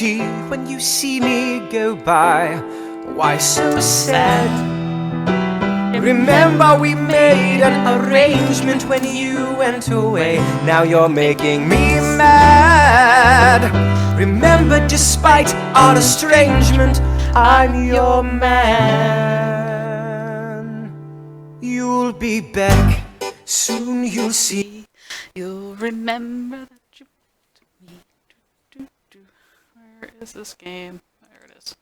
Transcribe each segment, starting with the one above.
When you see me go by, why so sad? Remember we made an arrangement when you went away. Now you're making me mad. Remember, despite our estrangement, I'm your man. You'll be back, soon you'll see. You'll remember that you me. Where is this game? There it is.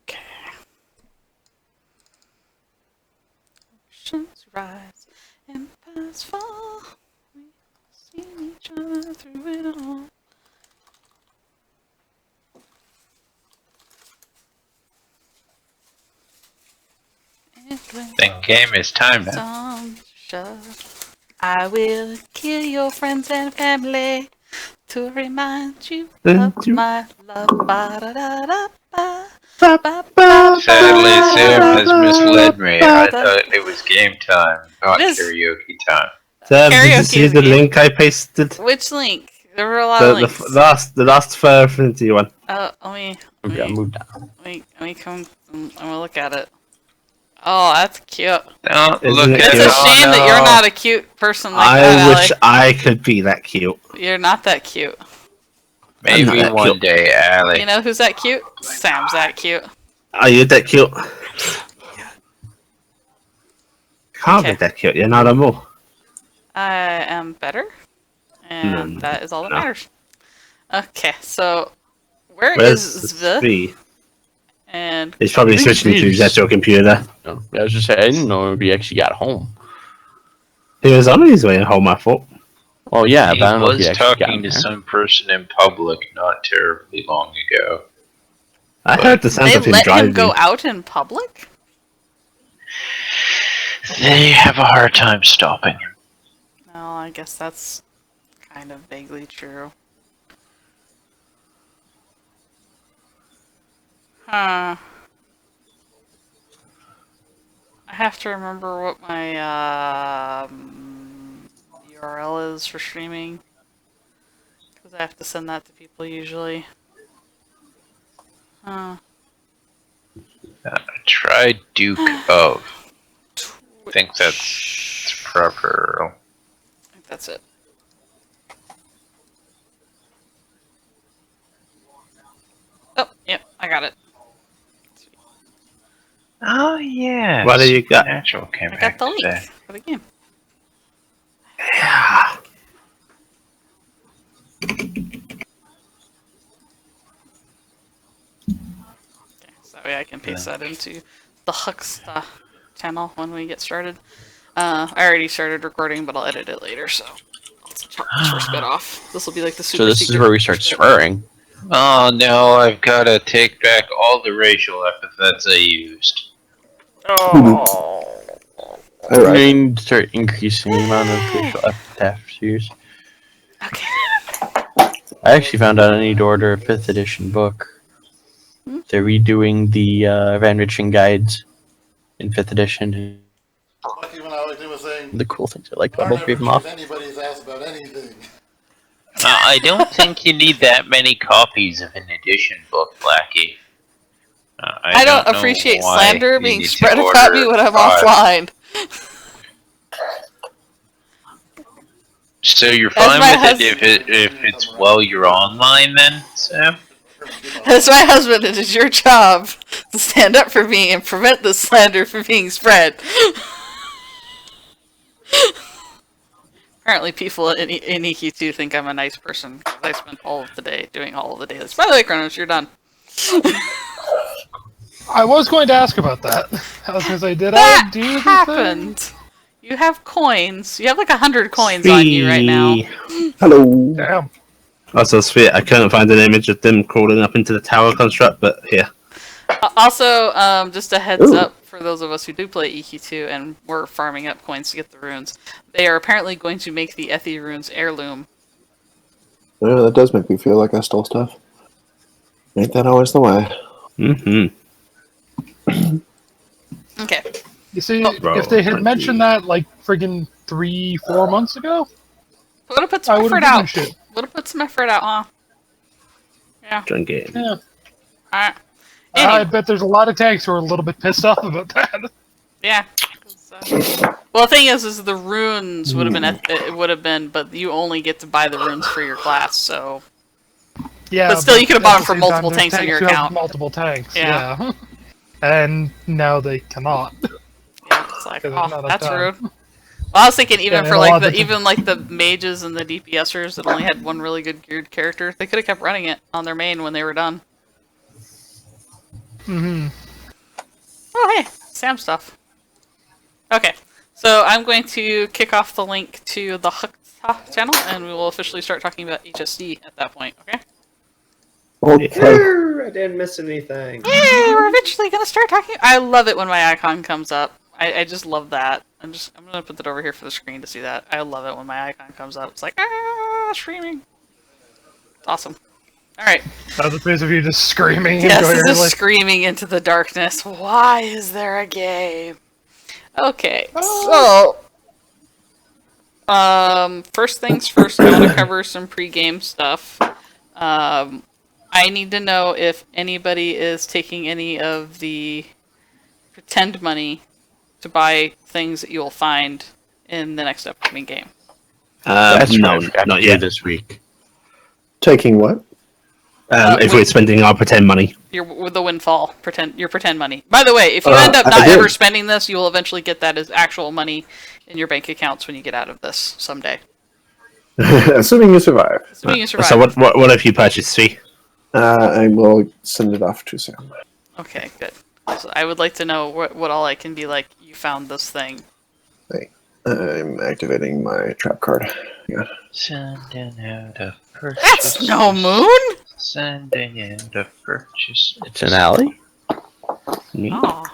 Okay. Oceans rise, empires fall. We've seen each other through it all. The game is time now. I will kill your friends and family to remind you of my love. Sadly, Sam has misled me. I thought it was game time, not karaoke time. Sam, did you see the link I pasted? Which link? There were a lot of links. The last Infinity one. Let me move down. Let me come. I'm gonna look at it. Oh, that's cute. Don't look at it. It's a shame that you're not a cute person like that, I wish I could be that cute. You're not that cute. Maybe one day, Allie. You know who's that cute? Sam's that cute. Are you that cute? Can't be that cute. You're not a mole. I am better, and that is all that matters. Okay, so where's Svnt? And he's probably switching to his actual computer. No, I was just saying, I didn't know he actually got home. He was on his way home, I thought. Oh yeah, he but I don't know if was he actually talking to some person in public not terribly long ago. I heard the sound of him driving. They let him go out in public? They have a hard time stopping him. No, I guess that's kind of vaguely true. Huh. I have to remember what my URL is for streaming, because I have to send that to people usually. Try Duke of. I think that's proper. I think that's it. Oh, yep, I got it. Oh yeah. What do you got? Natural came I got the link for the game. Yeah. Okay, so that way I can paste that into the Hucksta channel when we get started. I already started recording, but I'll edit it later, so I'll chop this first bit off. This will be like the super. So this is where we start swearing. Oh no, I've got to take back all the racial epithets I used. Oh. I need to start increasing the amount of racial epithets used. Okay. I actually found out I need to order a 5th edition book. They're redoing the Van Riching guides in 5th edition. The cool things I like about both of them off. Anybody's asked about anything. I don't think you need that many copies of an edition book, Blackie. I don't appreciate slander being spread about me when I'm offline. So you're fine with it if it's while you're online then, Sam? As my husband, it is your job to stand up for me and prevent the slander from being spread. Apparently people in EQ2 think I'm a nice person because I spend all of the day doing all of the dailies. By the way, Kronos, you're done. I was going to ask about that. I was going to say, did that I do this happened? thing? You have coins. You have like 100 coins on you right now. Hello. Damn. Also, sweet. I couldn't find an image of them crawling up into the tower construct, but here. Also, just a heads up for those of us who do play EQ2 and we're farming up coins to get the runes. They are apparently going to make the Ethi runes heirloom. Yeah, that does make me feel like I stole stuff. Ain't that always the way? Mm-hmm. Okay. You see, Bro, if they had 20. mentioned that like friggin' 3-4 months ago, Would have put I some would effort have given out. shit. Would have put some effort out, huh? Yeah. Join game. Yeah. Alright. I Anyway, bet there's a lot of tanks who are a little bit pissed off about that. yeah. 'Cause, well, the thing is the runes would have been it would have been, but you only get to buy the runes for your class, so Yeah, But still, you could have bought at them for the same multiple time, there's tanks in your who have account. multiple tanks. Yeah. Yeah. And now they cannot. yeah, it's like, Because there's not oh, enough that's time. rude. Well, I was thinking even Yeah, for and a like lot the of the- even like the mages and the DPSers that only had one really good geared character, they could have kept running it on their main when they were done. Mm-hmm. Oh, hey, Sam stuff. Okay, so I'm going to kick off the link to the Hukta channel, and we will officially start talking about HSD at that point. Okay? Okay. I didn't miss anything. Yay! We're eventually gonna start talking. I love it when my icon comes up. I just love that. I'm gonna put that over here for the screen to see that. I love it when my icon comes up. It's like screaming. It's awesome. All right. Other place of you just screaming. Yes, this incoherently. is screaming into the darkness. Why is there a game? Okay, so first things first, I want to cover some pre-game stuff. I need to know if anybody is taking any of the pretend money to buy things that you'll find in the next upcoming game. That's No, what I forgot not to do yet. this week. Taking what? If we're spending our pretend money. With the windfall, your pretend money. By the way, if you end up I not did. ever spending this, you will eventually get that as actual money in your bank accounts when you get out of this someday. Assuming you survive. Assuming you survive. So what have you purchased, Fee? I will send it off to Sam. Okay, good. So I would like to know what all I can be like. You found this thing. I'm activating my trap card. Yeah. Sending out a purchase. That's no moon. Sending out a purchase. It's an alley? Oh.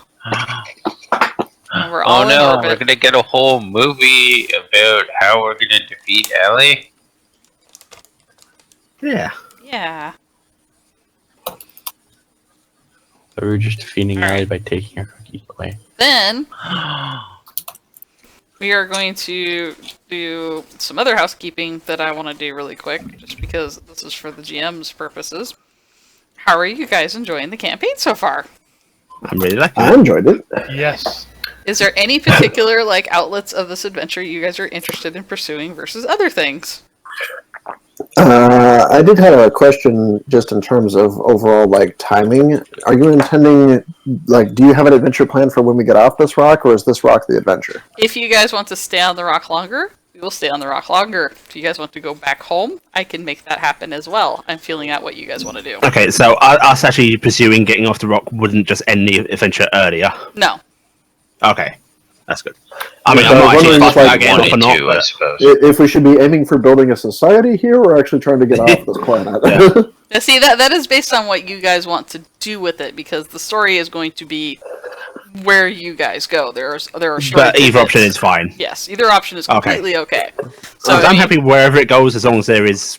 And we're all Oh in no, orbit. we're gonna get a whole movie about how we're gonna defeat Ellie. Yeah. Yeah. Or we were just defeating Alright. Ellie by taking her cookies away. Then we are going to do some other housekeeping that I want to do really quick, just because this is for the GM's purposes. How are you guys enjoying the campaign so far? I'm really liking I it. enjoyed it. Yes. Is there any particular like outlets of this adventure you guys are interested in pursuing versus other things? I did have a question just in terms of overall like timing. Are you intending do you have an adventure plan for when we get off this rock, or is this rock the adventure? If you guys want to stay on the rock longer, we will stay on the rock longer. If you guys want to go back home, I can make that happen as well. I'm feeling out what you guys want to do. Okay, so us actually pursuing getting off the rock wouldn't just end the adventure earlier. No. Okay, that's good. I mean, I I'm was not actually wondering if, fussed about like, getting off Wanted or not, to, I but suppose. If we should be aiming for building a society here, or actually trying to get off this planet? Now, see, that is based on what you guys want to do with it, because the story is going to be where you guys go. There are story but either tidbits. option is fine. Yes, either option is Okay. completely okay. So I'm happy wherever it goes as long as there is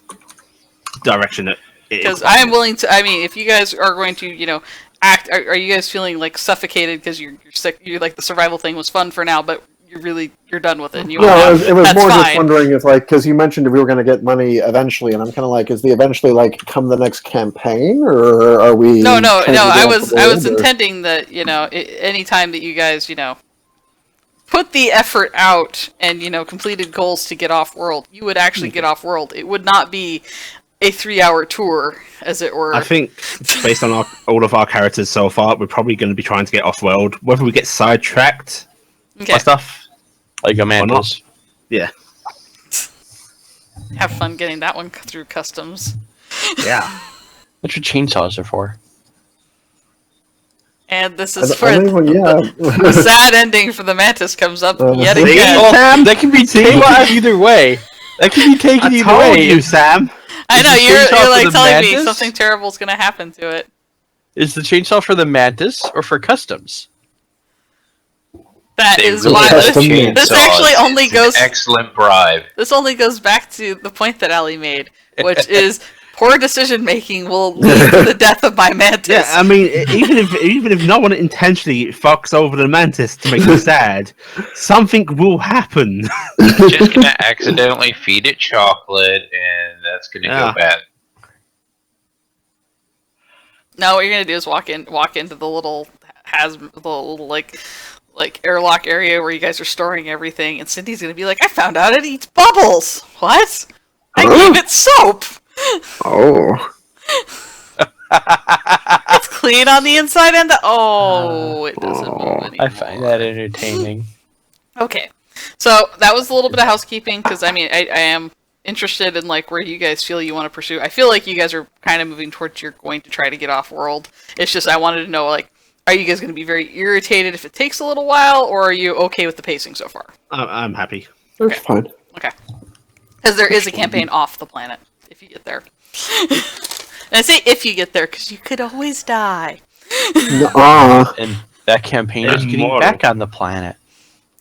direction that it is. because I am willing to. I mean, if you guys are going to, act, are you guys feeling like suffocated because you're sick? You like the survival thing was fun for now, but you're done with it. And you No, want it was that's more just fine. wondering if, because you mentioned if we were going to get money eventually, and I'm kind of like, is the eventually come the next campaign, or are we? No. trying to get I off was the I was board, or- intending that any time that you guys put the effort out and completed goals to get off world, you would actually get off world. It would not be a 3-hour tour, as it were. I think, based on all of our characters so far, we're probably going to be trying to get off-world. Whether we get sidetracked Okay. by stuff, Like a mantis. yeah. Have fun getting that one through customs. Yeah. That's what chainsaws are for. And this I is don't- for I don't even- the sad ending for the mantis comes up yet See? again. Oh, that can be taken either way. That can be taken I either told way. you, Sam. I know the you're chainsaw for like the telling me mantis? something terrible is going to happen to it. Is the chainsaw for the mantis or for customs? That They is really why love this chainsaws. actually only It's an goes. excellent bribe. This only goes back to the point that Ali made, which is poor decision making will lead to the death of my mantis. Yeah, I mean, even if no one intentionally fucks over the mantis to make you sad, something will happen. You're just gonna accidentally feed it chocolate, and that's gonna Yeah. go bad. No, what you're gonna do is walk into the little like airlock area where you guys are storing everything, and Cindy's gonna be like, "I found out it eats bubbles." What? I gave it soap. Oh. It's clean on the inside and the. Oh, it doesn't move anymore. I find that entertaining. Okay, so that was a little bit of housekeeping because I mean I am interested in like where you guys feel you want to pursue. I feel like you guys are kind of moving towards you're going to try to get off world. It's just I wanted to know like, are you guys going to be very irritated if it takes a little while, or are you okay with the pacing so far? I'm happy. That's fine. Okay, because there is a campaign off the planet if you get there. And I say if you get there because you could always die. And that campaign is getting Immortal. back on the planet.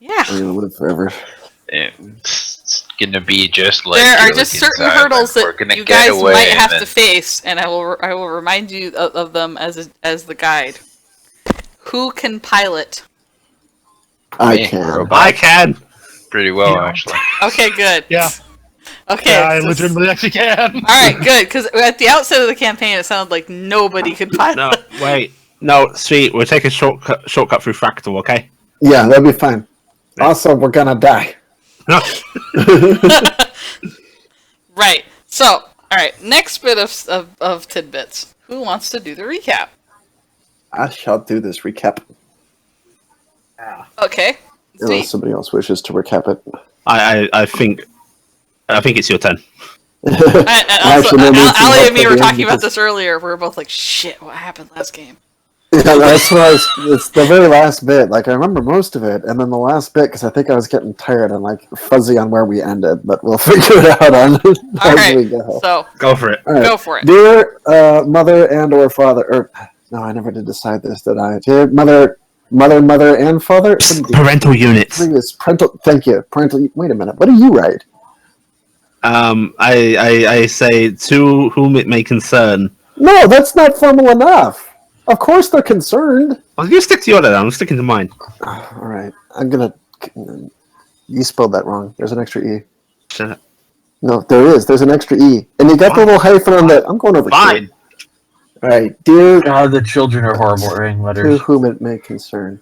Yeah. I'm gonna live forever. It's gonna be just like There are Alien just certain Island. hurdles We're that gonna you get guys away might and have then- to face, and I will remind you of them as the guide. Who can pilot? I Me, can. robot. I can. Pretty well, actually. Okay, good. Yeah. Okay. Yeah, I so- legitimately actually can. all right, good. Because at the outset of the campaign, it sounded like nobody could pilot. No, wait. No, sweet. We'll take a shortcut through Fractal, okay? Yeah, that'd be fine. Also, we're gonna die. Right. So, all right. Next bit of tidbits. Who wants to do the recap? I shall do this recap. Okay. Unless Sweet. somebody else wishes to recap it. I think it's your turn. And also, Actually, no need to Ali help and me at were the end talking about because- this earlier. We were both like, "Shit, what happened last game?" Yeah, that's what it's the very last bit. Like, I remember most of it, and then the last bit, because I think I was getting tired and, like, fuzzy on where we ended, but we'll figure it out on All as we right. go. So Go for it. All right. go for it. Dear mother and or father, or no, I never did decide this, did I? Dear mother, and father? What did you- Parental units. Previous parental. Thank you. Parental. Wait a minute. What do you write? I say to whom it may concern. No, that's not formal enough. Of course they're concerned. Well, you stick to your letter. I'm sticking to mine. All right. I'm gonna. You spelled that wrong. There's an extra e. Shut up. No, there is. There's an extra e, and you got the little hyphen on that. I'm going over Fine. here. All right, dear. God, the children are horrible at writing To letters. whom it may concern.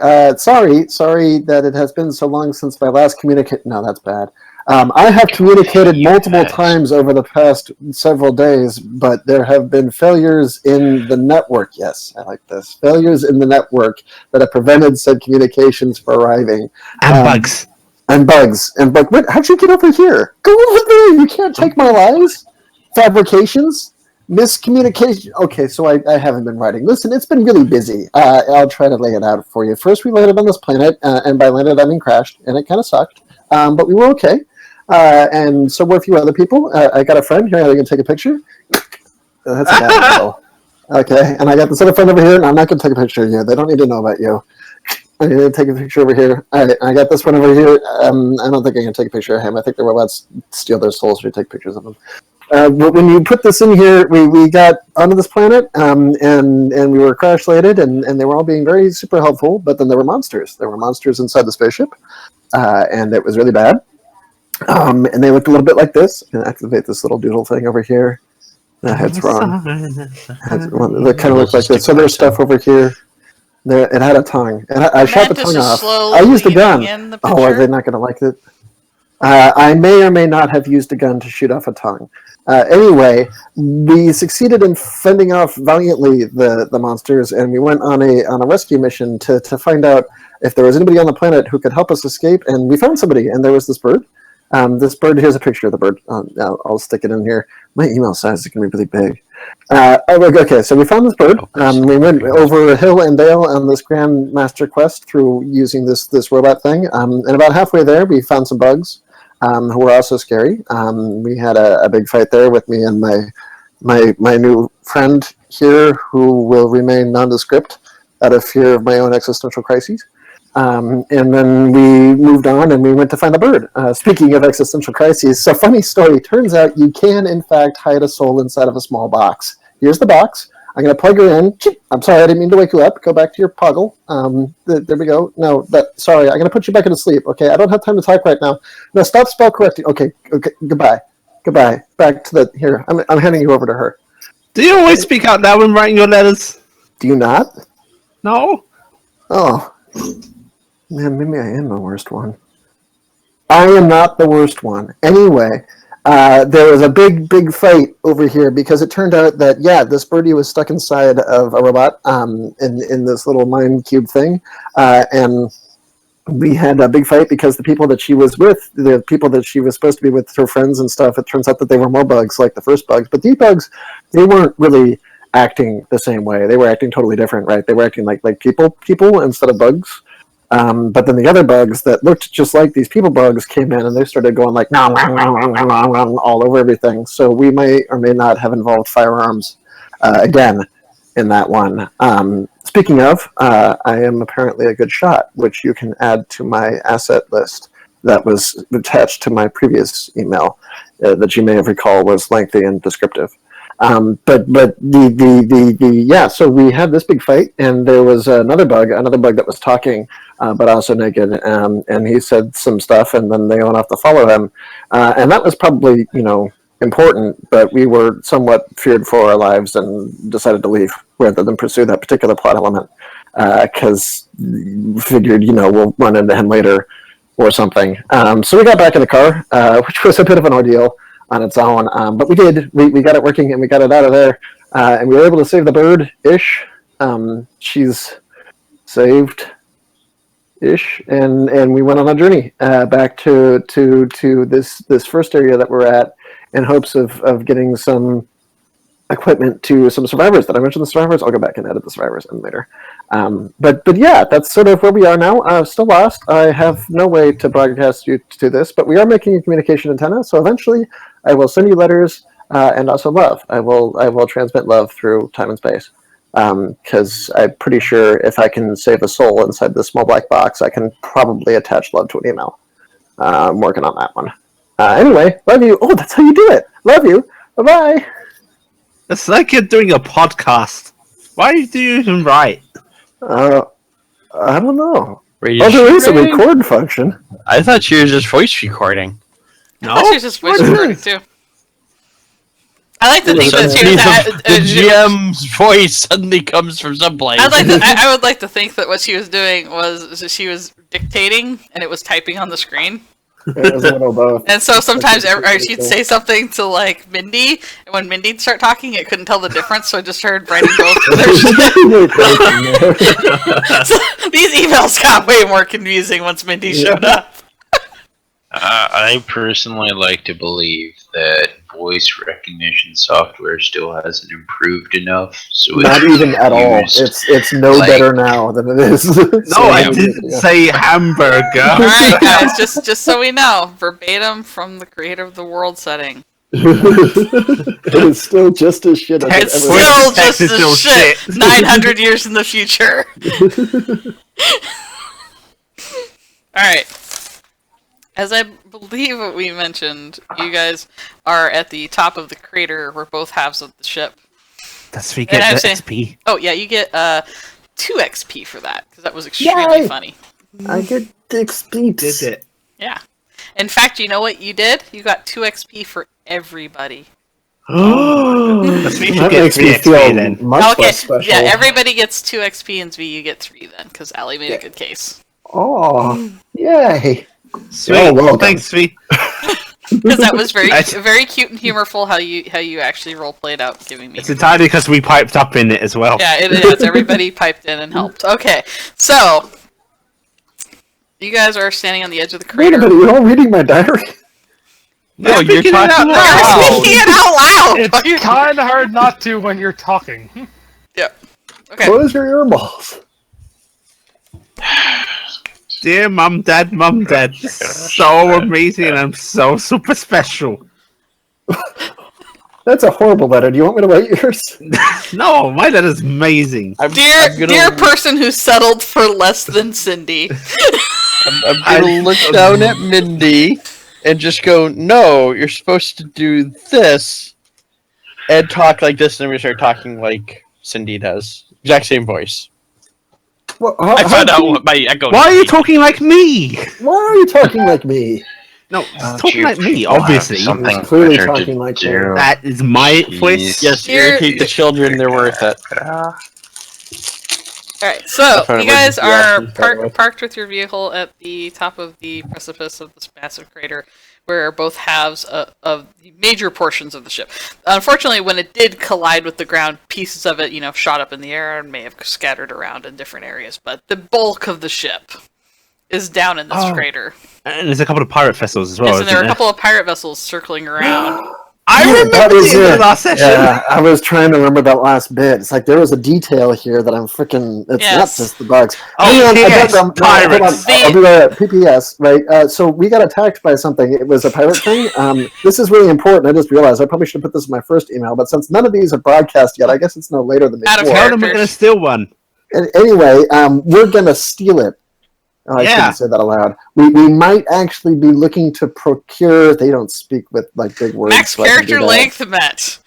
Sorry that it has been so long since my last communicate. No, that's bad. I have communicated multiple times over the past several days, but there have been failures in the network. Yes, I like this. Failures in the network that have prevented said communications from arriving. And bugs. And bugs. Wait, how'd you get over here? Go over there. You can't take my lies. Fabrications. Miscommunication. Okay, so I haven't been writing. Listen, it's been really busy. I'll try to lay it out for you. First, we landed on this planet, and by landed, I mean crashed, and it kind of sucked. But we were okay. And so were a few other people. I got a friend here. I can take a picture. That's a bad angle. Okay, and I got this other friend over here, and I'm not going to take a picture of you. They don't need to know about you. I need to take a picture over here. All right, I got this one over here. I don't think I can take a picture of him. I think the robots steal their souls to take pictures of them. But when you put this in here, we got onto this planet, and we were crash-landed, and they were all being very super helpful, but then there were monsters. There were monsters inside the spaceship, and it was really bad. And they looked a little bit like this. I'm going to activate this little doodle thing over here. It's wrong. They kind of look like this. So there's stuff over here. It had a tongue. And I shot the Mantis tongue is off. slowly I used a gun. leaving in the Oh, are picture. they not going to like it? I may or may not have used a gun to shoot off a tongue. Anyway, we succeeded in fending off valiantly the monsters, and we went on a rescue mission to find out if there was anybody on the planet who could help us escape. And we found somebody, and there was this bird. This bird, here's a picture of the bird. I'll stick it in here. My email size is going to be really big. Okay, so we found this bird. We went over hill and dale on this Grand Master quest through using this robot thing. And about halfway there, we found some bugs who were also scary. We had a big fight there with me and my new friend here, who will remain nondescript out of fear of my own existential crises. And then we moved on and we went to find the bird. Speaking of existential crises, so funny story. Turns out you can, in fact, hide a soul inside of a small box. Here's the box. I'm going to plug her in. I'm sorry, I didn't mean to wake you up. Go back to your puggle. There we go. No, sorry, I'm going to put you back into sleep. Okay, I don't have time to type right now. No, stop spell correcting. Okay, goodbye. Back to the, here, I'm handing you over to her. Do you always speak out loud when writing your letters? Do you not? No. Oh. Man, maybe I am the worst one. I am not the worst one. Anyway, there was a big fight over here because it turned out that, this birdie was stuck inside of a robot in this little mind cube thing. And we had a big fight because the people that she was with, the people that she was supposed to be with, her friends and stuff, it turns out that they were more bugs like the first bugs. But these bugs, they weren't really acting the same way. They were acting totally different, right? They were acting like people instead of bugs. But then the other bugs that looked just like these people bugs came in and they started going like all over everything. So we may or may not have involved firearms again in that one. Speaking of, I am apparently a good shot, which you can add to my asset list that was attached to my previous email that you may have recalled was lengthy and descriptive. But so we had this big fight, and there was another bug that was talking, but also naked, and he said some stuff, and then they went off to follow him, and that was probably, important, but we were somewhat feared for our lives and decided to leave rather than pursue that particular plot element, because we figured, we'll run into him later or something. So we got back in the car, which was a bit of an ordeal on its own, but we did. We got it working and we got it out of there, and we were able to save the bird-ish. She's saved-ish, and we went on a journey back to this first area that we're at in hopes of getting some equipment to some survivors. Did I mention the survivors? I'll go back and edit the survivors in later. But yeah, that's sort of where we are now. Still lost. I have no way to broadcast you to this, but we are making a communication antenna. So eventually, I will send you letters and also love. I will transmit love through time and space. Because I'm pretty sure if I can save a soul inside this small black box, I can probably attach love to an email. I'm working on that one. Anyway, love you. Oh, that's how you do it. Love you. Bye-bye. It's like you're doing a podcast. Why do you even write? I don't know. Radio There is a streaming? record function. I thought she was just voice recording. I thought she was just voice recording too. I like to think So that she was the GM's voice suddenly comes from someplace. I would like to think that what she was doing was she was dictating and it was typing on the screen. It was a little both. And so sometimes she'd say something to like Mindy, and when Mindy'd start talking, it couldn't tell the difference, so I just started writing both. So these emails got way more confusing once Mindy showed up. I personally like to believe that voice recognition software still hasn't improved enough, so Not even at all. It's no better now than it is. No, I didn't say hamburger. Alright guys, just so we know, verbatim from the creator of the world setting. It is still just as shit as It's it ever still just Technical as shit shit. 900 years in the future. Alright. As I believe what we mentioned, you guys are at the top of the crater where both halves of the ship. That's we And get I'm the saying- XP. Oh yeah, you get 2 XP for that, because that was extremely Yay! funny. I get XP. Did it? Yeah. In fact, you know what you did? You got 2 XP for everybody. That's we should That get makes 3 me feel XP then. much Okay, less special. yeah, everybody gets 2 XP and Zvi, you get 3 then, because Ali made a good case. Oh, yay! Sweet. Oh, well done. Thanks, Sweet. Because that was very I- very cute and humorful how you actually role played out giving me. It's entirely because we piped up in it as well. Yeah, it is. Everybody piped in and helped. Okay, so you guys are standing on the edge of the Wait a crater. minute, you're all reading my diary? No, you're Speaking it talking out You're loud. speaking it out loud. It's kind of hard not to when you're talking. Yeah. Okay. Close your earballs. Dear Mum, Dad, so amazing and I'm so super special. That's a horrible letter. Do you want me to write yours? No, my letter's amazing. Dear person who settled for less than Cindy. I'm gonna look down at Mindy and just go, no, you're supposed to do this, and talk like this, and then we start talking like Cindy does. Exact same voice. Well, I found out what my echo. Why are you talking like me? Why are you talking like me? No, talking like me, obviously. Something Clearly better talking to like do. That is my voice. Yes, Here- irritate the children, they're worth it. Alright, so found it you guys was the are options, by the way. parked with your vehicle at the top of the precipice of this massive crater, where both halves of the major portions of the ship. Unfortunately, when it did collide with the ground, pieces of it, shot up in the air and may have scattered around in different areas. But the bulk of the ship is down in this crater. And there's a couple of pirate vessels as well. Yes, and there are a isn't couple of pirate vessels circling around. I Yeah, remember that was the end of it. the last session. Yeah, I was trying to remember that last bit. It's like there was a detail here that I'm freaking. It's Yes. not just the bugs. Oh, Hang on, I yes, got them. pirates. Hold on. I'll do a PPS. Right. So we got attacked by something. It was a pirate thing. This is really important. I just realized I probably should have put this in my first email, but since none of these are broadcast yet, I guess it's no later than Out of before. Tell them we're going to steal one. Anyway, we're gonna steal it. Oh, I Yeah. shouldn't say that aloud. We might actually be looking to procure. They don't speak with like big words. Max so I can do character that. length met.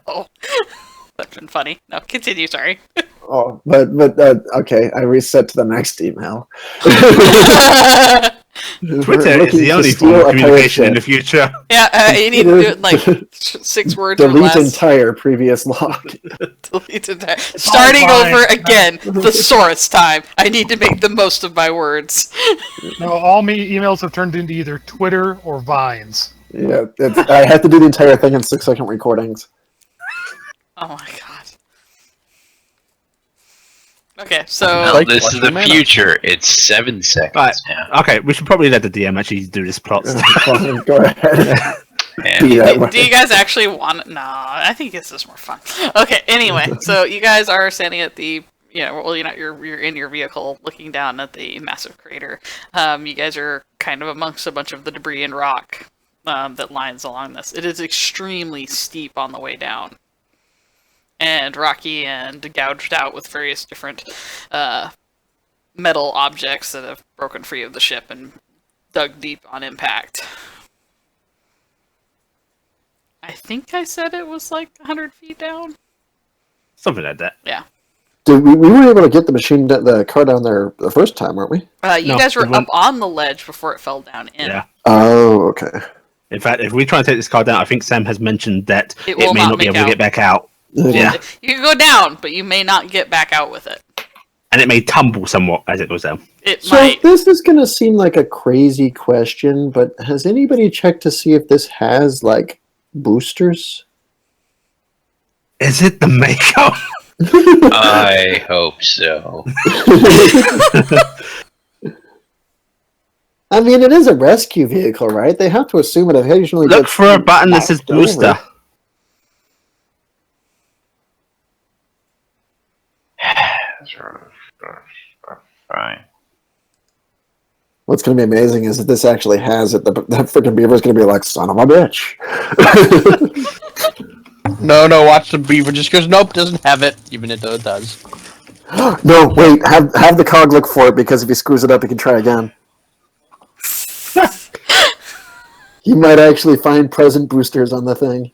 Oh, that's been funny. No, continue. Sorry. Oh, but okay. I reset to the next email. Twitter is the only form of communication in the future. Yeah, you need to do it in like 6 words or Delete less. entire previous log. Delete entire. Starting fine. over again. Thesaurus time. I need to make the most of my words. No, all me emails have turned into either Twitter or Vines. Yeah, I have to do the entire thing in 6-second recordings. Oh my god. Okay, so No, Like this is the watching future. It's 7 seconds Right. now. Okay, we should probably let the DM actually do this plot. Fine, go ahead. And Do that way. do you guys actually want? No, I think this is more fun. Okay, anyway, so you guys are standing at the, you're in your vehicle looking down at the massive crater. You guys are kind of amongst a bunch of the debris and rock that lines along this. It is extremely steep on the way down, and rocky and gouged out with various different metal objects that have broken free of the ship and dug deep on impact. I think I said it was like 100 feet down. Something like that. Yeah. We were able to get the car down there the first time, weren't we? You No, guys were it went- up on the ledge before it fell down in. Yeah. Oh, okay. In fact, if we try and take this car down, I think Sam has mentioned that It it, will may not not be make able to out. get back out. Yeah. You can go down, but you may not get back out with it. And it may tumble somewhat as it goes down. It So might. this is going to seem like a crazy question, but has anybody checked to see if this has like boosters? Is it the makeup? I hope so. I mean, it is a rescue vehicle, right? They have to assume it occasionally. Look gets for a button that says knocked over. booster. Fine. What's going to be amazing is if this actually has it, that freaking beaver is going to be like, son of a bitch. No, watch the beaver just goes, nope, doesn't have it, even though it does. No, wait, have the cog look for it, because if he screws it up, he can try again. He might actually find present boosters on the thing.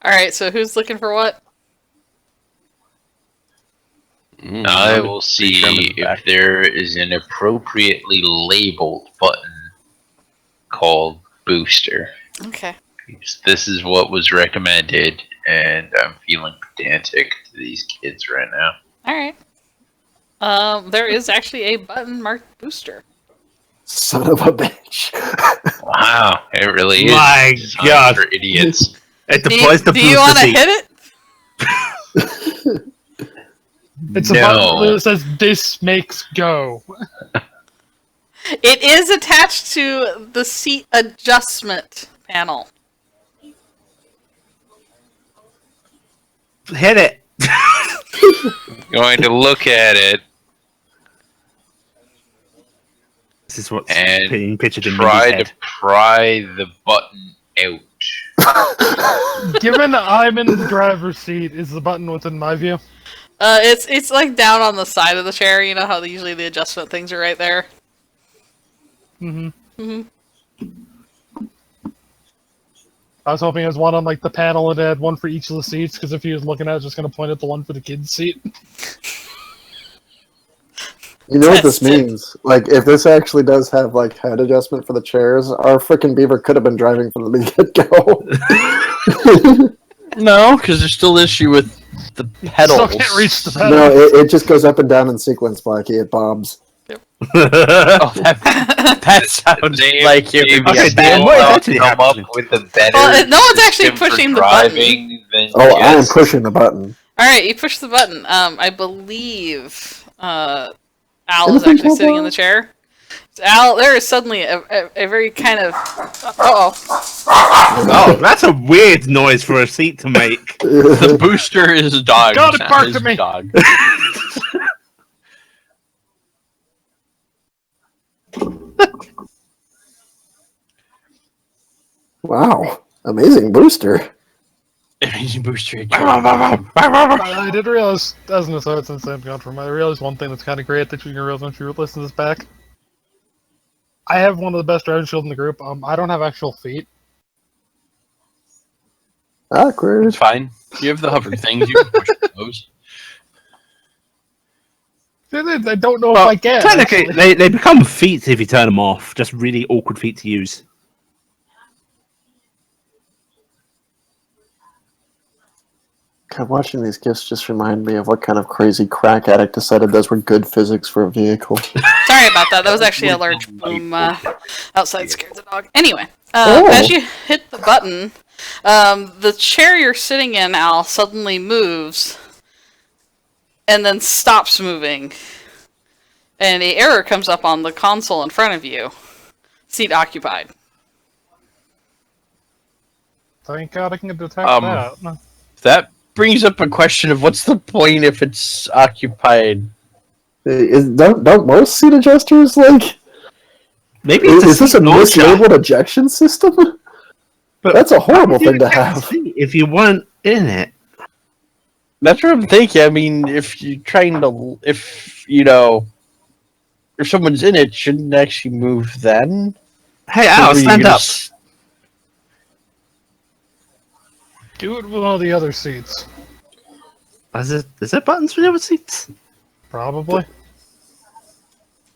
Alright, so who's looking for what? I will see if there is an appropriately labeled button called booster. Okay. This is what was recommended, and I'm feeling pedantic to these kids right now. Alright. There is actually a button marked booster. Son of a bitch. Wow, it really is. My designed God. for idiots. It Do you, deploys the do you booster want to seat. hit it? It's a No. button that says "This makes go." It is attached to the seat adjustment panel. Hit it. Going to look at it This is what's and being pictured in try Mindy's to head. pry the button out. Given I'm in the driver's seat, is the button within my view? It's like down on the side of the chair. You know how usually the adjustment things are right there. Mm-hmm. I was hoping it was one on like the panel and it had one for each of the seats, because if he was looking at it, it's just going to point at the one for the kid's seat. You know what this Test it. means? Like, if this actually does have like head adjustment for the chairs, our frickin' Beaver could have been driving from the get-go. No, because there's still issue with the pedals. Still can't reach the pedal. No, it just goes up and down in sequence, Blackie. It bobs. Oh, that sounds like it would be Okay, a Dan, bad what is law. actually come up happening? with a better Well, no one's actually system for pushing the button. driving than Oh, I am just- pushing the button. All right, you push the button. I believe Al is Anything actually pop sitting in up? the chair. Al, there is suddenly a very kind of. Oh, that's a weird noise for a seat to make. The booster is a dog. God, it barked Is at me. Dog. Wow. Amazing booster. Amazing booster. I did realize, as an aside since I'm gone from, I realized one thing that's kind of great that you can realize once you listen to this back. I have one of the best driving skills in the group. I don't have actual feet. Awkward. It's fine. You have the hover things. You can push those. I don't know if Well, I can. technically, actually. they become feet if you turn them off. Just really awkward feet to use. God, watching these gifts just remind me of what kind of crazy crack addict decided those were good physics for a vehicle. Sorry about that. That was actually a large boom outside scared the dog. Anyway, Oh. as you hit the button, the chair you're sitting in, Al, suddenly moves and then stops moving. And the error comes up on the console in front of you. Seat occupied. Thank God I can detect Um, that. That brings up a question of what's the point if it's occupied? Don't most seat adjusters, like... Maybe Is it's this a seat launcher. mislabeled ejection system? But That's a horrible how would you thing to eject the have. seat if you weren't in it? That's what I'm thinking. I mean, if you're trying to, if someone's in it, shouldn't it actually move then? Hey, Al, Or you stand up. just- Do it with one of the other seats. Is there buttons for the other seats? Probably.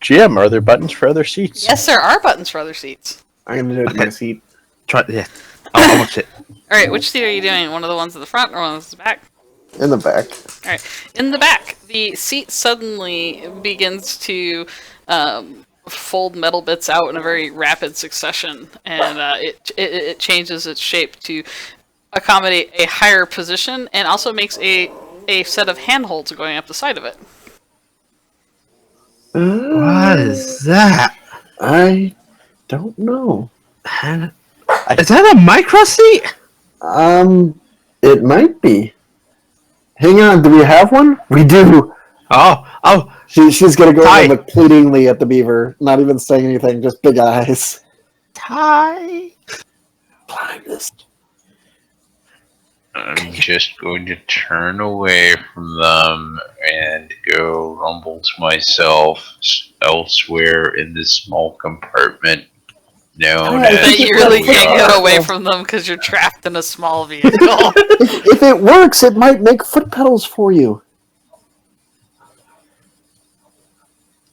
GM, are there buttons for other seats? Yes, there are buttons for other seats. I'm gonna do it in my seat. Try, yeah. I'll watch it. Alright, which seat are you doing? One of the ones at the front or one of the back? In the back. Alright, in the back, the seat suddenly begins to fold metal bits out in a very rapid succession, and it changes its shape to accommodate a higher position, and also makes a set of handholds going up the side of it. What is that? I don't know. Is that a micro seat? It might be. Hang on, do we have one? We do. Oh, She's gonna go Ty. and look pleadingly at the beaver, not even saying anything, just big eyes. Ty. Blindest. I'm just going to turn away from them and go rumble to myself elsewhere in this small compartment known Alright, as But you really Yeah. can't get away from them because you're trapped in a small vehicle. If it works, it might make foot pedals for you.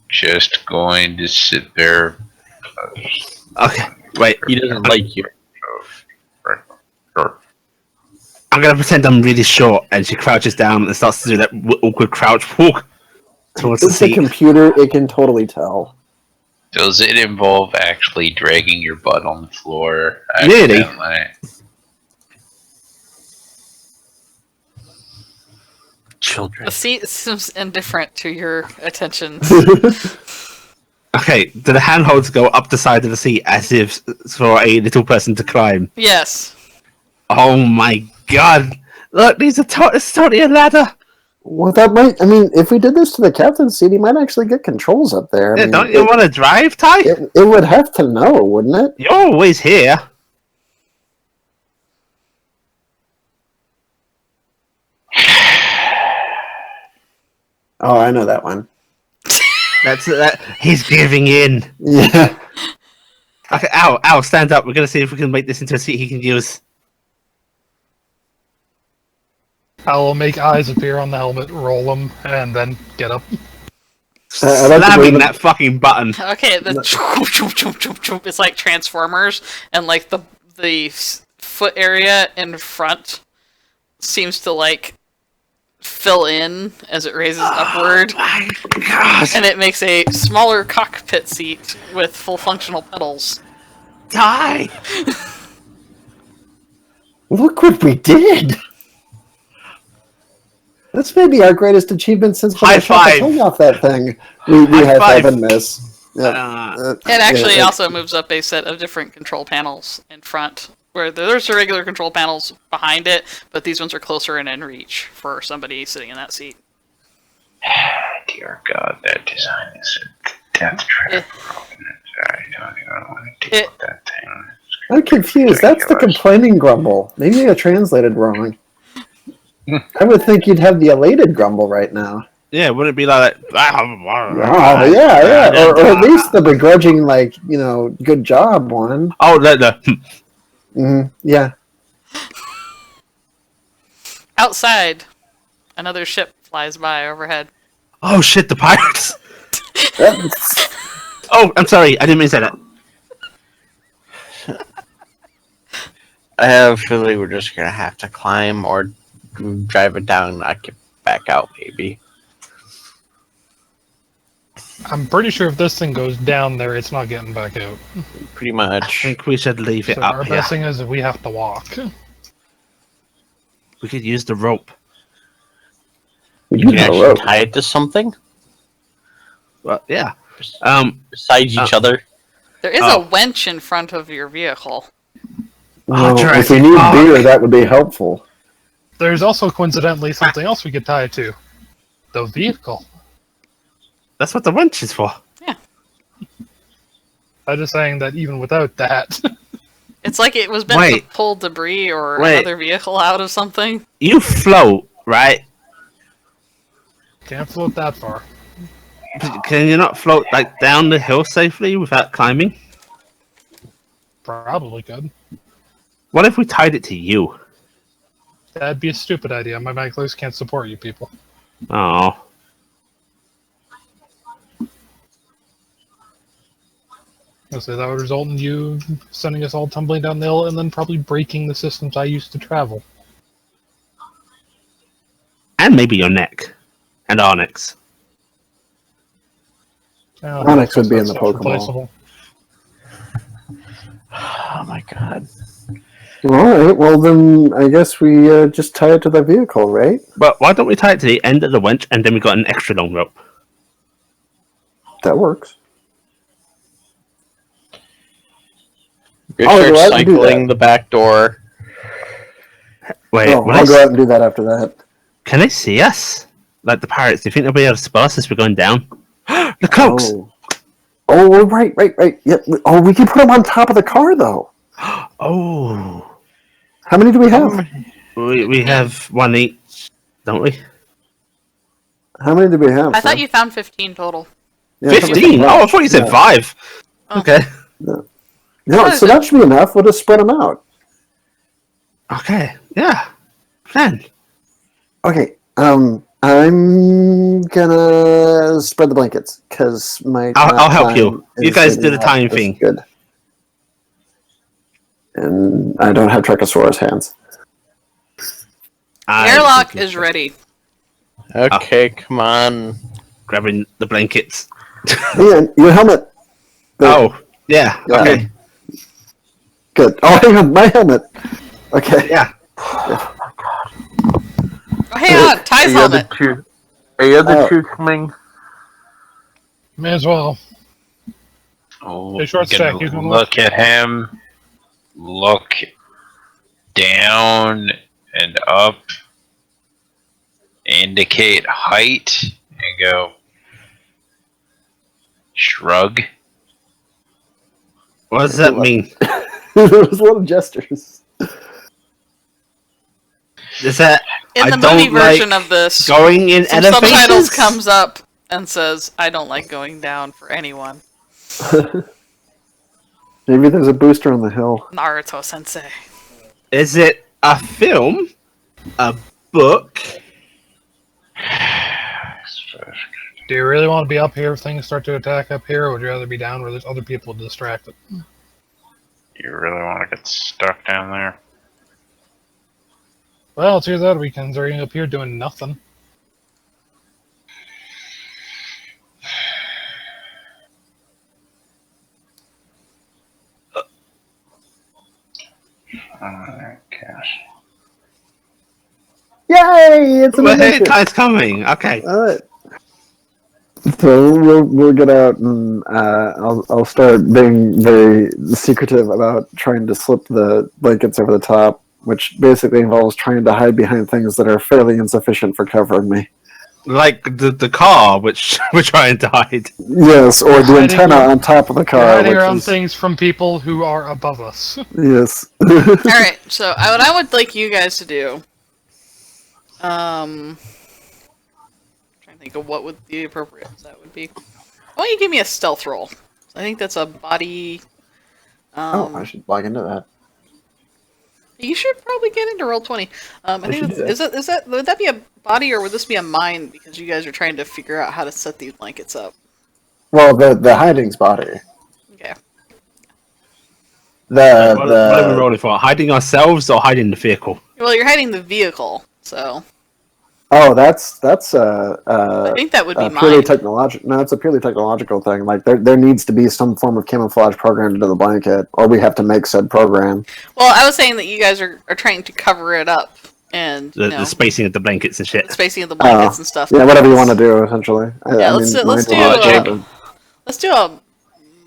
just going to sit there. Okay, wait. He doesn't like you. I'm gonna pretend I'm really short, and she crouches down and starts to do that awkward crouch walk towards the It's a seat. computer, it can totally tell. Does it involve actually dragging your butt on the floor? Really? accidentally? Children. The seat seems indifferent to your attentions. Okay, do the handholds go up the side of the seat as if for a little person to climb? Yes. Oh my god! Look, these are it's totally a ladder. Well, that might. I mean, if we did this to the captain's seat, he might actually get controls up there. I Yeah, mean, don't you want to drive, Ty? it would have to know, wouldn't it? You're always here. Oh, I know that one. That's that. He's giving in. Yeah. Okay, Al, stand up. We're gonna see if we can make this into a seat he can use. I will make eyes appear on the helmet, roll them, and then get up. I like to Slamming believe that fucking button. Okay, the it's like Transformers, and like the foot area in front seems to like fill in as it raises upward, My God! and it makes a smaller cockpit seat with full functional pedals. Die! Look what we did! That's maybe our greatest achievement since when High I shot the five. tongue off that thing. We High high five. five and miss. Yeah. It actually yeah, also moves up a set of different control panels in front, where there's regular control panels behind it, but these ones are closer and in reach for somebody sitting in that seat. Dear God, that design is a death trap. I don't even want to deal with that thing. I'm confused. That's the ridiculous. complaining grumble. Maybe I translated wrong. I would think you'd have the elated grumble right now. Yeah, wouldn't it be like that? Oh, yeah. Or at least the begrudging, like, good job one. Oh, the Yeah. Outside, another ship flies by overhead. oh shit, the pirates! That's- Oh, I'm sorry, I didn't mean to say that. I have a feeling we're just gonna have to climb or drive it down and knock it back out, maybe. I'm pretty sure if this thing goes down there, it's not getting back out. Pretty I much. think we should leave it So up our here. best thing is we have to walk. We could use the rope. We You do can have a actually rope. tie it to something Well, yeah. besides each other. There is Oh. a winch in front of your vehicle. Well, if Jurassic we need Park. beer, that would be helpful. There's also coincidentally something else we could tie it to. The vehicle. That's what the winch is for. I'm just saying that even without that, It's like it was meant to Wait. pull debris or Wait. another vehicle out of something. You float, right? can't float that far. Can you not float like down the hill safely without climbing? Probably could. What if we tied it to you? That'd be a stupid idea. My mag legs can't support you people. Oh. I'll say that would result in you sending us all tumbling down the hill and then probably breaking the systems I used to travel. And maybe your neck. And our necks. Onyx would be in the That's Pokeball. replaceable. Oh my god. All right. Well, then I guess we just tie it to the vehicle, right? But why don't we tie it to the end of the winch and then we got an extra long rope? That works. You're I'll start go out and do cycling that. the back door. Wait, Oh, I'll go out and do that after that. can they see us? Like the pirates, do you think they'll be able to spot us as we're going down? The cloaks! Oh, right. Yep. Oh, we can put them on top of the car, though. Oh. How many do we have? We have one each, don't we? How many do we have? I thought Sam? you found 15 total. Yeah, I thought we 15? had Oh, I thought you said Yeah. 5. Oh. Okay. No, so that should be enough. We'll just spread them out. Okay. Yeah. Then. Okay. I'm gonna spread the blankets because my. I'll help time you. You is guys do getting the tying out. That's thing. Good. And I don't have Trichosaurus hands. The airlock is ready. Okay, come on. Grabbing the blankets. Ian, your helmet. Good. Oh, yeah. Yeah. Okay. Good. Oh, hang on, my helmet. Okay. Yeah. Oh, hang on, Ty's helmet. Are the Oh. two coming? May as well. Oh, Hey, short gonna stack, you can look at him, look down and up, indicate height, and go shrug. What does that mean? There was a lot of gestures. Is that In I the don't movie version like of this, going in some elevators. subtitles comes up and says, "I don't like going down for anyone." Maybe there's a booster on the hill. Naruto Sensei. Is it a film? A book? Do you really want to be up here if things start to attack up here, or would you rather be down where there's other people distracted? You really want to get stuck down there? Well, it's either that or we can start up here doing nothing. Gosh. Yay! It's an Well, hey, adventure. it's coming. Okay. All right. So we'll get out and I'll start being very secretive about trying to slip the blankets over the top, which basically involves trying to hide behind things that are fairly insufficient for covering me. Like the car, which we're trying to hide. Yes, or the Hiding antenna around- on top of the You're car. hiding Which around is, things from people who are above us. yes. Alright, so what I would like you guys to do, trying to think of what would be appropriate. That would be, why don't you give me a stealth roll? I think that's a body. Oh, I should log into that. You should probably get into roll 20. I think should that's, do is that would that be a body or would this be a mind? Because you guys are trying to figure out how to set these blankets up. Well, the hiding's body. Okay. What are we rolling for? Hiding ourselves or hiding the vehicle? Well, you're hiding the vehicle, so Oh, that's I think that would be purely mine. technological. No, it's a purely technological thing. Like there needs to be some form of camouflage programmed into the blanket, or we have to make said program. Well, I was saying that you guys are trying to cover it up and The spacing of the blankets and shit. the spacing of the blankets and stuff. Yeah, whatever you want to do, essentially. Yeah, let's do mine- let's do a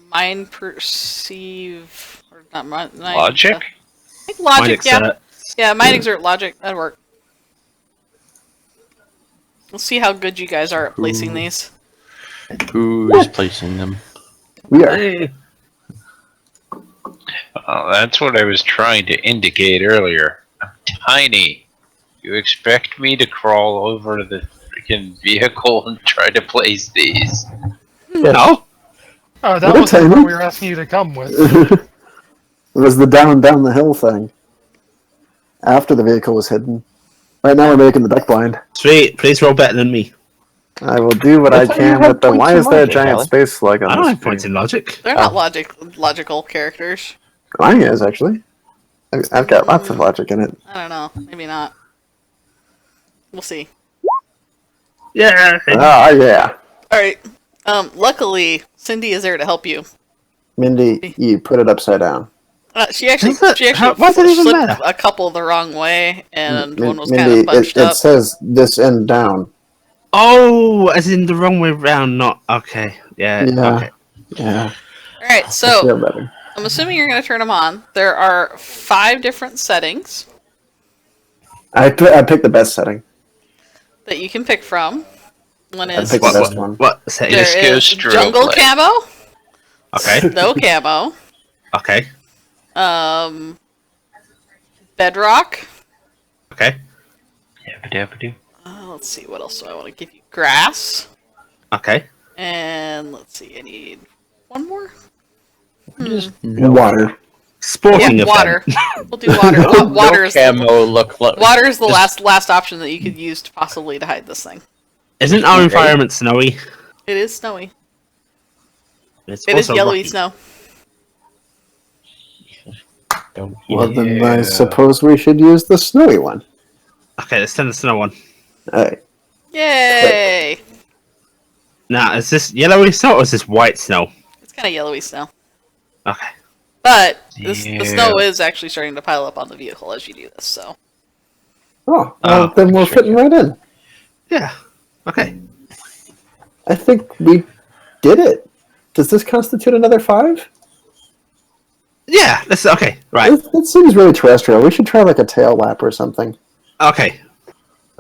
mind perceive or not mind. Logic? I think logic. Mine Yeah, yeah, mind exert logic. That'd work. We'll see how good you guys are at placing these. Who is placing them? We are. Hey. Oh, that's what I was trying to indicate earlier. I'm tiny. You expect me to crawl over to the freaking vehicle and try to place these? No. Oh, that What a was what timing. we were asking you to come with. It was the down the hill thing. After the vehicle was hidden. Right now we're making the duck blind. Sweet. Please roll better than me. I will do what I thought you can had with them. points Why in is there a logic, giant Alan. space slug on I don't the have points in logic. They're not logical characters. Mine is, actually. I've got lots of logic in it. I don't know. Maybe not. We'll see. Yeah. Yeah. All right. Luckily, Cindy is there to help you. Mindy, you put it upside down. She actually Why does it even flipped matter? a couple the wrong way, and one was kind Mindy, of bunched it up. says this end down. Oh, as in the wrong way round, not okay. Yeah. Yeah. Okay. Yeah. All right, I so feel better. I'm assuming you're going to turn them on. There are 5 different settings I picked the best setting. that you can pick from. One I is picked the best one. What setting? there Just go is strobe jungle light. camo, Okay. no camo, Okay. bedrock. Okay. Yabba-dabba-doo. Let's see, what else do I want to give you? Grass. Okay. And let's see, I need one more. Water. Sporting Yeah, event. water. We'll do water. Water is Camo look like water is the last option that you could use to possibly to hide this thing. Isn't our environment snowy? It is snowy. It's It is also yellowy rocky. snow. Don't Well, then Yeah. I suppose we should use the snowy one. Okay, let's send the snow one. Alright. Yay! Now, is this yellowy snow or is this white snow? It's kind of yellowy snow. Okay. But the snow Yeah. is actually starting to pile up on the vehicle as you do this, so. Oh, well, then we're fitting right in. Yeah. Okay. I think we did it. Does this constitute another 5? Yeah. Let's. Okay. Right. It seems really terrestrial. We should try like a tail lap or something. Okay.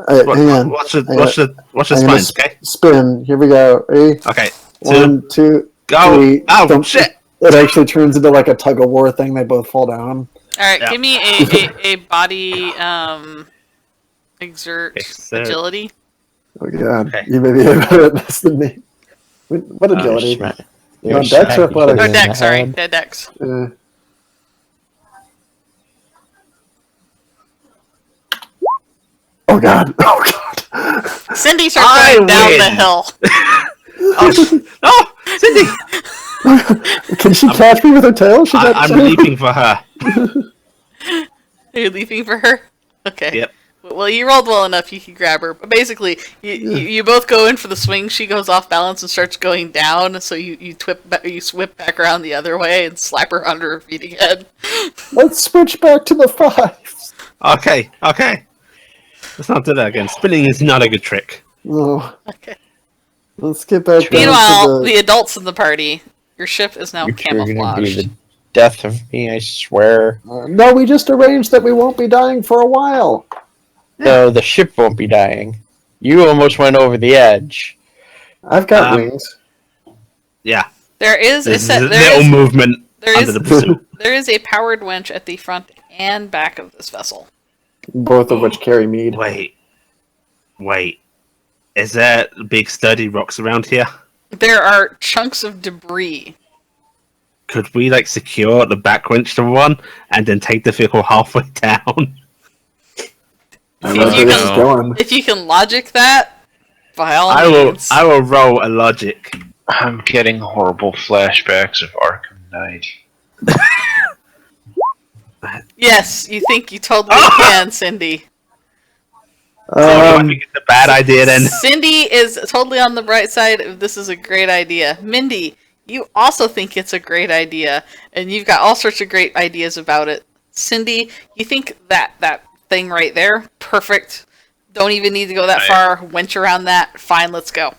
Hang on. Watch the I'm gonna spines. Okay. spin. Here we go. Ready? Okay. 1, 2, Go. 3. Oh Don't- shit. It actually turns into like a tug of war thing. They both fall down. Alright, Yeah. give me a body, Exert Exert. agility. Oh god, Okay. you may be better at this than me. What agility? You're No, Dex or smacking athletics? somebody Or in the dex, sorry. head. Dead dex. Oh god, oh god. Cindy starts I going down the win. hill. Oh, Cindy! Can she catch me with her tail? Should that I'm too? leaping for her. Are you leaping for her? Okay. Yep. Well, you rolled well enough. You can grab her. But basically, you both go in for the swing. She goes off balance and starts going down. So you swip back around the other way and slap her under her feet again. Let's switch back to the 5s. Okay. Let's not do that again. Spinning is not a good trick. Oh, Okay. let's get back down Meanwhile, to the adults in the party, your ship is now You're gonna be camouflaged. the death of me, I swear. No, we just arranged that we won't be dying for a while. No, the ship won't be dying. You almost went over the edge. I've got Um, wings. Yeah. There is a There's set. little movement there under is the pursuit. there is a powered winch at the front and back of this vessel. Both of which carry mead. Wait. Is there big sturdy rocks around here? There are chunks of debris. Could we secure the back winch to one and then take the vehicle halfway down? I See love if where you this can- is going. If you can logic that, by all I means. will roll a logic. I'm getting horrible flashbacks of Arkham Knight. Yes, you think you totally can, Cindy. So I think it's a bad idea then. Cindy is totally on the bright side of this is a great idea. Mindy, you also think it's a great idea, and you've got all sorts of great ideas about it. Cindy, you think that thing right there, perfect. Don't even need to go that far. Winch around that. Fine, let's go.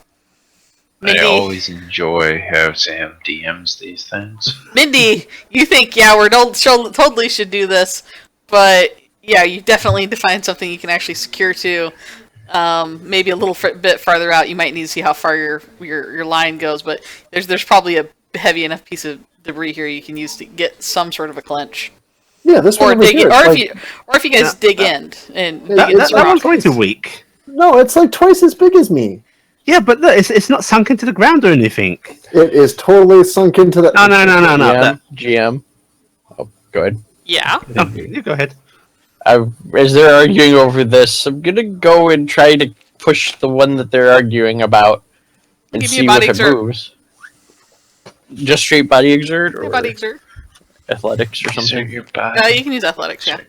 Mindy, I always enjoy how Sam DMs these things. Mindy, you think, yeah, totally should do this, but yeah, you definitely need to find something you can actually secure to. Maybe a little bit farther out, you might need to see how far your line goes, but there's probably a heavy enough piece of debris here you can use to get some sort of a clench. Yeah, this Or one over dig here. in, It's or if you guys dig in and dig That in some one's rock. way too weak. no, it's like twice as big as me. Yeah, but look, it's not sunk into the ground or anything. It is totally sunk into the. No. GM. Oh, go ahead. Yeah. No, you go ahead. As they're arguing over this, I'm gonna go and try to push the one that they're arguing about and Give me a see body if it exert. moves. Just straight body exert or Your body exert. athletics or Exert something? your body. You can use athletics, yeah.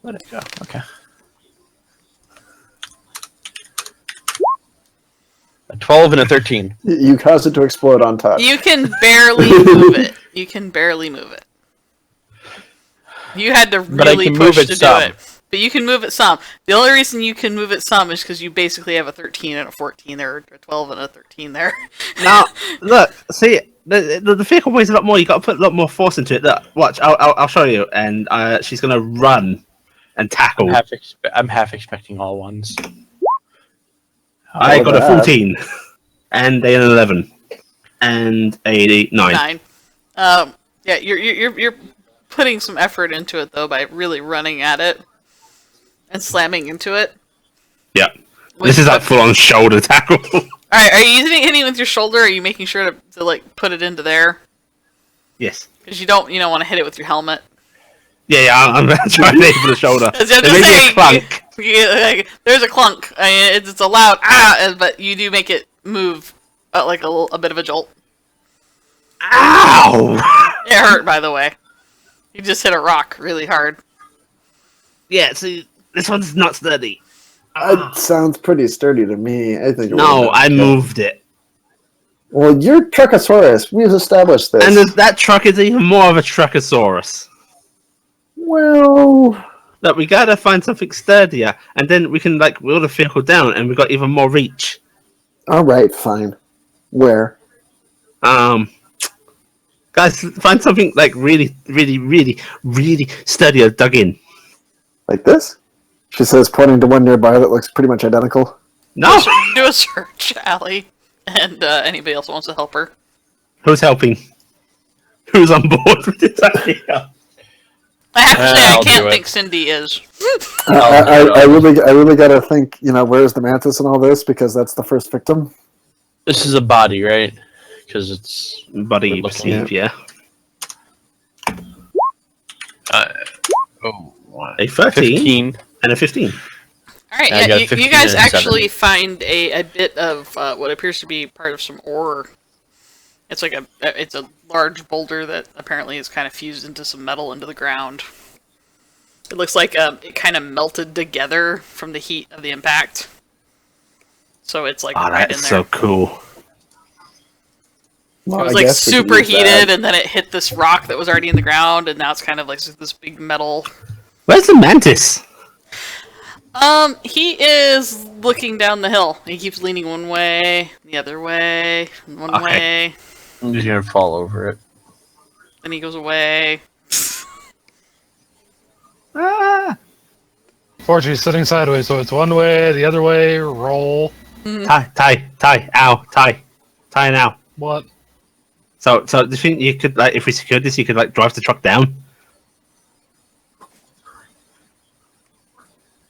Let it go. Okay. A 12 and a 13. You cause it to explode on touch. You can barely move it. You can barely move it. You had to But I really can push move it to some. do it. But you can move it some. The only reason you can move it some is because you basically have a 13 and a 14 there, or a 12 and a 13 there. Now, look, see, the vehicle weighs a lot more. You got to put a lot more force into it. Look, watch, I'll show you. And she's gonna run and tackle. I'm half expecting all ones. I Oh, got a that. 14 and an 11 and a 9. 9. Yeah, you're putting some effort into it though by really running at it and slamming into it. Yeah, this is like full on shoulder tackle. All right, are you hitting with your shoulder? Or are you making sure to like put it into there? Yes. Because you don't want to hit it with your helmet. Yeah, I'm trying to aim for the shoulder. I'm There just may be a saying, clunk. there's a clunk. I mean, it's a loud but you do make it move like a bit of a jolt. Ow! It hurt, by the way. You just hit a rock really hard. Yeah, see, this one's not sturdy. It sounds pretty sturdy to me. I think. It No, would've I been- moved it. Well, you're Truckosaurus. We've established this. And that truck is even more of a Truckosaurus. Well, Look, we gotta find something sturdier, and then we can wheel the vehicle down, and we got even more reach. all right, fine. Where? Guys, find something really, really, really, really sturdier dug in. Like this? She says, pointing to one nearby that looks pretty much identical. No, Do a search, Allie, and anybody else wants to help her. who's helping? Who's on board with this idea? I I'll can't do think it. Cindy is. I really got to think. Where's the mantis and all this, because that's the first victim. This is a body, right? Because it's Buddy, you We're looking perceive, yeah. One. A 13 15. and a 15. All right, I yeah, got you 15 guys and a 7. actually find a bit of what appears to be part of some ore. It's like it's a large boulder that apparently is kind of fused into some metal into the ground. It looks like it kind of melted together from the heat of the impact. So it's like Oh, right that's in there. so cool. Well, It was I like guess we could super use that. heated, and then it hit this rock that was already in the ground, and now it's kind of like this big metal. Where's the mantis? He is looking down the hill. He keeps leaning one way, the other way, one Okay. way, I'm just gonna fall over it. then he goes away. Ah! Fortunately, he's sitting sideways, so it's one way, the other way, roll. Tie, ow, tie now. What? So do you think you could, like, if we secured this, you could, like, drive the truck down?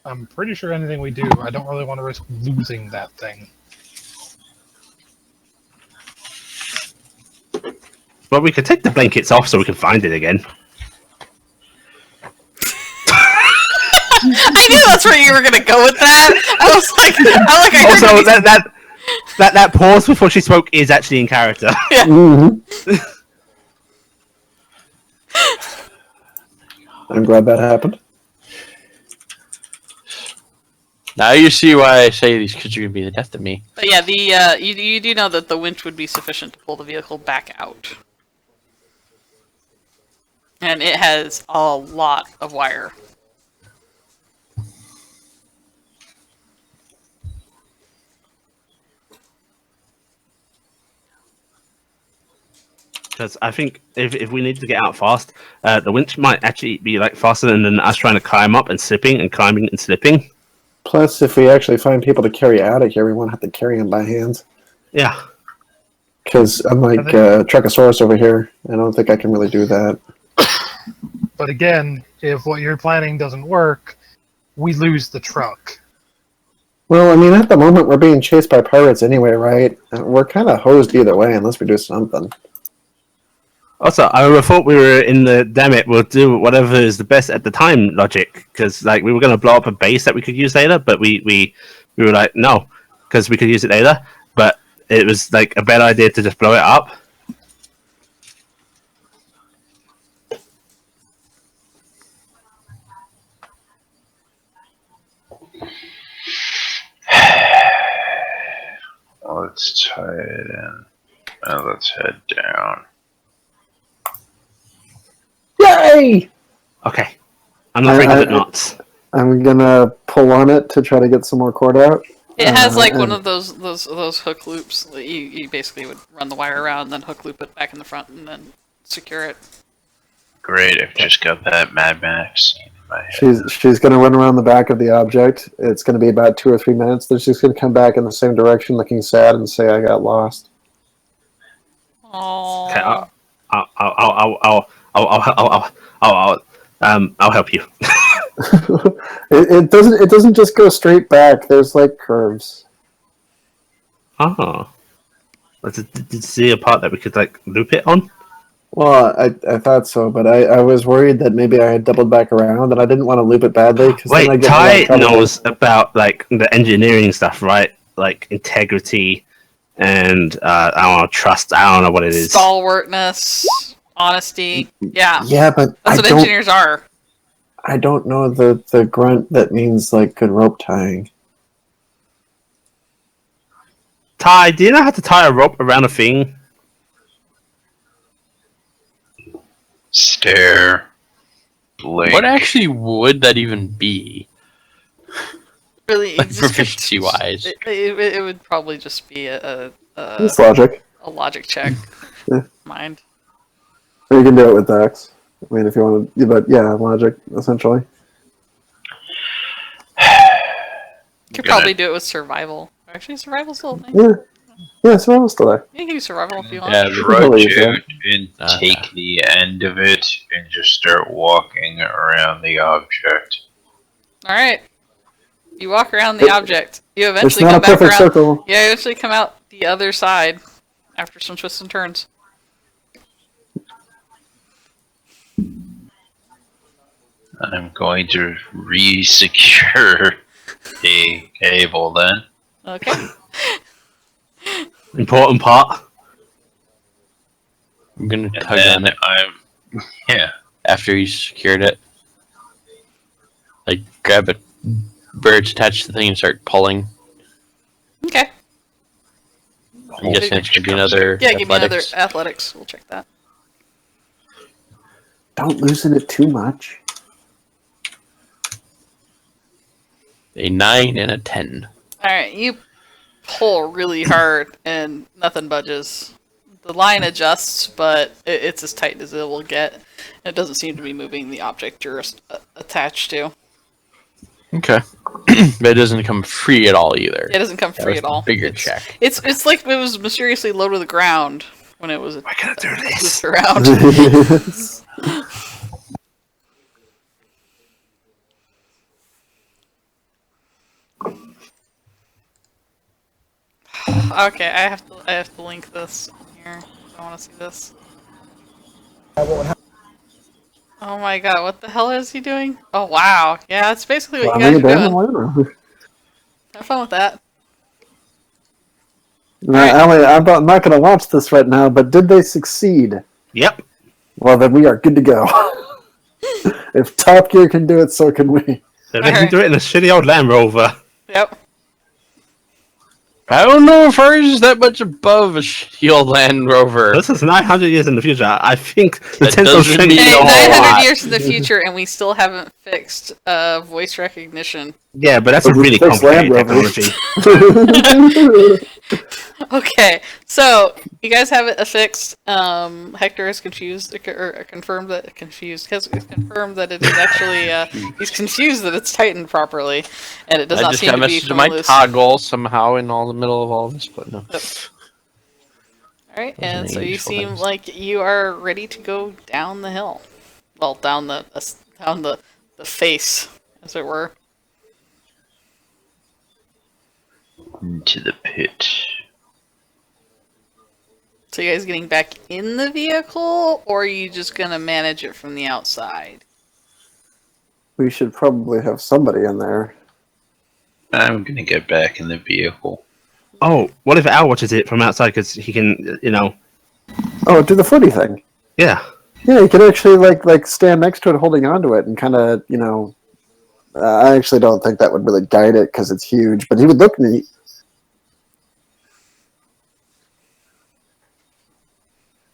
I'm pretty sure anything we do, I don't really want to risk losing that thing. Well, we could take the blankets off so we can find it again. I knew that's where you were gonna go with that. I was like, I heard Also, what that pause before she spoke is actually in character. I'm glad that happened. Now you see why I say these kids are gonna be the death of me. But yeah, the you do know that the winch would be sufficient to pull the vehicle back out, and it has a lot of wire. Because I think if we need to get out fast, the winch might actually be like faster than us trying to climb up and slipping and climbing and slipping. Plus, if we actually find people to carry out of here, we won't have to carry them by hand. Yeah. Because unlike Truckosaurus over here, I don't think I can really do that. But again, if what you're planning doesn't work, we lose the truck. Well, I mean, at the moment, we're being chased by pirates anyway, right? We're kind of hosed either way, unless we do something. Also, I would have thought we were in the damn it, we'll do whatever is the best at the time logic. Because like we were going to blow up a base that we could use later, but we were like, no, because we could use it later. But it was like a better idea to just blow it up. Let's tie it in. And let's head down. Yay! Okay. I'm not bringing the knots. I'm gonna pull on it to try to get some more cord out. It has like one and- of those hook loops that you basically would run the wire around, and then hook loop it back in the front, and then secure it. Great, I've just got that Mad Max scene in my head. She's gonna run around the back of the object. It's gonna be about 2 or 3 minutes. Then she's gonna come back in the same direction, looking sad, and say, "I got lost." Aww. Okay, I'll help you. It doesn't just go straight back. There's like curves. Oh. Did you see a part that we could like loop it on? Well, I thought so, but I was worried that maybe I had doubled back around, and I didn't want to loop it badly. Wait, then I get Ty trouble. knows about like the engineering stuff, right? Like integrity and I don't know, trust. I don't know what it is. Stalwartness, honesty. Yeah, Yeah, but that's what I engineers are. don't know the grunt that means like good rope tying. Ty, do you know how to tie a rope around a thing? Stare. Blink. What actually would that even be? Really, Like proficiency wise. it would probably just be a It's logic. logic check. Yeah. Mind. Or you can do it with Dex. I mean, if you want to, but yeah, logic essentially. Could Gonna- probably do it with survival. Actually, survival's still a thing. Yeah, Yeah, survival's still there. You can do survival if you want. Yeah, Drudge Yeah. out and take the end of it and just start walking around the object. All right. You walk around the object. You It's eventually not a come back perfect around. circle. You eventually come out the other side after some twists and turns. I'm going to re-secure the cable then. Okay. Important part. I'm gonna And tug then on it yeah. after you secured it. Like, grab it, birds attached to the thing, and start pulling. Okay. I'm guessing it's gonna be another Yeah, give me another athletics. athletics. We'll check that. Don't loosen it too much. A 9 and a 10. All right, you pull really hard and nothing budges. The line adjusts, but it's as tight as it will get. It doesn't seem to be moving the object you're attached to. Okay. But it doesn't come free at all either. It doesn't come That free was at all. the bigger it's, check. It's like it was mysteriously low to the ground when it was We're gonna do this. around. Okay, I have to link this here. I want to see this. Oh my god, what the hell is he doing? Oh wow, yeah, that's basically what you guys are doing. Have fun with that. Allie, I'm not going to watch this right now, but did they succeed? Yep. Well, then we are good to go. If Top Gear can do it, so can we. They can do it in a shitty old Land Rover. Yep. I don't know if ours is that much above a shield Land Rover. This is 900 years in the future. I think the That tensile doesn't strength mean is a a whole Hey, 900 lot. years in the future, and we still haven't fixed voice recognition. Yeah, but that's a really Fix Land complicated Rovers. technology. Okay, so you guys have it affixed. Hector is confused, or confirmed that has confirmed that it is actually. He's confused that it's tightened properly, and it does I not just seem got a to be message to my loose. toggle somehow in all the middle of all this, but no. Yep. All right, Those are and the so you usual seem things. like you are ready to go down the hill. Well, down the face, as it were. Into the pit. So you guys getting back in the vehicle, or are you just gonna manage it from the outside? We should probably have somebody in there. I'm gonna get back in the vehicle. Oh, what if Al watches it from outside because he can, Oh, do the footy thing. yeah. Yeah, you could actually like stand next to it, holding onto it, and kind of, I actually don't think that would really guide it because it's huge, but he would look neat.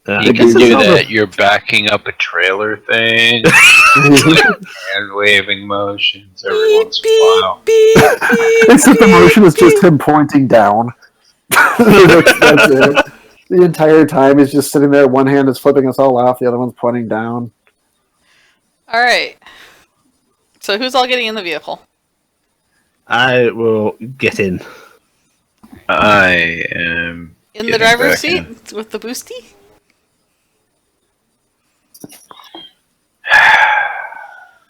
You This can is do not that. You're backing up a trailer thing, and waving motions every once in a while. Except the motion is just him pointing down. That's it. The entire time he's just sitting there. One hand is flipping us all off. The other one's pointing down. All right. So who's all getting in the vehicle? I will get in. I am In the getting driver's back in. seat with the boosty?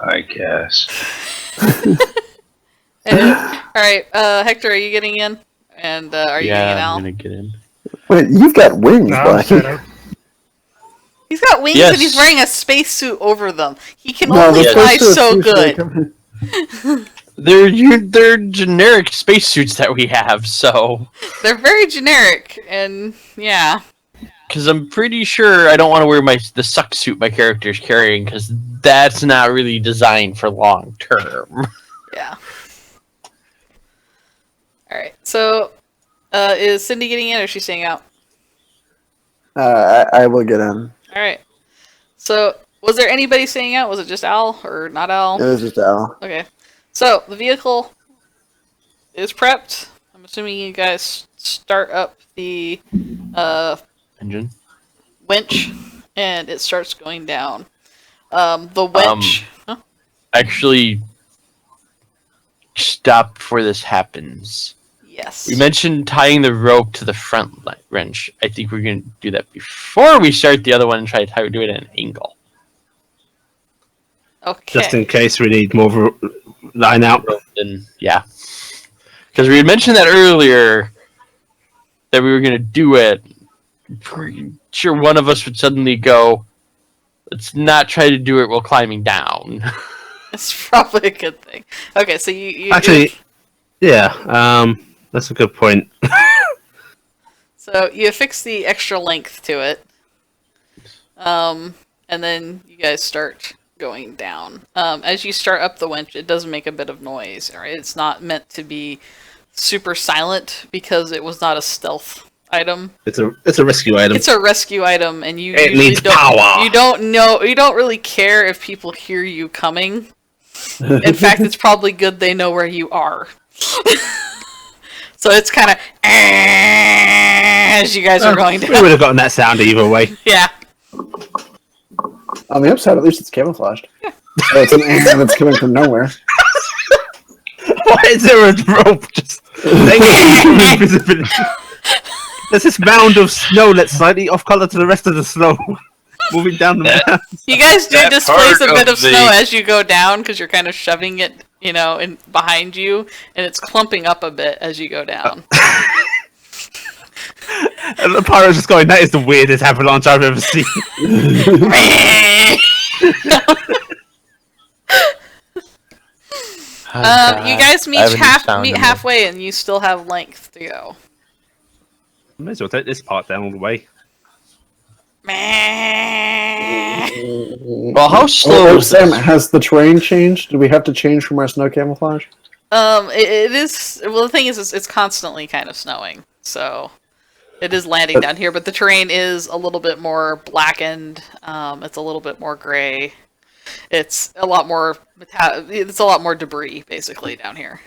I guess. All right, Hector, are you getting in? And are you getting in, Yeah, Al? I'm gonna get in. Wait, you've got wings, No, I'm Black. straight up. He's got wings Yes. and he's wearing a spacesuit over them. He can No, only the fly spacesuit's so usually good. They're generic spacesuits that we have, so They're very generic, and yeah. because I'm pretty sure I don't want to wear the suck suit my character's carrying because that's not really designed for long term. Yeah. Alright, so is Cindy getting in or is she staying out? I will get in. Alright. So, was there anybody staying out? Was it just Al or not Al? It was just Al. Okay. So, the vehicle is prepped. I'm assuming you guys start up the Engine. winch and it starts going down. The winch. Huh? Actually, stop before this happens. Yes. We mentioned tying the rope to the front wrench. I think we're going to do that before we start the other one and try to do it at an angle. Okay. Just in case we need more line out. Then, yeah. Because we had mentioned that earlier that we were going to do it. Pretty sure one of us would suddenly go, let's not try to do it while climbing down. It's probably a good thing. Okay, so you Actually, yeah, that's a good point. So you affix the extra length to it, and then you guys start going down. As you start up the winch, it does make a bit of noise. Right? It's not meant to be super silent because it was not a stealth item. It's a rescue item. It's a rescue item, and you It usually needs don't. power. You don't really care if people hear you coming. In fact, it's probably good they know where you are. So it's kind of as you guys are going down. We would have gotten that sound either way. Yeah. On the upside, at least it's camouflaged. So it's an ant that's coming from nowhere. Why is there a rope just hanging invisibility? There's this mound of snow that's slightly off color to the rest of the snow. Moving down the mound. You guys do That displace a part bit of of the- snow as you go down because you're kind of shoving it, in behind you, and it's clumping up a bit as you go down. And the pirate's just going, that is the weirdest avalanche I've ever seen. You guys meet halfway, and you still have length to go. May as well take this part down all the way. Well, how slow is Sam, this? has the terrain changed? Do we have to change from our snow camouflage? It is. Well, the thing is, it's constantly kind of snowing, so it is landing down here. But the terrain is a little bit more blackened. It's a little bit more gray. It's a lot more. It's a lot more debris, basically, down here,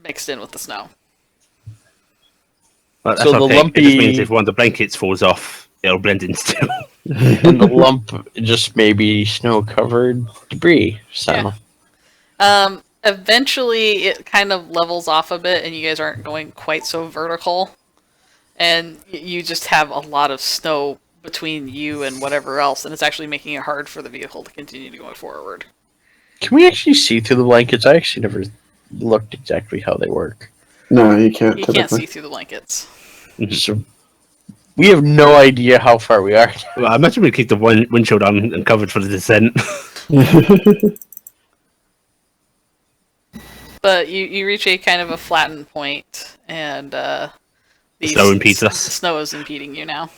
mixed in with the snow. But that's So the okay. It lumpy- just means if one of the blankets falls off, it'll blend in still. And the lump just maybe snow-covered debris. So Eventually, it kind of levels off a bit, and you guys aren't going quite so vertical. And you just have a lot of snow between you and whatever else, and it's actually making it hard for the vehicle to continue going forward. can we actually see through the blankets? I actually never looked exactly how they work. No, you can't. You typically. can't see through the blankets. So we have no idea how far we are. Well, I imagine we keep the windshield on and covered for the descent. But you reach a kind of a flattened point, and the snow impedes us. The snow is impeding you now.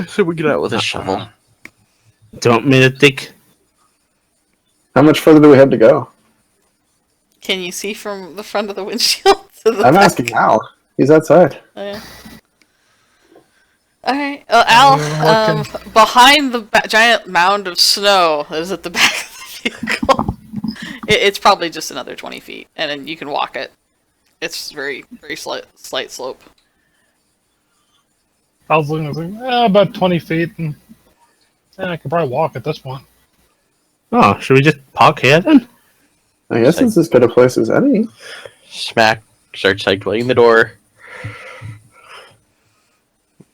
So we get out with a shovel. Do you want me to dig? How much further do we have to go? Can you see from the front of the windshield to the I'm back? asking Al. He's outside. Oh, yeah. Alright, Al, behind the giant mound of snow that is at the back of the vehicle, it's probably just another 20 feet, and then you can walk it. It's very, very slight slope. I was looking, about 20 feet, and I could probably walk at this point. Oh, should we just park here then? I guess it's as good a place as any. Smack. Start cycling the door.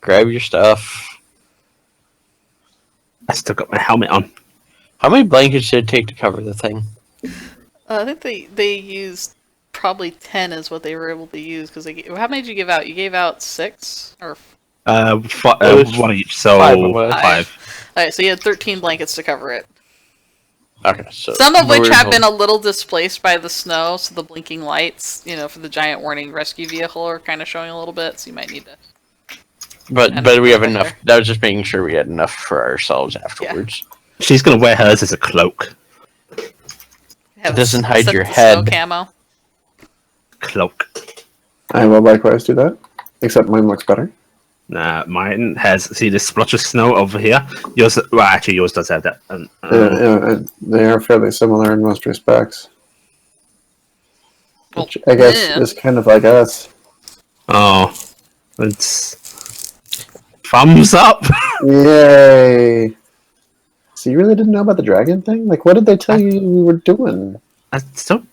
Grab your stuff. I still got my helmet on. How many blankets did it take to cover the thing? I think they used probably 10 is what they were able to use, because how many did you give out? You gave out 6? Or One each, so Five of us. 5. Alright, so you had 13 blankets to cover it. Okay, so Some of which we're- have been a little displaced by the snow, so the blinking lights, for the giant warning rescue vehicle are kind of showing a little bit, so you might need to... But we have enough. That was just making sure we had enough for ourselves afterwards. She's gonna wear hers as a cloak. have It doesn't hide set your the snow head. Camo. Cloak. I will likewise do that. Except mine looks better. Nah, mine has. See this splotch of snow over here? Yours, well, actually, yours does have that. They are fairly similar in most respects. Well, Which I guess yeah. is kind of like us. Oh, it's thumbs up. Yay! So you really didn't know about the dragon thing? Like, what did they tell you we were doing? I still,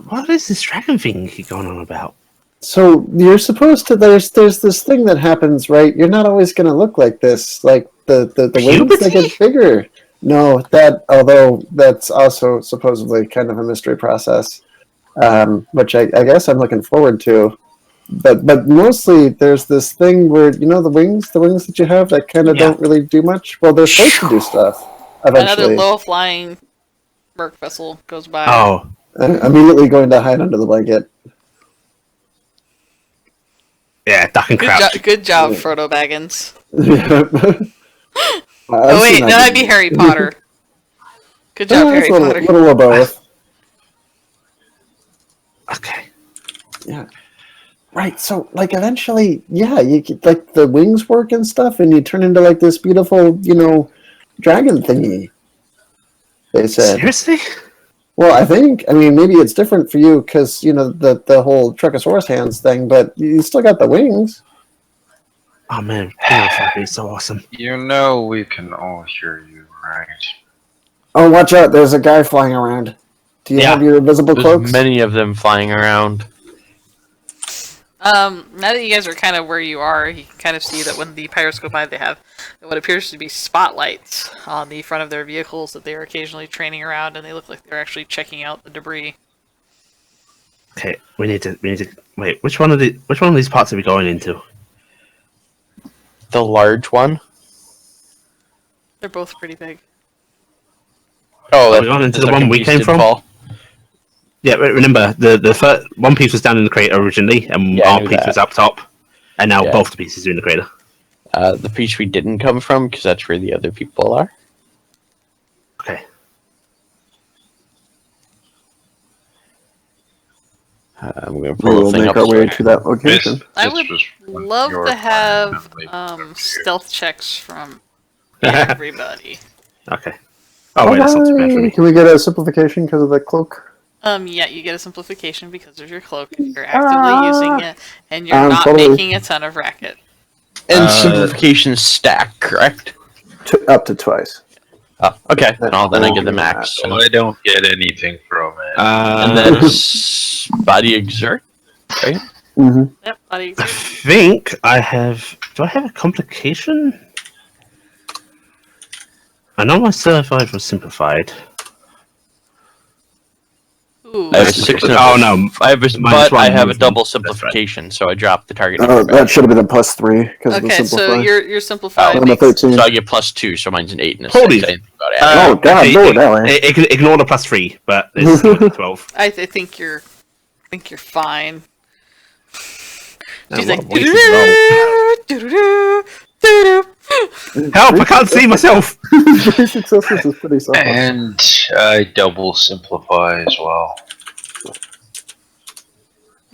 what is this dragon thing you keep going on about? So you're supposed to. There's this thing that happens, right? You're not always going to look like this. Like the wings that get bigger. No, that although that's also supposedly kind of a mystery process, which I guess I'm looking forward to. But mostly there's this thing where the wings that you have that kind of don't really do much. Well, they're supposed to do stuff Another eventually. low-flying merc vessel goes by. Oh, I'm immediately going to hide under the blanket. yeah, duck and crouch. Good job, Frodo Baggins. Oh wait, no, that'd be Harry Potter. Good job, Harry Potter. Little of both. Okay. Yeah. Right. So, like, eventually, you get, like, the wings work and stuff, and you turn into like this beautiful, dragon thingy. They said. Seriously? Well, I mean, maybe it's different for you because the whole Truckosaurus hands thing, but you still got the wings. Oh man, that would be so awesome. We can all hear you, right? Oh, watch out! There's a guy flying around. Do you have your invisible There's cloaks? many of them flying around. Now that you guys are kind of where you are, you can kind of see that when the pirates go by, they have what appears to be spotlights on the front of their vehicles that they are occasionally training around, and they look like they're actually checking out the debris. Okay, we need to wait. Which one of these parts are we going into? The large one. They're both pretty big. Oh, Are we going into the one we came from? Fall. Yeah, remember the first one piece was down in the crater originally, and our piece was up top, and now both the pieces are in the crater. The piece we didn't come from, because that's where the other people are. Okay. I'm going to We pull will the thing make up. our way to that location. I would love to have stealth checks from everybody. Okay. Oh wait, that's not too bad for me. Can we get a simplification because of the cloak? Yeah, you get a simplification because of your cloak. You're actively using it, and you're not totally. making a ton of racket. And simplification stack, correct? Up to twice. Oh, okay. Well, then I get the max. So I don't get anything from it. And then body exert, right? Mm-hmm. Yep, body I exert. think I have. Do I have a complication? I know my survive was simplified. Ooh. I have a 6 and a Oh no, I have a, Minus but I one have a movement. double That's right. simplification, so I drop the target Oh, number that back. should have been a +3 because of the Okay, so simplify. you're simplified. I'm a makes- 13. So I get +2, so mine's an 8 and a 6. Holy- I didn't think about adding. Oh, God, Lord, Alan. Ignore the +3, but it's still 12. I think you're fine. Oh, She's what like, a wasted roll. "Doo-doo-doo, doo-doo." Help! I can't see myself. 3 successes is pretty solid. And I double simplify as well.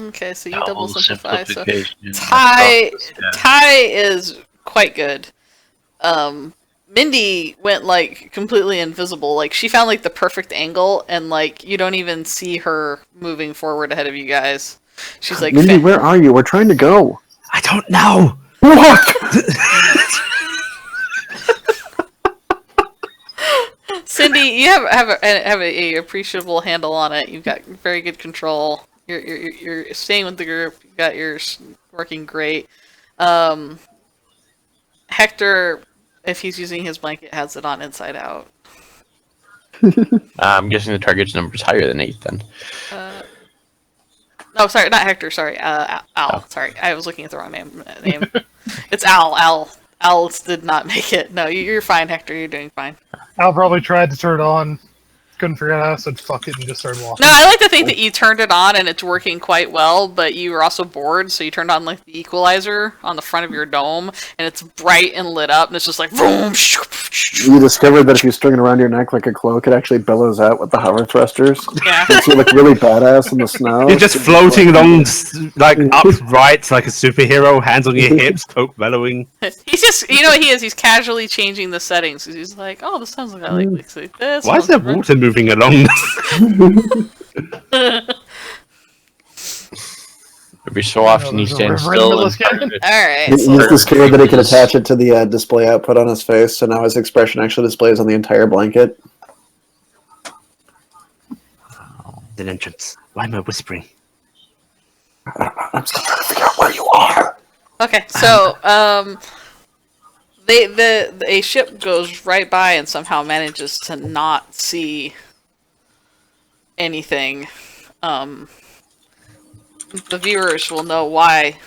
Okay, so you double simplify. So simplification. Ty is quite good. Mindy went like completely invisible. Like she found like the perfect angle, and like you don't even see her moving forward ahead of you guys. She's like, Mindy, where are you? We're trying to go. I don't know. What? Cindy, you have a appreciable handle on it. You've got very good control. You're staying with the group. You got yours working great. Hector, if he's using his blanket, has it on inside out. I'm guessing the target's number is higher than 8 then. No, sorry, not Hector. Sorry, Al. Oh. Sorry, I was looking at the wrong name. It's Al. Al did not make it. No, you're fine, Hector. You're doing fine. Al probably tried to turn it on, couldn't figure it out, said fuck it, and just started walking. No, I like to think that you turned it on and it's working quite well, but you were also bored, so you turned on like the equalizer on the front of your dome, and it's bright and lit up, and it's just like boom. You discovered that if you string it around your neck like a cloak, it actually billows out with the hover thrusters. Yeah. Makes you look really badass in the snow. You're just floating along, like upright, like a superhero, hands on your hips, cloak bellowing. He's just, you know what he is? He's casually changing the settings. He's like, oh, this sounds like I like this. Why is there water moving along? Every so often he there's a stands river in the still middle and of this canyon. Alright, He's so just scared that he can attach it to the display output on his face, so now his expression actually displays on the entire blanket. An entrance. Why am I whispering? I'm still trying to figure out where you are. Okay, so a ship goes right by and somehow manages to not see anything. The viewers will know why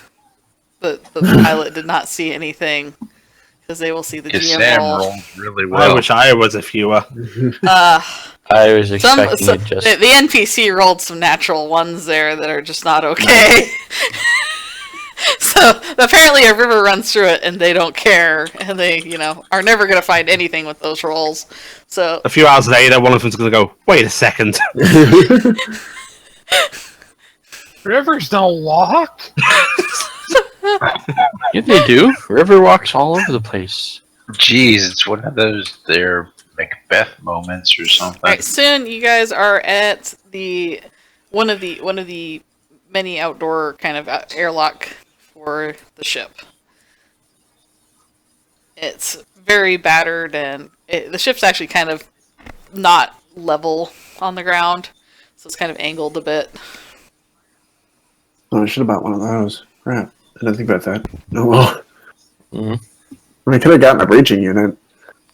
the pilot did not see anything, because they will see the Because GM Sam roll. rolled really I well. wish I was a viewer. I was expecting it just. The NPC rolled some natural ones there that are just not okay. So apparently a river runs through it and they don't care, and they, are never going to find anything with those rolls. So A few hours later, one of them's going to go, wait a second. Rivers don't walk. Yeah, they do. River walks all over the place. Jeez, it's one of those there Macbeth moments or something. all right, soon you guys are at the one of the many outdoor kind of airlock for the ship. It's very battered, and the ship's actually kind of not level on the ground, so it's kind of angled a bit. Oh, I should have bought one of those. Crap. I didn't think about that. Oh well. Mhm. I could have gotten a breaching unit.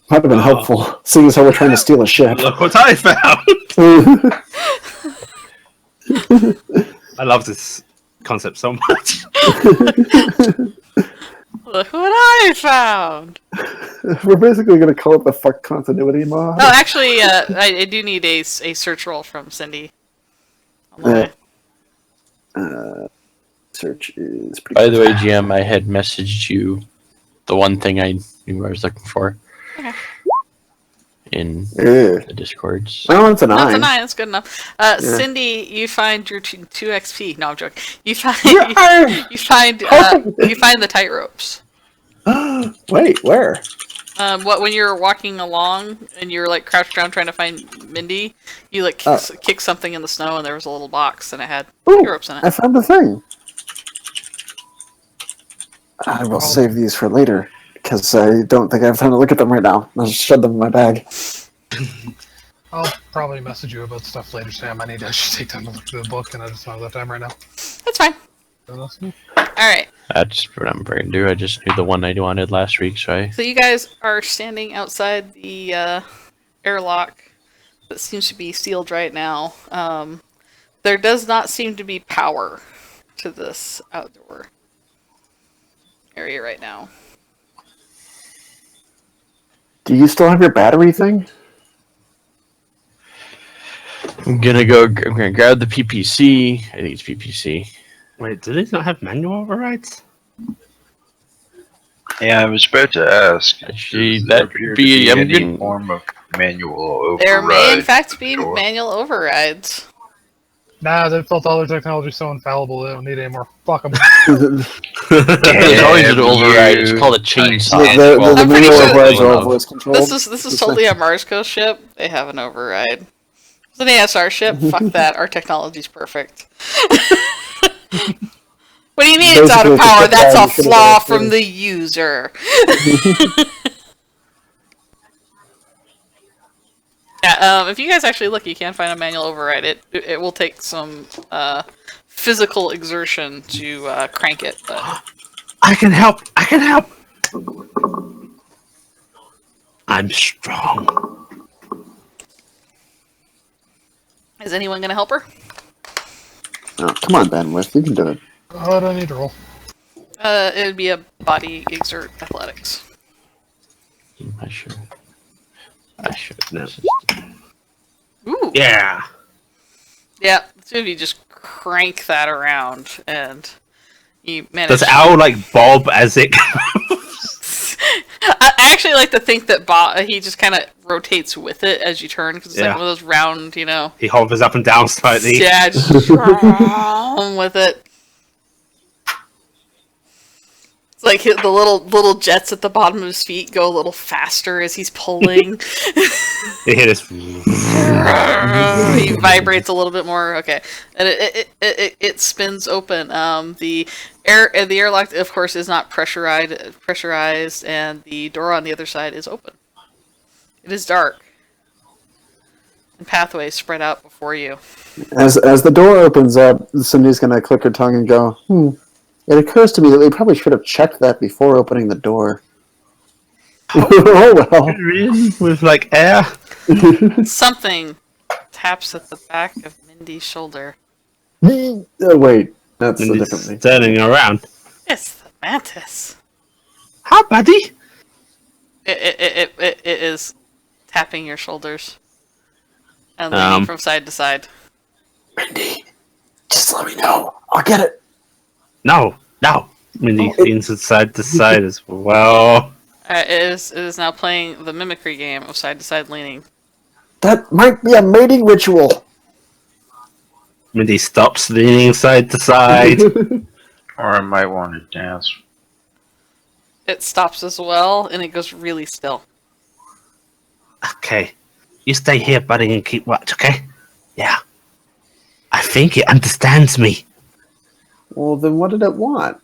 Might have been helpful, seeing as how we're trying to steal a ship. Look what I found! I love this concept so much. Look what I found! We're basically going to call it the fuck continuity mod. Oh, actually, I do need a search roll from Cindy. Uh, Search is pretty By the way, GM, I had messaged you the one thing I knew I was looking for in Ugh. the Discords. Oh, it's a No, 9. it's a 9. That's good enough. Cindy, you find your 2 XP. No, I'm joking. You find you find the tight ropes. Wait, where? When you're walking along and you're like crouched down trying to find Mindy, you like kick something in the snow, and there was a little box and it had Ooh, tight ropes in it. I found the thing. I will save these for later, because I don't think I have time to look at them right now. I'll just shove them in my bag. I'll probably message you about stuff later, Sam. I should take time to look through the book, and I just don't have that time right now. That's fine. So that's me. All right. That's what I'm going to do. I just knew the one I wanted last week, so I... So you guys are standing outside the airlock that seems to be sealed right now. There does not seem to be power to this outdoor area right now. Do you still have your battery thing? I'm going to grab the PPC. I think it's PPC. Wait, do these not have manual overrides? Yeah, I was about to ask. Actually, Does there that'd appear to be- I'm any getting- form of manual override. There may in fact be Sure. manual overrides. Nah, they've built all their technology so infallible they don't need any more. Fuck them. There's always an override. It's called a chainsaw. The I'm pretty manual sure overrides are all that- voice controlled. This is totally a Marsco ship. They have an override. It's an ASR ship. Fuck that. Our technology's perfect. What do you mean it's out of Basically, power? it's a That's a bad machine flaw that from is- the user. Yeah, if you guys actually look, you can find a manual override. It will take some physical exertion to crank it. But I can help! I can help! I'm strong. is anyone going to help her? Oh, come on, bandwidth. You can do it. Oh, I don't need to roll. It would be a body exert athletics. I should. No. Ooh. Yeah! Yeah, two of you just crank that around, and you manage. Does Owl, like, bob as it I actually like to think that he just kind of rotates with it as you turn, because it's like Yeah. one of those round, He hovers up and down slightly. Yeah, just with it. It's like the little jets at the bottom of his feet go a little faster as he's pulling. They hit us. He vibrates a little bit more. Okay, and it spins open. The airlock, of course, is not pressurized, and the door on the other side is open. It is dark, and pathways spread out before you. As the door opens up, Cindy's gonna click her tongue and go, It occurs to me that we probably should have checked that before opening the door. Oh well. Really? With like air? Something taps at the back of Mindy's shoulder. Oh, wait, that's a different Mindy's thing. turning around. It's the mantis. Hi, buddy. It is tapping your shoulders and leaning from side to side. Mindy, just let me know. I'll get it. No. Mindy leans from side to side as well. It is now playing the mimicry game of side to side leaning. That might be a mating ritual. Mindy stops leaning side to side. Or I might want to dance. It stops as well, and it goes really still. Okay. You stay here, buddy, and keep watch, okay? Yeah. I think it understands me. Well, then what did it want?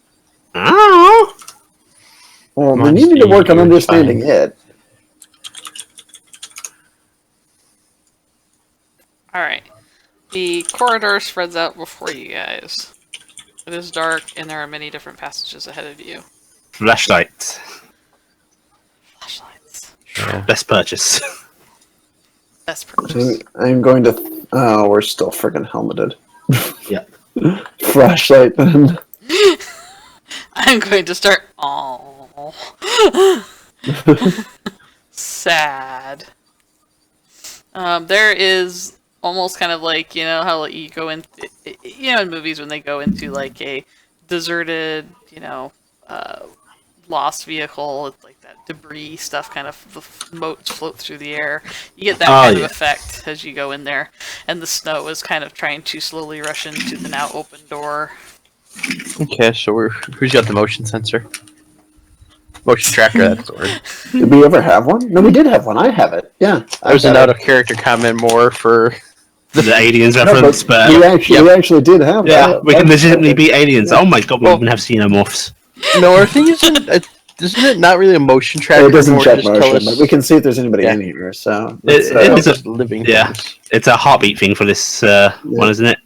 Oh. Well, Come then on, you need to Steve, work on you're understanding fine. it. Alright. The corridor spreads out before you guys. It is dark, and there are many different passages ahead of you. Flashlight. Flashlights. Best purchase. Best purchase. I'm going to. Oh, we're still friggin' helmeted. Yep. Flashlight then. I'm going to start. Oh. Sad. There is almost kind of like, you know, how you go in, you know, in movies when they go into like a deserted, you know, lost vehicle, it's like that debris stuff kind of, the motes float through the air. You get that kind of effect as you go in there, and the snow is kind of trying to slowly rush into the now open door. Okay, so who's got the motion sensor? Motion tracker, that's the word. Did we ever have one? No, we did have one. I have it. Yeah. That was an out-of-character comment more for... The aliens No, reference, but but we actually did have that. we can legitimately be aliens. Oh my god, we even have xenomorphs. No, our thing isn't it not really a motion tracker? It doesn't more check just tell motion, us- but we can see if there's anybody Yeah. in here. So It is just living yeah. things. It's a heartbeat thing for this one, isn't it?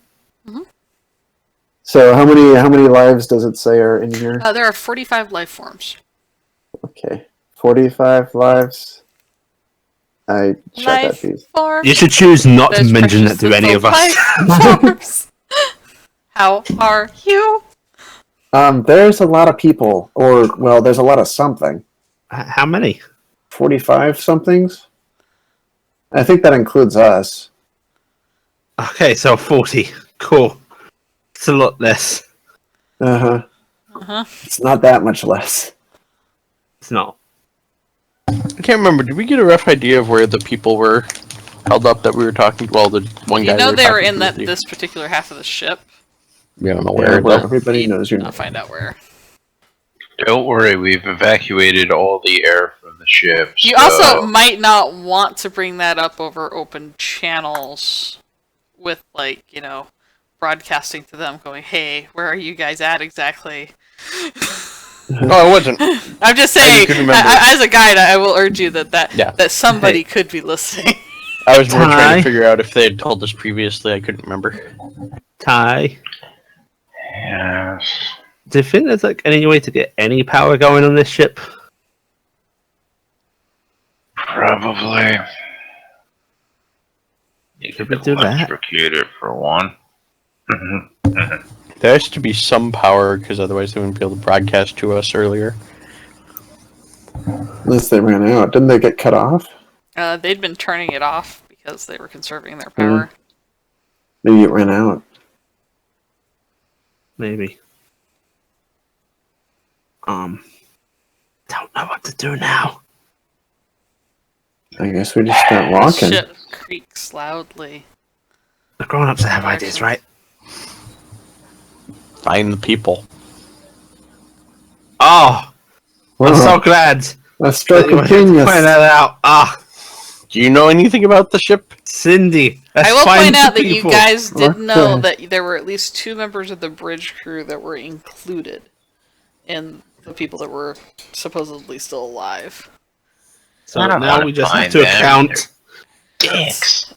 So how many lives does it say are in here? There are 45 life forms. Okay, 45 lives. I check that Life piece. forms. You should choose not to Those mention that precious to any of little us. life forms. How are you? There's a lot of people, or well, there's a lot of something. How many? 45 somethings. I think that includes us. Okay, so 40. Cool. It's a lot less. It's not that much less. It's not. I can't remember. Did we get a rough idea of where the people were held up that we were talking to? Well, the one guy. You know they were talking in to that with you. this particular half of the ship. We don't know Yeah, where. well, though. everybody knows you're I'll not. find out where. Don't worry, we've evacuated all the air from the ship. You so- also might not want to bring that up over open channels with, like, you know, broadcasting to them going, hey, where are you guys at exactly? No, I wasn't. I'm just saying, couldn't remember. as a guide, I will urge you that Yeah. that somebody could be listening. I was more trying Ty? to figure out if they had told us previously. I couldn't remember. Ty, Yes. do you think there's like any way to get any power going on this ship? Probably. You Could we do that? electrocute it for one. There has to be some power because otherwise they wouldn't be able to broadcast to us earlier. Unless they ran out. Didn't they get cut off? They'd been turning it off because they were conserving their power. Maybe it ran out. Maybe. Don't know what to do now. I guess we just start The walking. ship creaks loudly. The grown-ups have ideas, right? Find the people. Oh, I'm so Whoa, glad. let's start that you had to continuous. point that out. Ah, Do you know anything about the ship? Cindy. let's I will find point out the that you people. guys did know Okay. that there were at least 2 members of the bridge crew that were included in the people that were supposedly still alive. So I don't now wanna we just have find to them. account Dicks.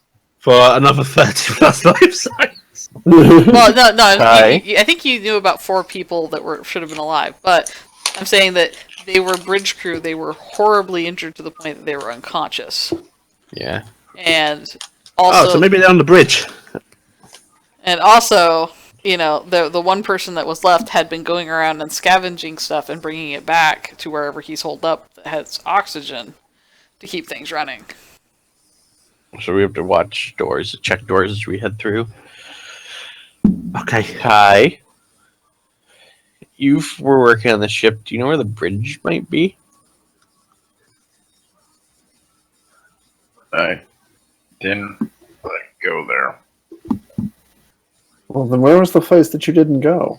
for another 30 plus life size. Well, no. Hi. I think you knew about 4 people that should have been alive, but I'm saying that they were bridge crew. They were horribly injured to the point that they were unconscious, Yeah. and Oh, also, so maybe they're on the bridge. you know, the one person that was left had been going around and scavenging stuff and bringing it back to wherever he's holed up that has oxygen to keep things running. So we have to watch doors, check doors as we head through. Okay. Hi. You were working on the ship. Do you know where the bridge might be? I didn't go there. Well, then where was the place that you didn't go?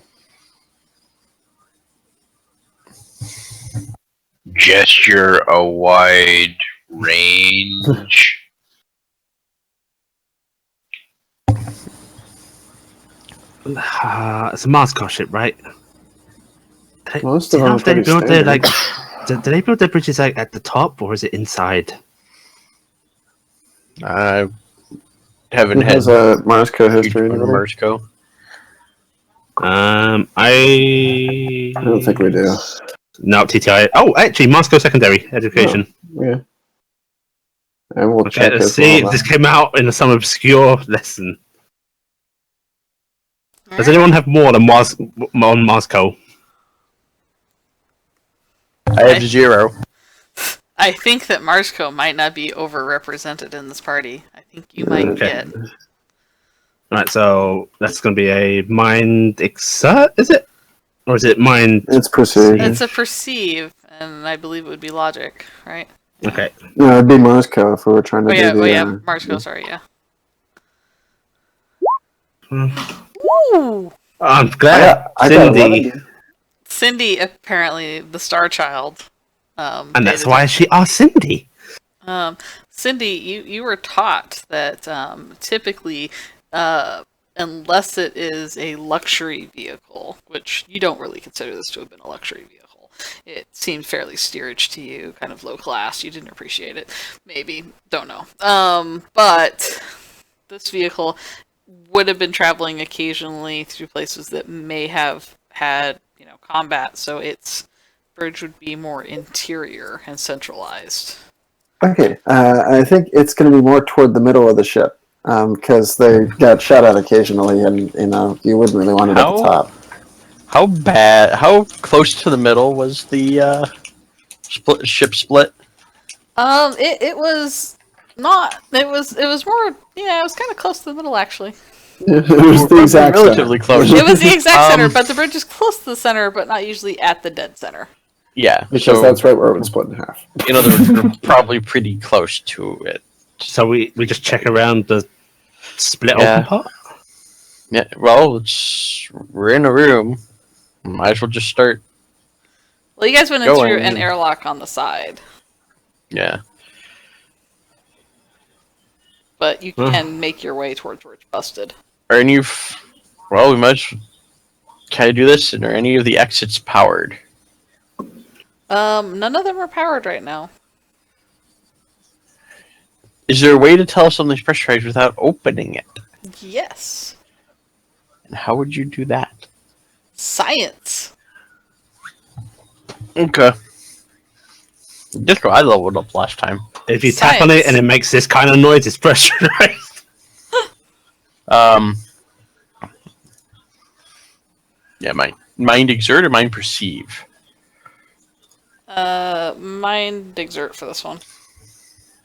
Gesture a wide range. It's a Moscow ship, right? Most Do of you know them are if they pretty build their standard. do they build their bridges like at the top or is it inside? I haven't Who had has a Marsco history? on Anybody? Mersco. I don't think we do. No, TTI. Oh, actually, Moscow Secondary Education. Yeah. And we'll Okay, check let's as see well. if this came out in some obscure lesson. Does anyone have more than on Moscow? I have 0. I think that Marsco might not be overrepresented in this party. I think you might Okay. get. Right, so that's going to be a mind exert, is it? Or is it mind... It's perceived. It's a perceive, and I believe it would be logic, right? Okay. No, it'd be Marsco if we were trying to Oh yeah, do the. Marsco. Sorry, yeah. Hmm. Woo! I'm glad I got Cindy... 11. Cindy, apparently the star child. And that's why she asked Cindy. Cindy, you were taught that typically, unless it is a luxury vehicle, which you don't really consider this to have been a luxury vehicle, it seemed fairly steerage to you, kind of low class. You didn't appreciate it, maybe, don't know. But this vehicle would have been traveling occasionally through places that may have had, combat, so its bridge would be more interior and centralized. Okay, I think it's going to be more toward the middle of the ship because they got shot at occasionally, and you wouldn't really want it at the top. How close to the middle was the ship split? It was not. It was more. Yeah, it was kind of close to the middle, actually. It was the exact relatively center. close. It was the exact center, but the bridge is close to the center, but not usually at the dead center. Yeah, Because so that's right where it would split in half. in other words, we're probably pretty close to it. So we just check around the split Yeah. open part? Yeah, well, we're in a room. Might as well just start. Well, you guys went in Going. through an airlock on the side, Yeah. but you can make your way towards where it's busted. Are any well, we might kind of do this. And are any of the exits powered? None of them are powered right now. Is there a way to tell something's pressurized without opening it? Yes. And how would you do that? Science. Okay. Disco, I leveled up last time. If you tap on it and it makes this kind of noise, it's pressurized. Yeah, mind exert or mind perceive? Mind exert for this one.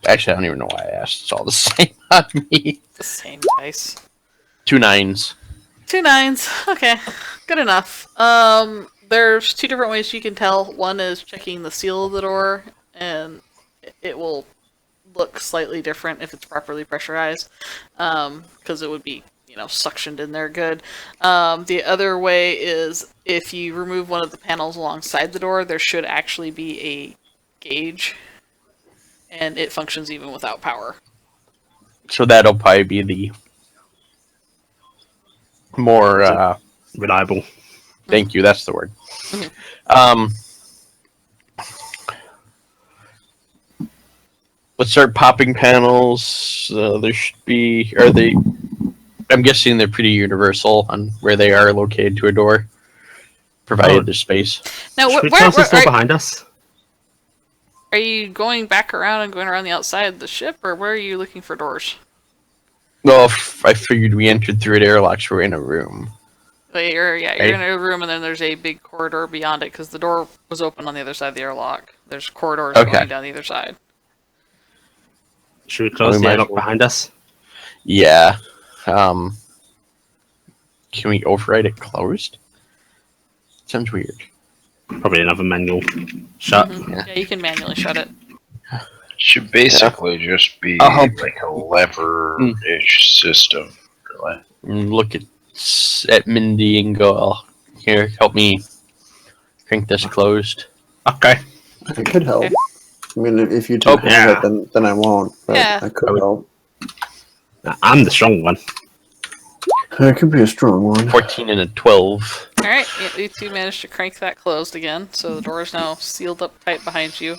Actually, I don't even know why I asked. It's all the same on me. The same dice. 2 9s. 2 9s. Okay, good enough. There's 2 different ways you can tell. One is checking the seal of the door, and it will look slightly different if it's properly pressurized, because it would be, suctioned in there good. The other way is if you remove one of the panels alongside the door, there should actually be a gauge, and it functions even without power. So that'll probably be the more reliable. Thank you. That's the word. let's start popping panels. There should be. Are they? I'm guessing they're pretty universal on where they are located to a door, provided there's space. Now, Should we where close this door behind us? are you going back around and going around the outside of the ship, or where are you looking for doors? Well, I figured we entered through an airlock, so we're in a room. Like, you're in a room, and then there's a big corridor beyond it because the door was open on the other side of the airlock. There's corridors going down either side. Should we close the airlock behind us? Yeah. Can we override it closed? Sounds weird. Probably another manual shut. Yeah, you can manually shut it. Should basically just be Uh-huh. like a lever-ish system. Really. Look at Mindy and go, here, help me crank this closed. Okay. I could help. Okay. I mean, if you don't have it, then I won't. But Yeah. I could help. I'm the strong one. It could be a strong one. 14 and a 12. Alright, you two managed to crank that closed again, so the door is now sealed up tight behind you.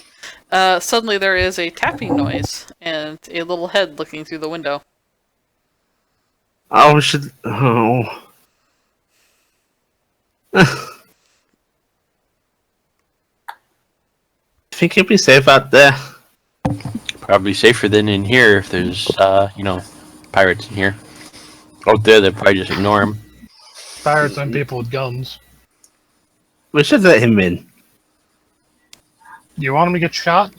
Suddenly there is a tapping noise, and a little head looking through the window. Oh, we should. Oh. Think you'll be safe out there? Probably safer than in here if there's, pirates in here. Out there, they'd probably just ignore him. Pirates and people with guns. We should let him in. You want him to get shot?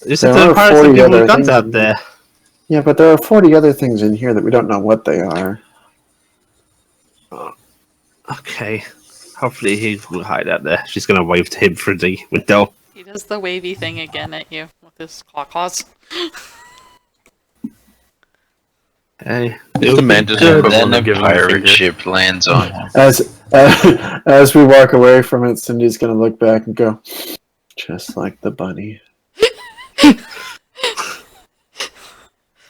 You said There there are are pirates and 40 people other with guns things. out there. Yeah, but there are 40 other things in here that we don't know what they are. Okay. Hopefully he will hide out there. She's gonna wave to him through the window. He does the wavy thing again at you with his claws. Hey. The mantis Then a pirate ship lands on him. As we walk away from it, Cindy's gonna look back and go, just like the bunny.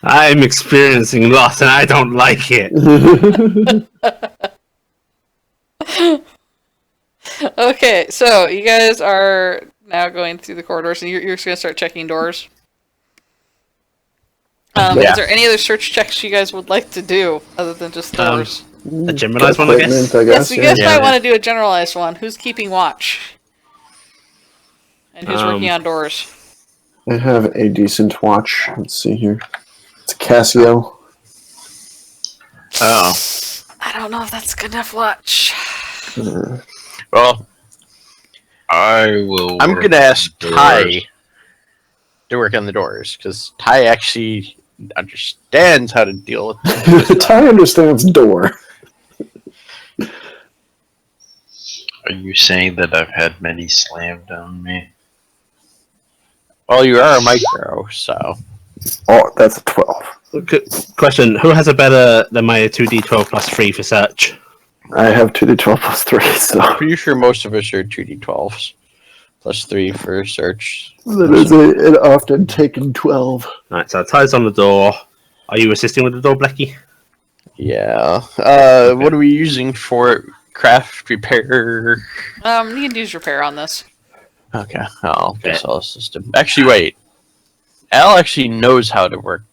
I'm experiencing loss and I don't like it. Okay, so you guys are now going through the corridors, and you're just going to start checking doors. Is there any other search checks you guys would like to do other than just doors? A generalized one, I guess? Equipment, Yes, you guys yeah. might want to do a generalized one. Who's keeping watch? And who's working on doors? I have a decent watch. Let's see here. It's a Casio. Oh. I don't know if that's good enough watch. Well, I will. I'm work going to ask on Ty doors. to work on the doors, because Ty actually understands how to deal with this. Ty understands door. Are you saying that I've had many slammed on me? Well, you are a micro, so. Oh, that's a 12. Question: who has a better than my 2d12 plus 3 for search? I have 2d12 plus 3, so Pretty sure most of us are 2d12s. Plus 3 for search. that is an often taken 12. Alright, so Ty's on the door. Are you assisting with the door, Blackie? Yeah. What are we using for it? Craft, repair? You can use repair on this. Okay, I'll guess I'll assist him. Actually, wait. Al actually knows how to work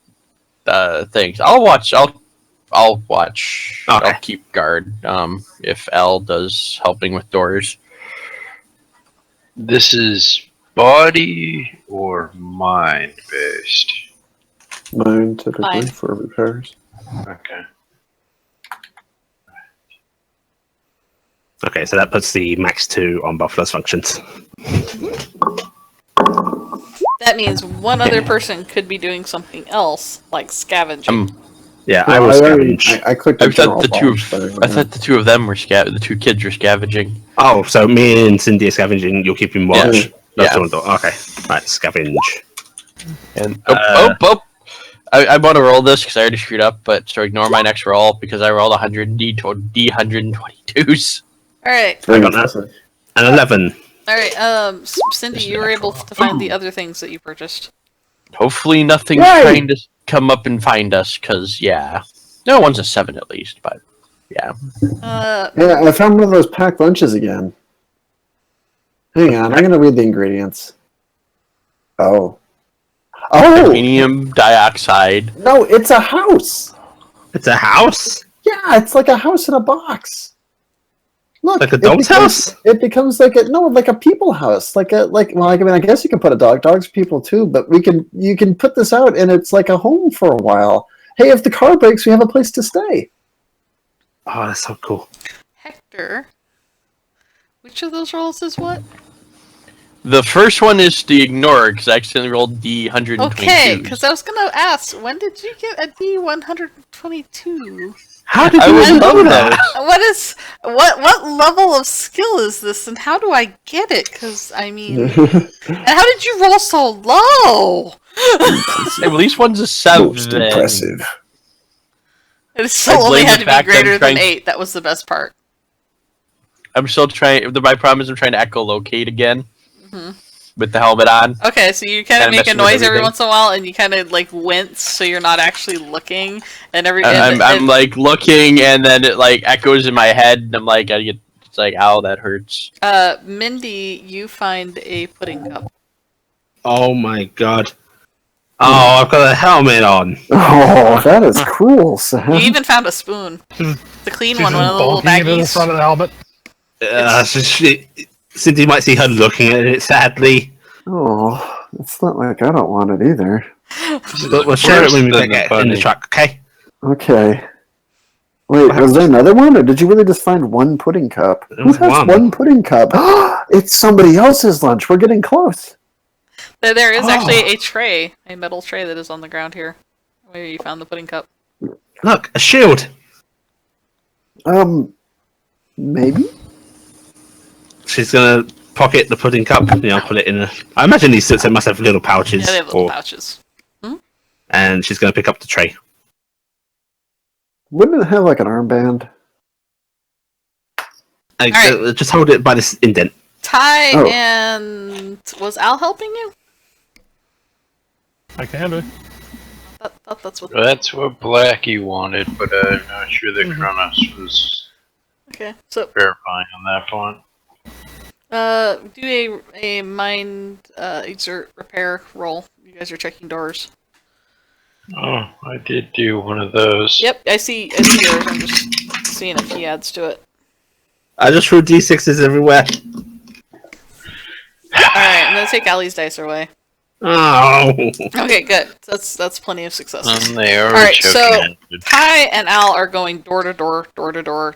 things. I'll watch. I'll watch. Okay. I'll keep guard. If Al does helping with doors. This is body or mind based? Mine typically Mine. for repairs. Okay. Okay, so that puts the max 2 on both those functions. That means one other person could be doing something else, like scavenging. Yeah, I will already- scavenge. I clicked I the thought the two. bunch, but I thought the two of them were the two kids were scavenging. Oh, so me and Cindy are scavenging, you're keeping watch? Yeah. That's on the door. Okay, right, scavenge. And I want to roll this because I already screwed up. But so ignore my next roll because I rolled 100 D122s. Alright, I got that. An 11. alright, Cindy, you were able to find the other things that you purchased. Hopefully nothing's Yay! trying to come up and find us. Cause no one's a 7 at least. But yeah. Yeah, I found one of those packed lunches again. Hang on, I'm gonna read the ingredients. Oh. Oh titanium dioxide. no, it's a house. It's a house? Yeah, it's like a house in a box. Look, Like a dog's house? It becomes like like a people house. Well, I mean, I guess you can put a dog. Dogs are people too, but you can put this out, and it's like a home for a while. Hey, if the car breaks, we have a place to stay. Oh, that's so cool. Hector, which of those rolls is what? The first one is to ignore because I accidentally rolled D122. Okay, because I was gonna ask, when did you get a D122? How did I you would even love know that? What level of skill is this, and how do I get it? Because I mean, and how did you roll so low? At least one's a 7. Most impressive. It still I only blame had the to be fact I'm greater than trying- 8. That was the best part. I'm still trying. My problem is I'm trying to echolocate again with the helmet on. Okay, so you kind of Kinda make a messing with noise every everything. once in a while, and you kind of like wince, so you're not actually looking. And I'm like looking, and then it like echoes in my head, and I'm like, it's like, ow, that hurts. Mindy, you find a pudding cup. Oh my god. Oh, I've got a helmet on. Oh, that is cruel, Sam. You even found a spoon, the clean She's one, one of just the little bonking into the baggies. front of the helmet. Cindy might see her looking at it sadly. Oh, it's not like I don't want it either. But we'll share it when we Worse than get the in the bunny. truck, okay? Okay. Wait, was there another one, or did you really just find one pudding cup? There Who was has one. one pudding cup? It's somebody else's lunch. We're getting close. There is actually a tray, a metal tray that is on the ground here, where you found the pudding cup. Look, a shield. Maybe? She's gonna pocket the pudding cup, put it in a... I imagine these suits must have little pouches. Yeah, they have little pouches. And she's gonna pick up the tray. Wouldn't it have like an armband? Alright. Just hold it by this indent. Ty Oh. and... Was Al helping you? I can do. That's what... That's what Blackie wanted, but I'm not sure that Kronos was Okay, so... verifying on that point. do a mind exert repair roll. You guys are checking doors. Oh, I did do one of those. Yep, I see yours. I'm just seeing if he adds to it. I just threw D6s everywhere. Alright, I'm gonna take Ali's dice away. Oh. Okay, good. That's plenty of successes. They are Alright, choking so ended. Ty and Al are going door to door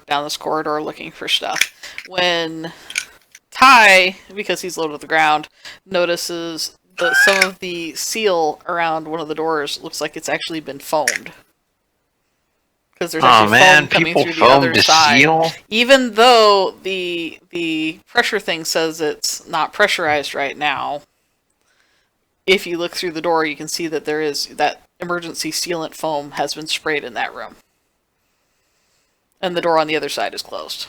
down this corridor looking for stuff. When Ty, because he's low to the ground, notices that some of the seal around one of the doors looks like it's actually been foamed. Because there's Oh actually man, foam coming people through the other foamed a side. seal? Even though the pressure thing says it's not pressurized right now, if you look through the door, you can see that there is that emergency sealant foam has been sprayed in that room. And the door on the other side is closed.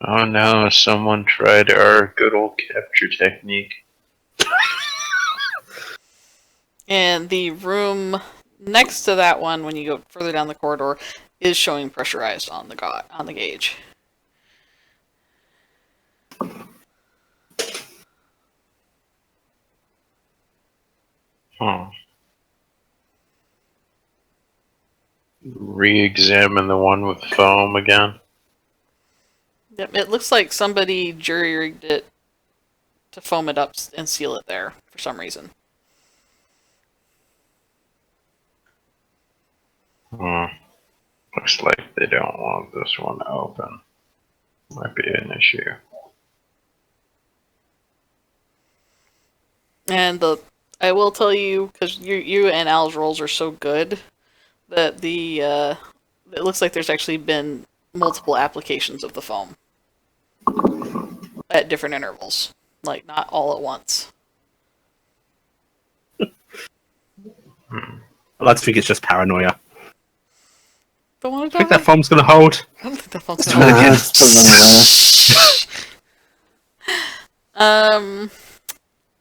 Oh no, someone tried our good old capture technique. And the room next to that one, when you go further down the corridor, is showing pressurized on the gauge. Huh. Re-examine the one with foam again. Yep, it looks like somebody jury-rigged it to foam it up and seal it there for some reason. Looks like they don't want this one open. Might be an issue. And I will tell you, because you and Al's rolls are so good, that it looks like there's actually been multiple applications of the foam at different intervals, like not all at once. I like to think it's just paranoia. Don't want to I think that foam's gonna hold. I don't think that foam's Let's gonna roll again. Let's put it on the list.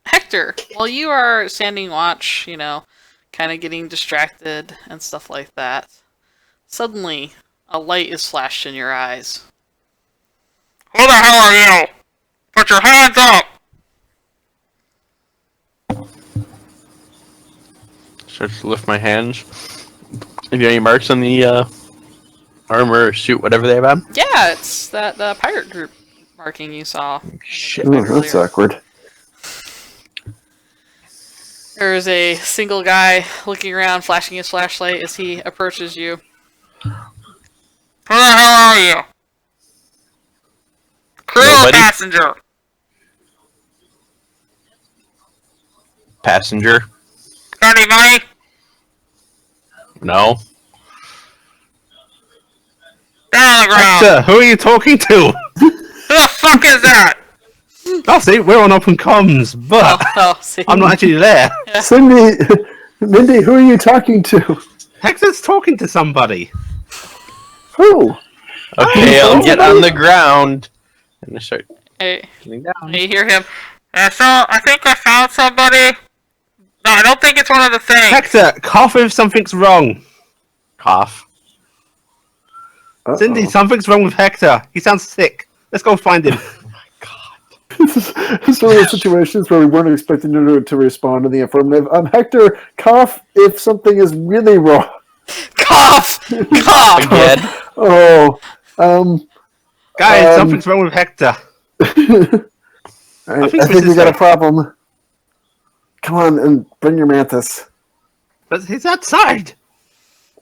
Hector, while you are standing watch, kind of getting distracted and stuff like that, suddenly a light is flashed in your eyes. Who the hell are you? Put your hands up! start to lift my hands. Have you any marks on the armor, suit, whatever they have on? Yeah, it's that pirate group marking you saw. Shit. Oh, that's awkward. There's a single guy looking around, flashing his flashlight as he approaches you. Who the hell are you? Crew or Nobody? passenger? Passenger? Got any money? No. Down on the ground! Hector, who are you talking to? Who the fuck is that? Oh, see, we're on open comms, but See. I'm not actually there. Cindy, Mindy, who are you talking to? Hector's talking to somebody. Who? Okay, I'll get on the ground. And I start Hey, getting down. you hear him. I think I found somebody. No, I don't think it's one of the things. Hector, cough if something's wrong. Cough. Uh-oh. Cindy, something's wrong with Hector. He sounds sick. Let's go find him. It's one of those situations where we weren't expecting to respond in the affirmative. Hector, cough if something is really wrong. Cough! Cough! Again. Oh, Guys, something's wrong with Hector. all right, think I this think is we got a like- problem. Come on and bring your mantis. But he's outside.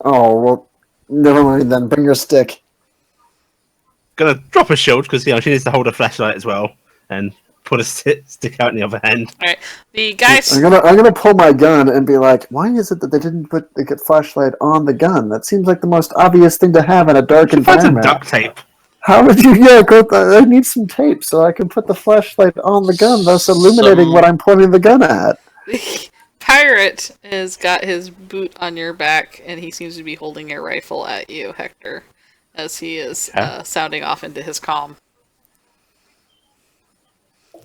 Oh, well, never mind then. Bring your stick. Gonna drop a shield because she needs to hold a flashlight as well, and put a stick out in the other hand. Alright, the guys. I'm gonna pull my gun and be like, why is it that they didn't put the flashlight on the gun? That seems like the most obvious thing to have in a dark Find some environment. duct tape. How would you? Yeah, I need some tape so I can put the flashlight on the gun, thus illuminating what I'm pointing the gun at. The pirate has got his boot on your back, and he seems to be holding a rifle at you, Hector, as he is sounding off into his comm.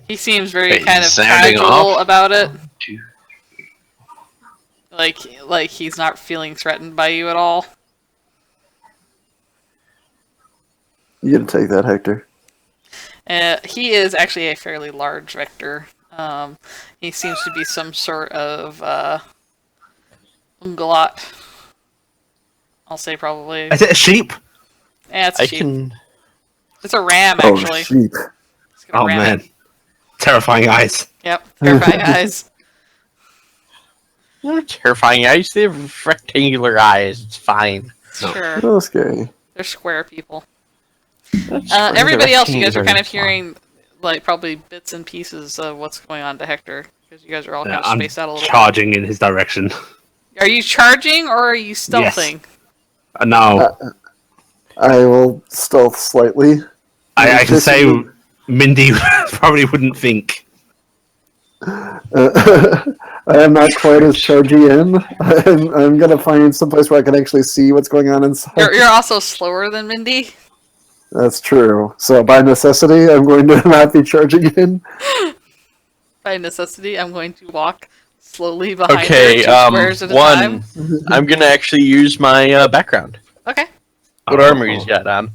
He seems very Wait, kind of sounding casual off? about it. Like he's not feeling threatened by you at all. You gotta take that, Hector. He is actually a fairly large vector. He seems to be some sort of ungulot. I'll say probably. Is it a sheep? Yeah, it's a I sheep. can. It's a ram, Oh, actually. sheep. It's gonna Oh ram man, it. terrifying eyes. Yep, terrifying eyes. They're terrifying eyes. They have rectangular eyes. It's fine. Sure, Oh, scary. they're square people. That's Everybody else, you guys are kind of rectangular. hearing, like, probably bits and pieces of what's going on to Hector, because you guys are all kind of I'm spaced out a little charging in his direction. bit. Are you charging, or are you stealthing? No, I will stealth slightly. I can This say is- Mindy probably wouldn't think. I am not quite as chargy in. I'm gonna find someplace where I can actually see what's going on inside. You're also slower than Mindy. That's true. So by necessity, I'm going to not be charging in. By necessity, I'm going to walk slowly behind Okay, her, 2 squares at a time. I'm gonna actually use my background. Okay. What armor he's got on?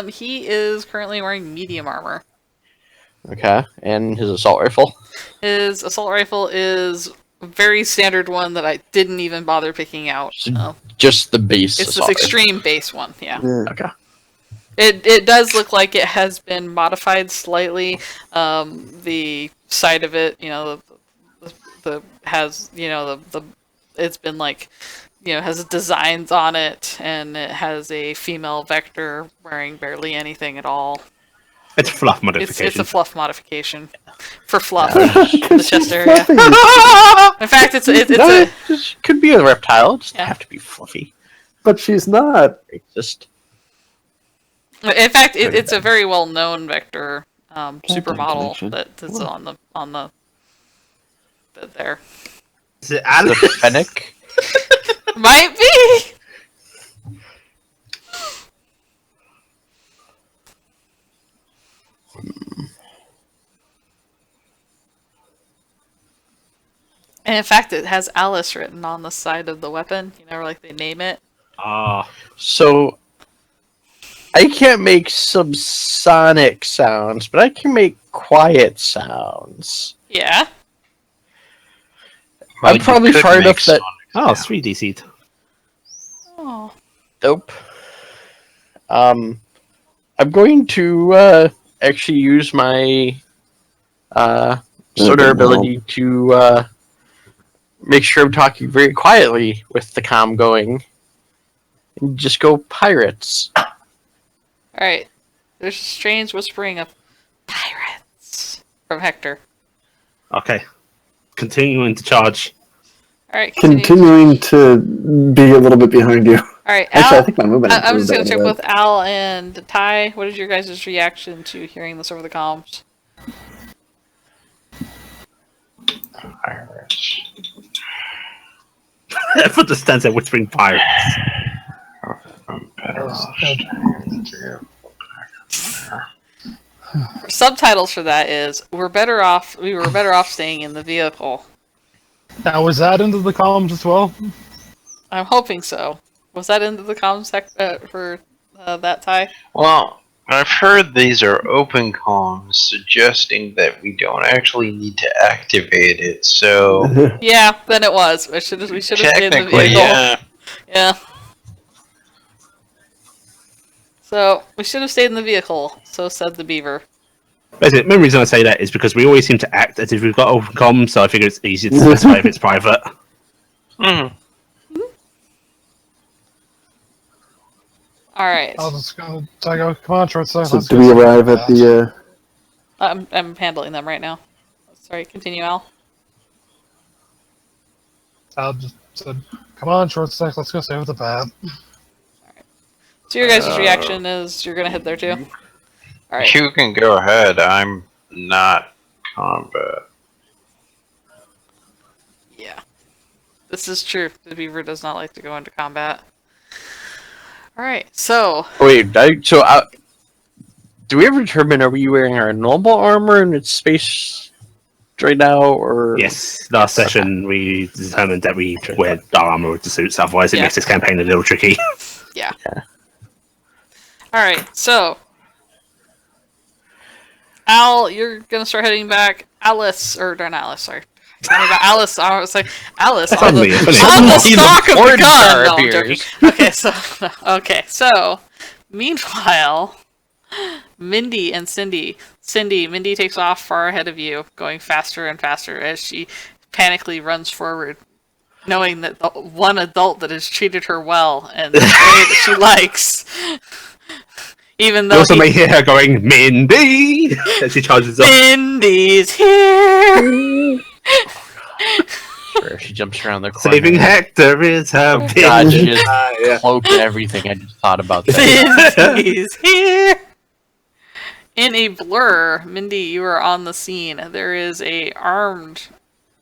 He is currently wearing medium armor. Okay, and his assault rifle. His assault rifle is a very standard one that I didn't even bother picking out. Just the base. It's this assault extreme base one, yeah. Yeah. rifle. Okay. It does look like it has been modified slightly. The side of it, you know, the has, you know, the it's been like, you know, has designs on it, and it has a female vector wearing barely anything at all. It's fluff It's modification. a fluff modification for fluff. Because The chest she's area. fluffy. In fact, it's No, a it just could be a reptile. It doesn't Yeah. have to be fluffy. But she's not. Racist. in fact it's a very well known vector supermodel connection. that's on the there. Is it The Alice? Fennec. Might be. And in fact, it has Alice written on the side of the weapon. You know, like they name it. Ah, So I can't make subsonic sounds, but I can make quiet sounds. Yeah. I'm probably you could far make enough that. Oh, 3D seed. Oh. Nope. I'm going to actually use my sonar ability to make sure I'm talking very quietly with the comm going, and just go pirates. Alright. There's a strange whispering of pirates from Hector. Okay. Continuing to charge. Alright, Continuing to be a little bit behind you. Alright, Actually, Al, I think my movement I'm just improved gonna a check little with Al and Ty. What is your guys' reaction to hearing this over the comms? Pirates. Everyone just stands there whispering pirates. I'm better off. Subtitles for that is we were better off staying in the vehicle. Now, was that into the columns as well? I'm hoping so. Was that into the comms for that, Ty? Well, I've heard these are open comms suggesting that we don't actually need to activate it, so bit. Yeah, then it was. We should have stayed in the technically, vehicle. yeah. Yeah. So we should have stayed in the vehicle. So said the beaver. Basically, the main reason I say that is because we always seem to act as if we've got open comms, so I figure it's easier to specify if it's private. Mhm. Alright. I'll just go. So I go, come on, short side. So let's do go we see arrive what at the? I'm handling them right now. Sorry, continue, Al. I'll just said, come on, short stack, let's go save the bad. So your guys' reaction is you're gonna hit there too? Alright. You can go ahead. I'm not combat. Yeah. This is true. The beaver does not like to go into combat. Alright, so Wait, do we ever determine, are we wearing our normal armor in its space right now, or? Yes, last session we determined that we wear our armor with the suits, otherwise it Yeah. makes this campaign a little tricky. yeah. Alright, so Al, you're gonna start heading back. Alice, or not Alice, sorry. Alice, I was like, Alice, on Suddenly, the, it's funny. on the Suddenly the stock of the porn gun! star No, I'm appears. joking. Okay, so, meanwhile, Mindy and Cindy, Mindy takes off far ahead of you, going faster and faster as she panically runs forward, knowing that the one adult that has treated her well and the way that she likes. Even You though also may hear her going, Mindy! As she charges up. Mindy's here. Sure, she jumps around the corner. Saving Hector is her God, she bitch. just cloaked everything. I just thought about that. Mindy's here. In a blur, Mindy, you are on the scene. There is a armed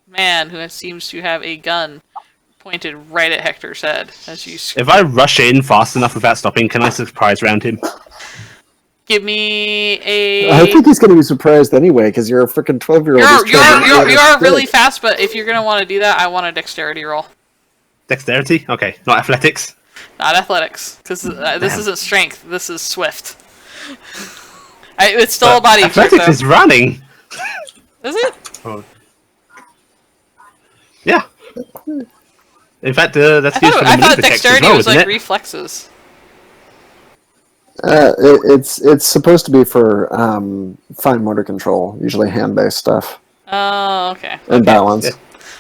man who seems to have a gun pointed right at Hector's head as you If I rush in fast enough without stopping, can I surprise round him? give me a. I think he's going to be surprised anyway because you're a freaking 12-year-old. You're really fast, but if you're gonna want to do that, I want a dexterity roll, Dexterity? Okay, not athletics. not athletics, because this isn't strength. This is swift. It's still a body check, Athletics though. is running. Is it? Yeah. In fact, that's used for the I thought maneuver checks as dexterity well, was isn't like it? reflexes. It's supposed to be for fine motor control, usually hand-based stuff, Oh, okay. and balance.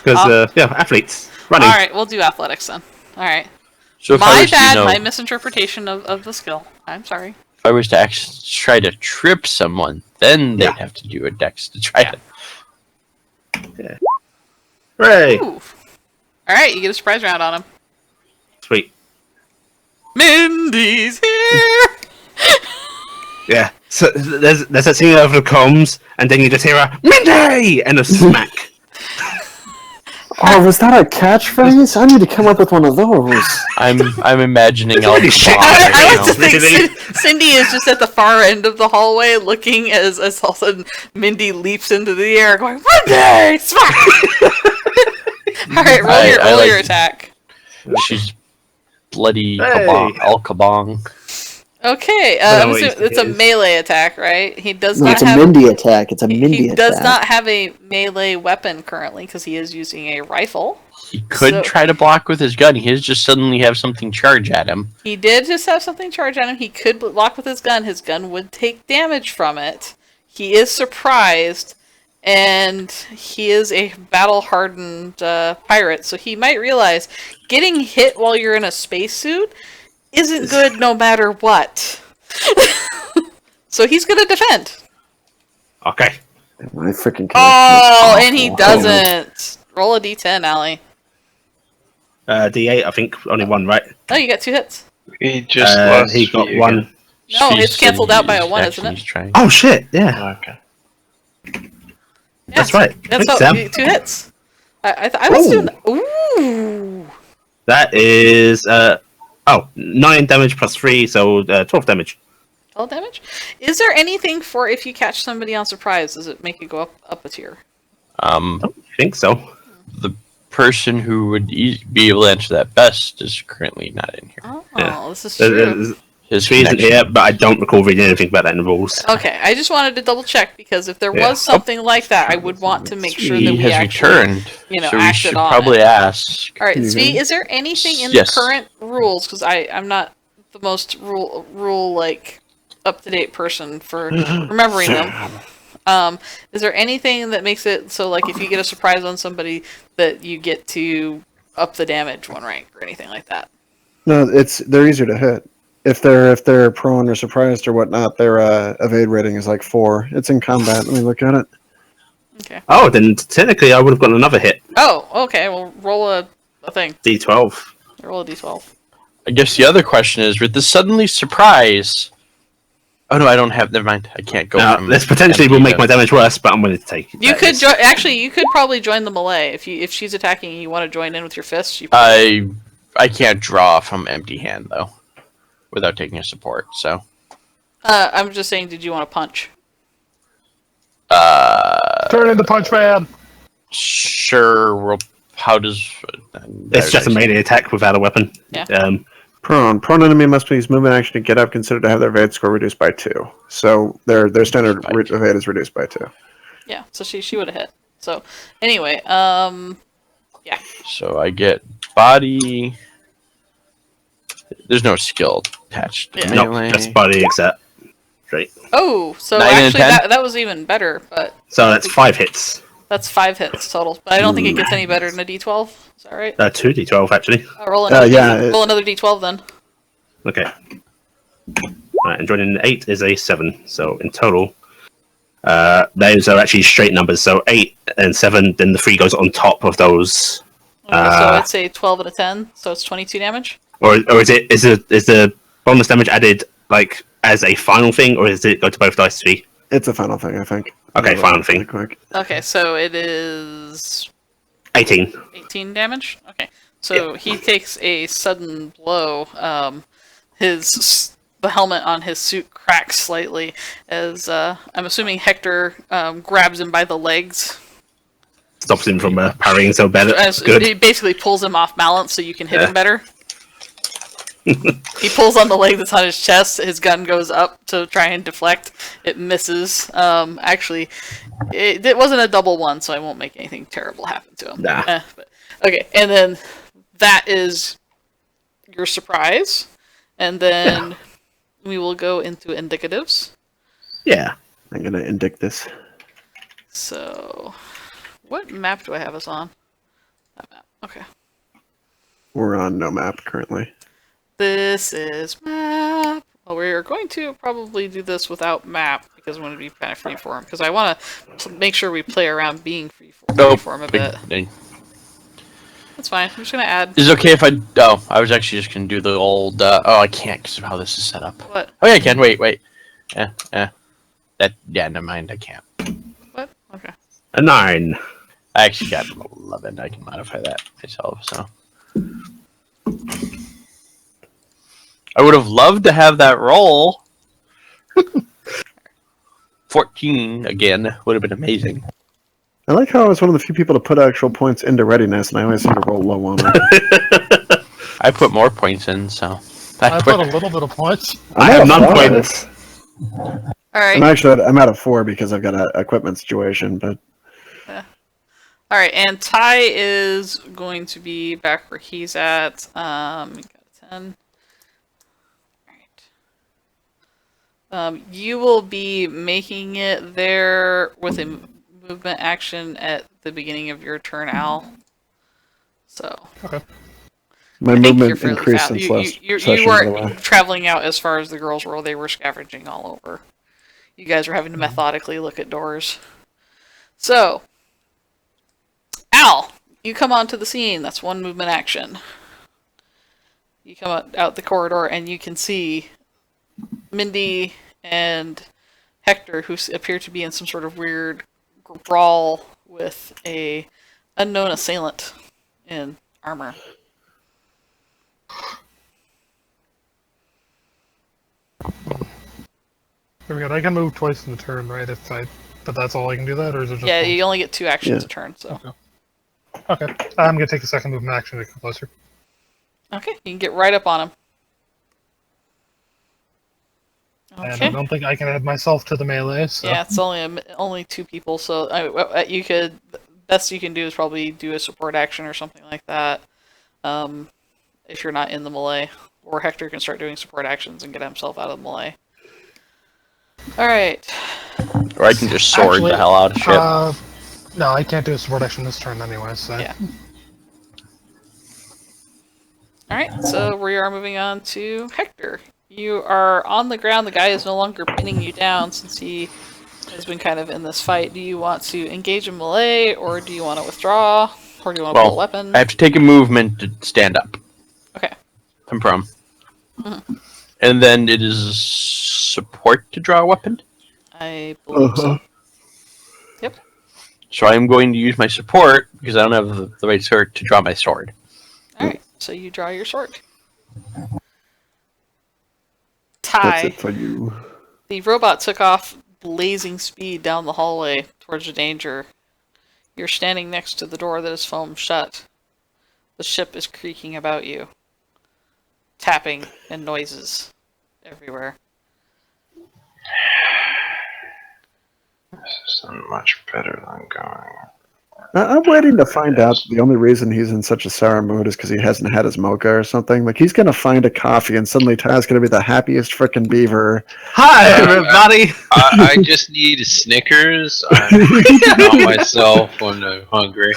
Because, athletes. Running. All right, we'll do athletics then. All right. So if I My was to, bad. My misinterpretation of the skill. I'm sorry. if I was to actually try to trip someone, then they'd have to do a dex to try to. Hooray! Ooh. All right, you get a surprise round on him. Sweet. Mindy's here. Yeah. So there's that scene over the comms, and then you just hear a Mindy and a smack. Oh, was that a catchphrase? I need to come up with one of those. I'm imagining It's all already the shit. I like to think Really? Cindy is just at the far end of the hallway, looking as all of a sudden Mindy leaps into the air, going Mindy, smack. All right, roll your attack. She's bloody Hey. kabong, El Kabong. Okay, I don't know I'm what assuming it's a is. melee attack, right? He does No, not it's a have. Mindy attack. It's a Mindy He attack. does not have a melee weapon currently because he is using a rifle. He could So- try to block with his gun. He has just suddenly have something charge at him. He did just have something charged at him. He could block with his gun. His gun would take damage from it. He is surprised, and he is a battle-hardened pirate, so he might realize getting hit while you're in a spacesuit isn't good no matter what. So he's going to defend. Okay. My freaking Oh, and he doesn't. Roll a d10, Allie. D8, I think. Only one, right? Oh, you got 2 hits. He just lost He got me one. again. No, He it's said canceled out by a he's 1, actually isn't it? trying. Oh, shit. Yeah. Okay. That's right. That's Thanks, how, Sam. 2 hits. I was Ooh. doing. Ooh. That is 9 damage plus 3, so 12 damage. 12 damage. Is there anything for if you catch somebody on surprise? Does it make it go up a tier? I think so. The person who would be able to answer that best is currently not in here. Oh, Yeah. this is true. His She isn't connection- here, but I don't recall reading anything about that in the rules. Okay, I just wanted to double check because if there Yeah. was something like that, I would want to make sure that He we has actually. returned, so we acted should on probably it. ask. All right, Svi, is there anything in Yes. the current rules? Because I'm not the most rule like up to date person for remembering them. Is there anything that makes it so like if you get a surprise on somebody that you get to up the damage 1 rank or anything like that? No, they're easier to hit. If they're prone or surprised or whatnot, their evade rating is like 4. It's in combat. Let me look at it. Okay. Oh, then technically I would have gotten another hit. Oh, okay. Well, roll a thing. D12. Roll a d12. I guess the other question is, with the suddenly surprise. Oh no, I don't have. Never mind. I can't go. Now, from this potentially empty will make to- my damage worse, but I'm willing to take it. You That could is- actually. You could probably join the melee if she's attacking and you want to join in with your fists. You I can't draw from empty hand though, without taking a support. So. I'm just saying. Did you want to punch? Turn into Punch Man. Sure. Well, how does? It's just a melee attack without a weapon. Yeah. Prone enemy must use movement action to get up, considered to have their evade score reduced by 2. So their standard By 2. evade is reduced by 2. Yeah. So she would have hit. So anyway, yeah. So I get body. There's no skill attached to Yeah. No, melee. just body except. Straight. Oh, so 9 and actually 10? that was even better, but So that's 5 hits. that's 5 hits total. But I don't think it gets any better than a d12. Is that right? 2d12 actually. Roll another. yeah, roll another d12 then. Okay. Right, and joining 8 is a 7. So in total, those are actually straight numbers. So 8 and 7, then the 3 goes on top of those. Okay, so it's a 12 and a 10, so it's 22 damage. Or is the bonus damage added like as a final thing, or is it go to both dice three? It's a final thing, I think. Okay, final thing. Quick. Okay, so it is 18. 18 damage. Okay, so he takes a sudden blow. The helmet on his suit cracks slightly as I'm assuming Hector grabs him by the legs. Stops him from parrying so bad. As Good. he basically pulls him off balance so you can hit him better. He pulls on the leg that's on his chest. His gun goes up to try and deflect. It misses. Actually, it wasn't a double one, so I won't make anything terrible happen to him. Nah. Okay, and then that is your surprise. And then we will go into indicatives. Yeah. I'm gonna indict this. So, what map do I have us on? That map. Okay. We're on no map currently. This is map. Well, we are going to probably do this without map because I want to be kind of freeform. Because I want to make sure we play around being freeform a bit. That's fine. I'm just going to add. Is it okay if I... Oh, I was actually just going to do the old... oh, I can't because of how this is set up. What? Oh, yeah, I can. Wait. Yeah, never mind. I can't. What? Okay. A 9. I actually got an 11. I can modify that myself, so... I would have loved to have that roll. 14 again would have been amazing. I like how I was one of the few people to put actual points into readiness, and I always seem to roll low on it. I put more points in, so I put a little bit of points. I have none four. points. All right. I'm at a 4 because I've got an equipment situation, but All right, and Ty is going to be back where he's at. We got a 10. All right. You will be making it there with a movement action at the beginning of your turn, Al. So. Okay. my I think you're movement fairly increased fast. since You last you session, by the way. weren't traveling out as far as the girls were. They were scavenging all over. You guys were having to methodically look at doors. So, Al, you come onto the scene. That's one movement action. You come out the corridor and you can see Mindy and Hector, who appear to be in some sort of weird brawl with a unknown assailant in armor. Very good. I can move twice in the turn, right? But that's all I can do that, or is it just? Yeah, once? you only get 2 actions a turn, so. Okay. I'm gonna take a second movement action to come closer. Okay, you can get right up on him. And I Okay. don't think I can add myself to the melee. So. Yeah, it's only 2 people, so you could. Best you can do is probably do a support action or something like that. If you're not in the melee, or Hector can start doing support actions and get himself out of the melee. All right. Or I can just sword Actually, the hell out of shit. No, I can't do a support action this turn anyway. So. Yeah. All right, so we are moving on to Hector. You are on the ground. The guy is no longer pinning you down since he has been kind of in this fight. Do you want to engage in melee, or do you want to withdraw, or do you want to pull a weapon? I have to take a movement to stand up. Okay. I'm prone. And then it is support to draw a weapon? I believe so. Yep. So I'm going to use my support, because I don't have the right sword, to draw my sword. Alright, so you draw your sword. That's Ty, it for you. the robot took off blazing speed down the hallway towards the danger. You're standing next to the door that is foamed shut. The ship is creaking about you. Tapping and noises everywhere. This isn't much better than going. I'm waiting to find out the only reason he's in such a sour mood is because he hasn't had his mocha or something. Like, he's going to find a coffee and suddenly Ty's going to be the happiest frickin' beaver. Hi, everybody. I just need a Snickers. I'm not myself when I'm hungry.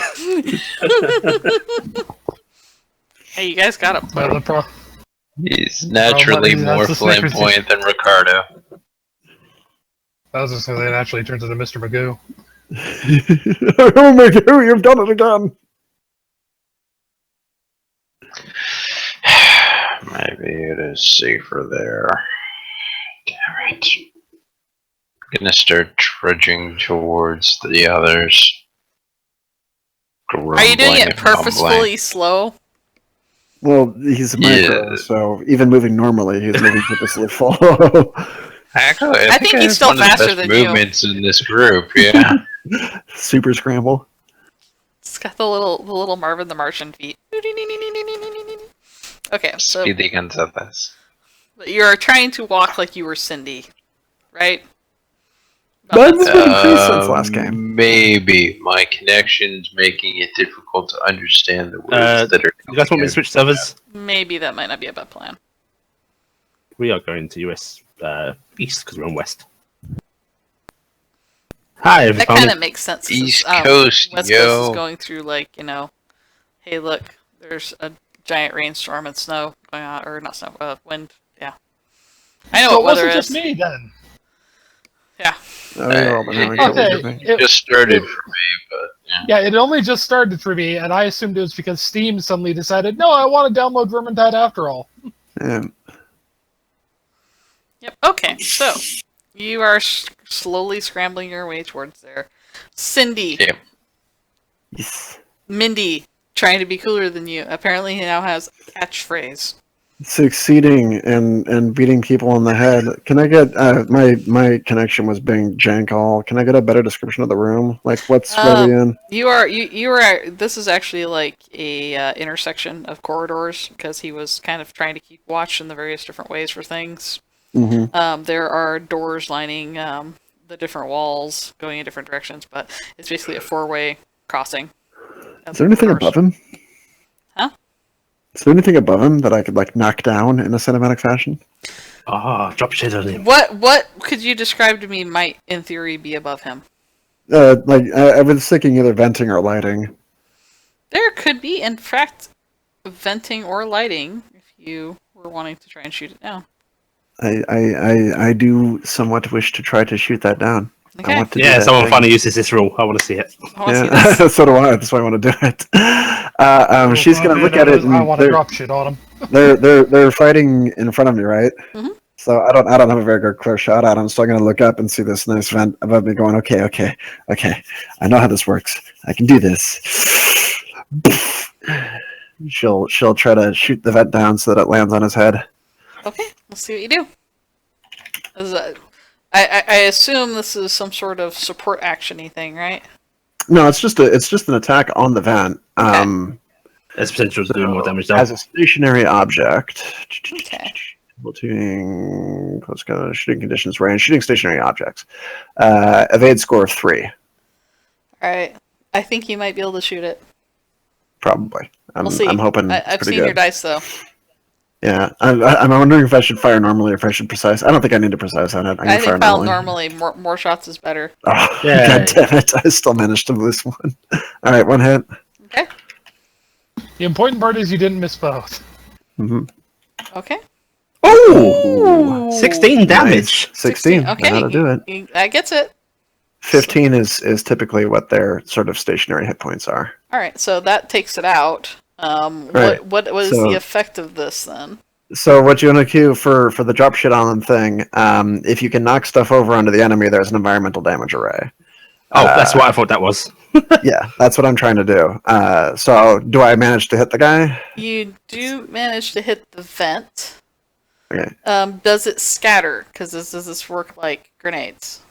Hey, you guys got it. Well, He's naturally that's more the Snickers. flamboyant than Ricardo. I was just saying that actually turns into Mr. Magoo. Oh my god, you've done it again! Maybe it is safer there. Damn it. I'm gonna start trudging towards the others. Are you doing it Grumbling and mumbling. purposefully slow? Well, he's a micro, Yeah. so even moving normally, he's moving purposely slow. Actually, I think he's have still one of the faster best than you. movements in this group. Yeah. Super scramble. It's got the little Marvin the Martian feet. Okay, so Speedy Gonzalez. you're trying to walk like you were Cindy, right? But it's been increased since last game. Maybe my connection's making it difficult to understand the words that are. You guys want me to switch servers? Maybe that might not be a bad plan. We are going to US East because we're on West. Hi, That everybody. kind of makes sense. East since, Coast, West yo. Coast is going through, like, hey, look, there's a giant rainstorm and snow going on, or not snow, wind. Yeah, I know So it what weather wasn't is. just me then. Yeah. Oh, you're all been having trouble with me. It just started for me, but yeah. Yeah, it only just started for me, and I assumed it was because Steam suddenly decided, no, I want to download Vermintide after all. Yeah. Yep. Okay, so you are slowly scrambling your way towards there. Cindy, Yeah. Yes. Mindy, trying to be cooler than you, apparently he now has a catchphrase. succeeding and beating people on the head. Can I get my connection was being jank all. Can I get a better description of the room? Like what are we in? You are. This is actually like a intersection of corridors because he was kind of trying to keep watch in the various different ways for things. There are doors lining the different walls going in different directions, but it's basically a four-way crossing. Is there anything above him? Huh? Is there anything above him that I could like knock down in a cinematic fashion? Drop shit on him. What could you describe to me might, in theory, be above him? I was thinking either venting or lighting. There could be, in fact, venting or lighting if you were wanting to try and shoot it down. I do somewhat wish to try to shoot that down. Okay. I want to do Yeah, that someone thing. finally uses this rule. I want to see it. I want to see this. So do I. That's why I want to do it. She's gonna look at it. I And want to drop shit on him. they're fighting in front of me, right? Mhm. So I don't have a very good clear shot at him. So I'm gonna look up and see this nice vent above me, going, okay. I know how this works. I can do this. She'll try to shoot the vent down so that it lands on his head. Okay, let's see what you do. I assume this is some sort of support action-y thing, right? No, it's just an attack on the vent. There's potential to do more damage though. As a stationary object. Okay. Shooting close quarter, shooting conditions range, shooting stationary objects. Evade score of 3. Alright. I think you might be able to shoot it. Probably. We'll see. I'm hoping I've it's pretty seen good. your dice, though. Yeah, I'm wondering if I should fire normally or if I should precise. I don't think I need to precise on it. I can fire think file normally. More shots is better. Oh, Yeah. God damn it! I still managed to lose one. All right, one hit. Okay. The important part is you didn't miss both. Mm-hmm. Okay. Oh, 16 damage. 16. Okay. That'll do it. That gets it. 15 is typically what their sort of stationary hit points are. Alright, so that takes it out. Right. What was So- the effect of this, then? So what you want to queue for the drop shit on them thing, if you can knock stuff over onto the enemy, there's an environmental damage array. Oh, that's what I thought that was. Yeah, that's what I'm trying to do. So do I manage to hit the guy? You do manage to hit the vent. Okay. Does it scatter? Because does this work like grenades?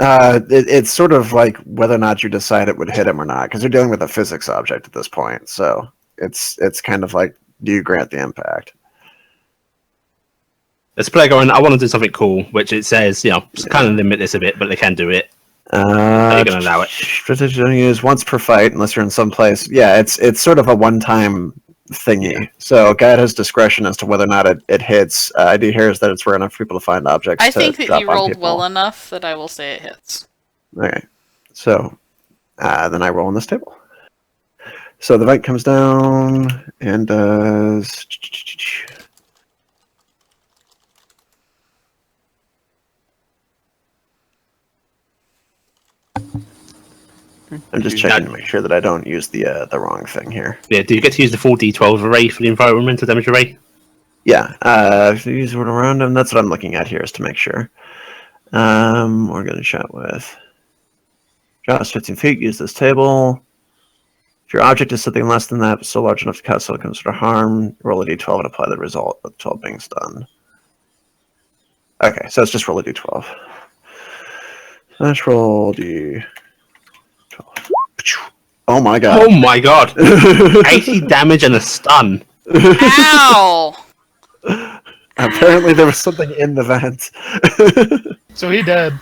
It's sort of like whether or not you decide it would hit him or not, because you're dealing with a physics object at this point. So it's kind of like, do you grant the impact? Let's play going, I want to do something cool, which it says, kind of limit this a bit, but they can do it. Are you going to allow it? Strategy use once per fight, unless you're in some place. Yeah, it's sort of a one-time thingy. So guide has discretion as to whether or not it hits. Idea here is that it's rare enough for people to find objects. I to think that drop you on rolled people. well enough that I will say it hits. Okay, so then I roll on this table. So the vent comes down and does. I'm just checking to make sure that I don't use the wrong thing here. Yeah, do you get to use the full D12 array for the environmental damage array? Yeah, if you use word around him, that's what I'm looking at here, is to make sure. We're going to chat with Josh, 15 feet, use this table. If your object is something less than that, but still large enough to cause silicon sort of harm, roll a d12 and apply the result of 12 being stunned. Okay, so it's just roll a d12. Let's roll d12. Oh my god. Oh my god! 80 damage and a stun. Ow! Apparently there was something in the vent. So he dead.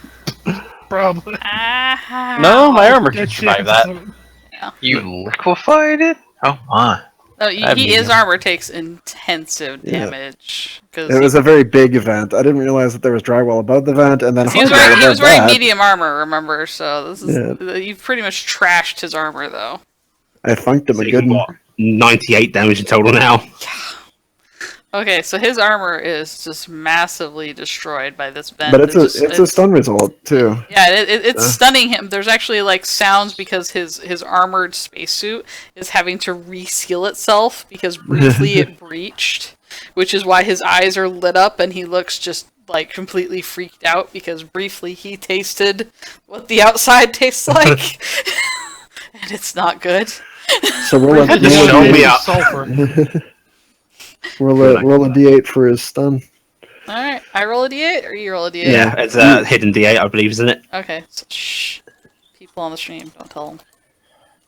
Probably. No, my armor can Good survive shit. that. You liquefied it? Oh my. No, I have his medium. armor takes intensive Yeah. damage. Cause It was a very big event. I didn't realize that there was drywall above the vent, and then he was hardware wearing, he above was wearing that. medium armor, remember? So this is you've pretty much trashed his armor, though. I funked him So a you good can what, 98 damage in total now. Okay, so his armor is just massively destroyed by this vent. But it's a stun result too. Yeah, it's stunning him. There's actually like sounds because his armored spacesuit is having to reseal itself because briefly it breached, which is why his eyes are lit up and he looks just like completely freaked out because briefly he tasted what the outside tastes like, and it's not good. So roll Just show me up. Sulfur. Roll a d8 for his stun. Alright, I roll a d8 or you roll a d8? Yeah, it's a hidden D8, I believe, isn't it? Okay, so shh. People on the stream, don't tell them.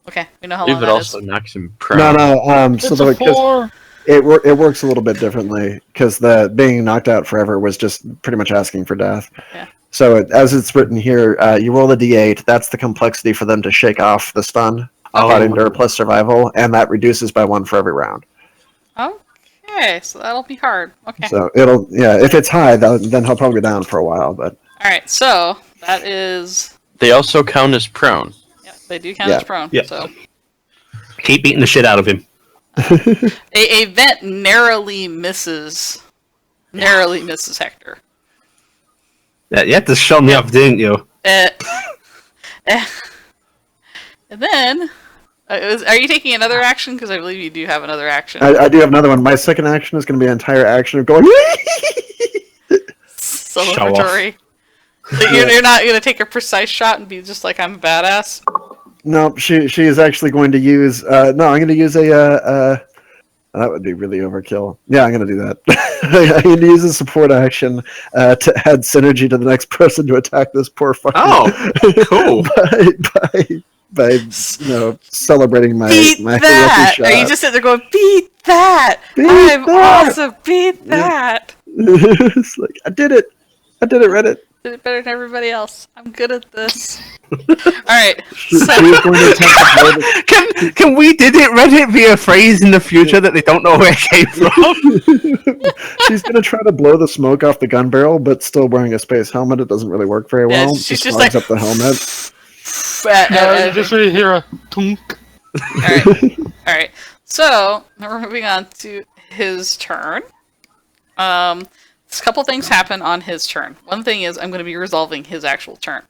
Okay, we know how I long believe it that also is. knocks him No, prone. no. It's a 4. It works a little bit differently because the being knocked out forever was just pretty much asking for death. Yeah. So as it's written here, you roll a d8. That's the complexity for them to shake off the stun. About endure plus survival, and that reduces by 1 for every round. Okay, so that'll be hard. Okay. So if it's high, then he'll probably be down for a while. But Alright, so that is. They also count as prone. Yeah, they do count as prone. Yeah. So Keep beating the shit out of him. a vent narrowly misses Hector. Yeah, you had to show me up, didn't you? And then, are you taking another action? Because I believe you do have another action. I do have another one. My second action is going to be an entire action of going. Celebratory. So you're not going to take a precise shot and be just like, I'm a badass? No, she is actually going to use. No, I'm going to use a. That would be really overkill. Yeah, I'm going to do that. I'm going to use a support action to add synergy to the next person to attack this poor fucker. Oh, cool. by celebrating my Beat my that! lucky Are you shot. just sitting there going, beat that! Beat I'm that! awesome! Beat that! It's like I did it, Reddit. Did it better than everybody else. I'm good at this. Alright, She so was going to attempt to blow the Can we did it Reddit be a phrase in the future that they don't know where it came from? She's gonna try to blow the smoke off the gun barrel, but still wearing a space helmet. It doesn't really work very Yeah, well. she's Just just fogs like- up the helmet. You just really hear a tunk. Alright, so now we're moving on to his turn. A couple things happen on his turn. One thing is I'm going to be resolving his actual turn.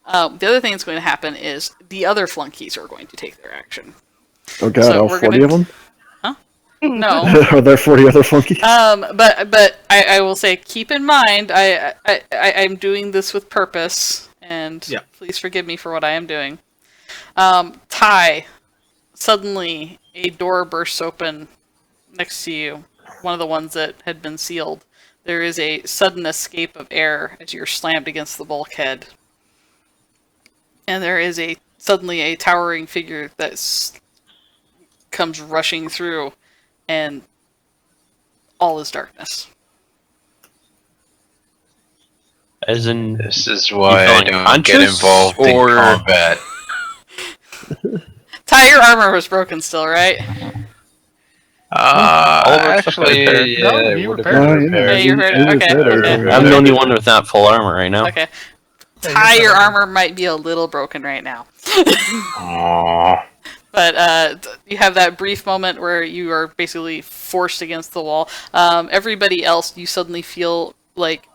The other thing that's going to happen is the other flunkies are going to take their action. Oh god, So all we're 40 gonna- of them? No. Are there 40 other flunkies? But I will say, keep in mind, I'm doing this with purpose, and Yeah. please forgive me for what I am doing. Ty, suddenly a door bursts open next to you, one of the ones that had been sealed. There is a sudden escape of air as you're slammed against the bulkhead. And there is suddenly a towering figure that comes rushing through, and all is darkness. As in, This is why I feeling don't get conscious, involved or- in combat. Ty, your armor was broken still, right? All of our stuff got Actually, repaired. yeah, No, it you would have repaired been it. Yeah, repaired. you repaired it. Okay, okay. I'm the only one with not full armor right now. Okay. Ty, your armor might be a little broken right now. Aww. But you have that brief moment where you are basically forced against the wall. Everybody else, you suddenly feel like,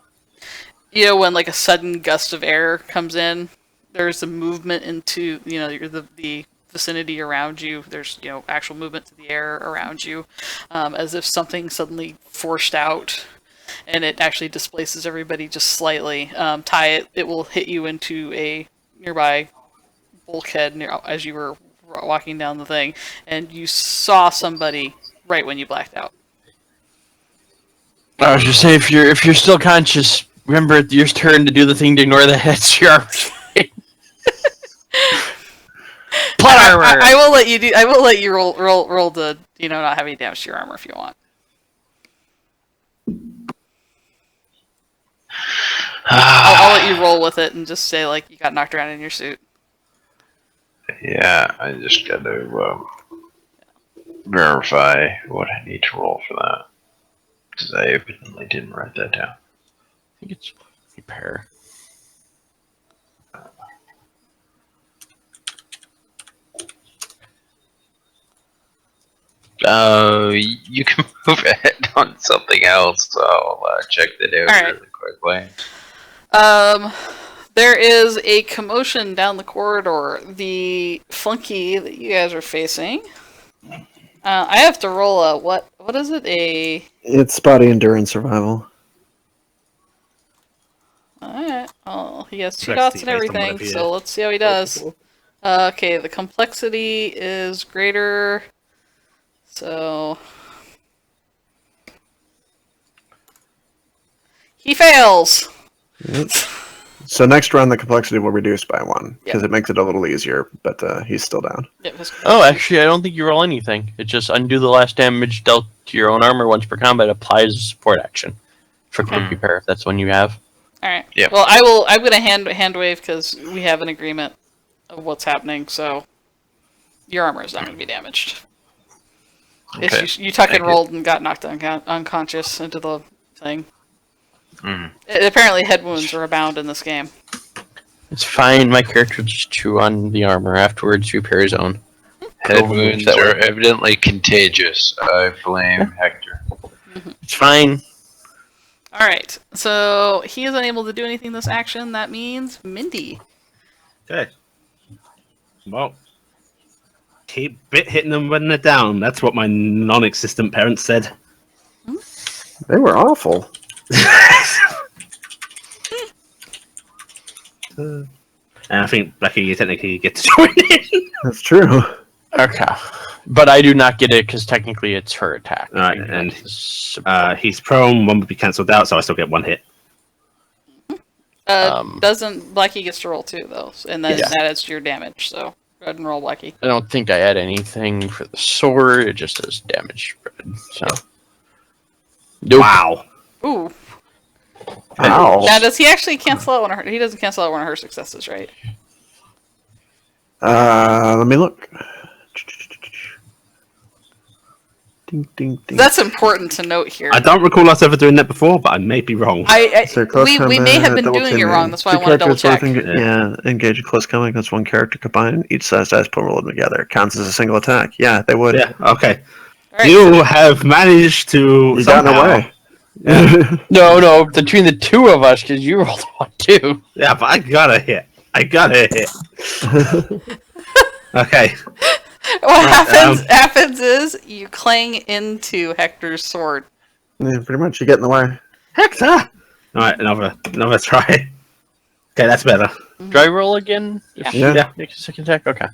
when like a sudden gust of air comes in, there's a movement into, the vicinity around you. There's, actual movement to the air around you, as if something suddenly forced out, and it actually displaces everybody just slightly. Ty, it will hit you into a nearby bulkhead as you were walking down the thing, and you saw somebody right when you blacked out. I was just saying, if you're still conscious, remember it's your turn to do the thing to ignore the heads. Your armor's fine. Plot armor. I will let you do. I will let you roll the not having damage to your armor if you want. I'll let you roll with it and just say like you got knocked around in your suit. Yeah, I just got to verify what I need to roll for that. Because I evidently didn't write that down. I think it's repair. You can move ahead on something else, so I'll check that out Alright. really quickly. There is a commotion down the corridor. The flunky that you guys are facing. I have to roll a what? What is it? It's body endurance survival. Alright. Oh, he has 2 Complexity dots and based on everything, whatever so let's see how he does. Okay, the complexity is greater. So He fails. So next run, the complexity will reduce by 1 because Yep. it makes it a little easier. But he's still down. Yep, his- Oh, actually, I don't think you roll anything. It just undo the last damage dealt to your own armor once per combat applies a support action for cloak repair. If that's one you have. All right. Yep. Well, I'm gonna hand wave because we have an agreement of what's happening. So your armor is not gonna be damaged. Okay. It's you tuck and Thank you. rolled and got knocked unconscious into the thing. Mhm. Apparently, head wounds are abound in this game. It's fine. My character will just chew on the armor afterwards, repair his own. Head Cool. wounds That are way. evidently contagious. I blame Hector. It's fine. All right. So he is unable to do anything this action. That means Mindy. Okay. Well, keep hitting them when they're down. That's what my non-existent parents said. They were awful. And I think Blackie, you technically get to join in. That's true. Okay. But I do not get it because technically it's her attack. Alright, and he's prone. One would be cancelled out, so I still get 1 hit. Doesn't Blackie gets to roll too though, and then Yeah. that adds to your damage. So go ahead and roll Blackie. I don't think I add anything for the sword. It just does damage spread. So. Nope. Wow. Ooh. Ow. Now does he actually cancel out one of her? He doesn't cancel out one of her successes, right? Let me look. Ding, ding, ding. That's important to note here. I don't recall us ever doing that before, but I may be wrong. So close We may have combat, been double doing it teaming. wrong. That's why I Two want to double characters check. both engage in close combat against one character combined. Each size dice pool roll them together. Counts as a single attack. Yeah, they would. Yeah, okay. All right, You have managed to You got somehow... away. No, between the two of us, because you rolled 1 too. Yeah, but I got a hit. Okay. What happens is you clang into Hector's sword. Yeah, pretty much. You get in the way. Hector! Alright, another try. Okay, that's better. Do I roll again? If Yeah. Yeah. Make a second attack? Okay.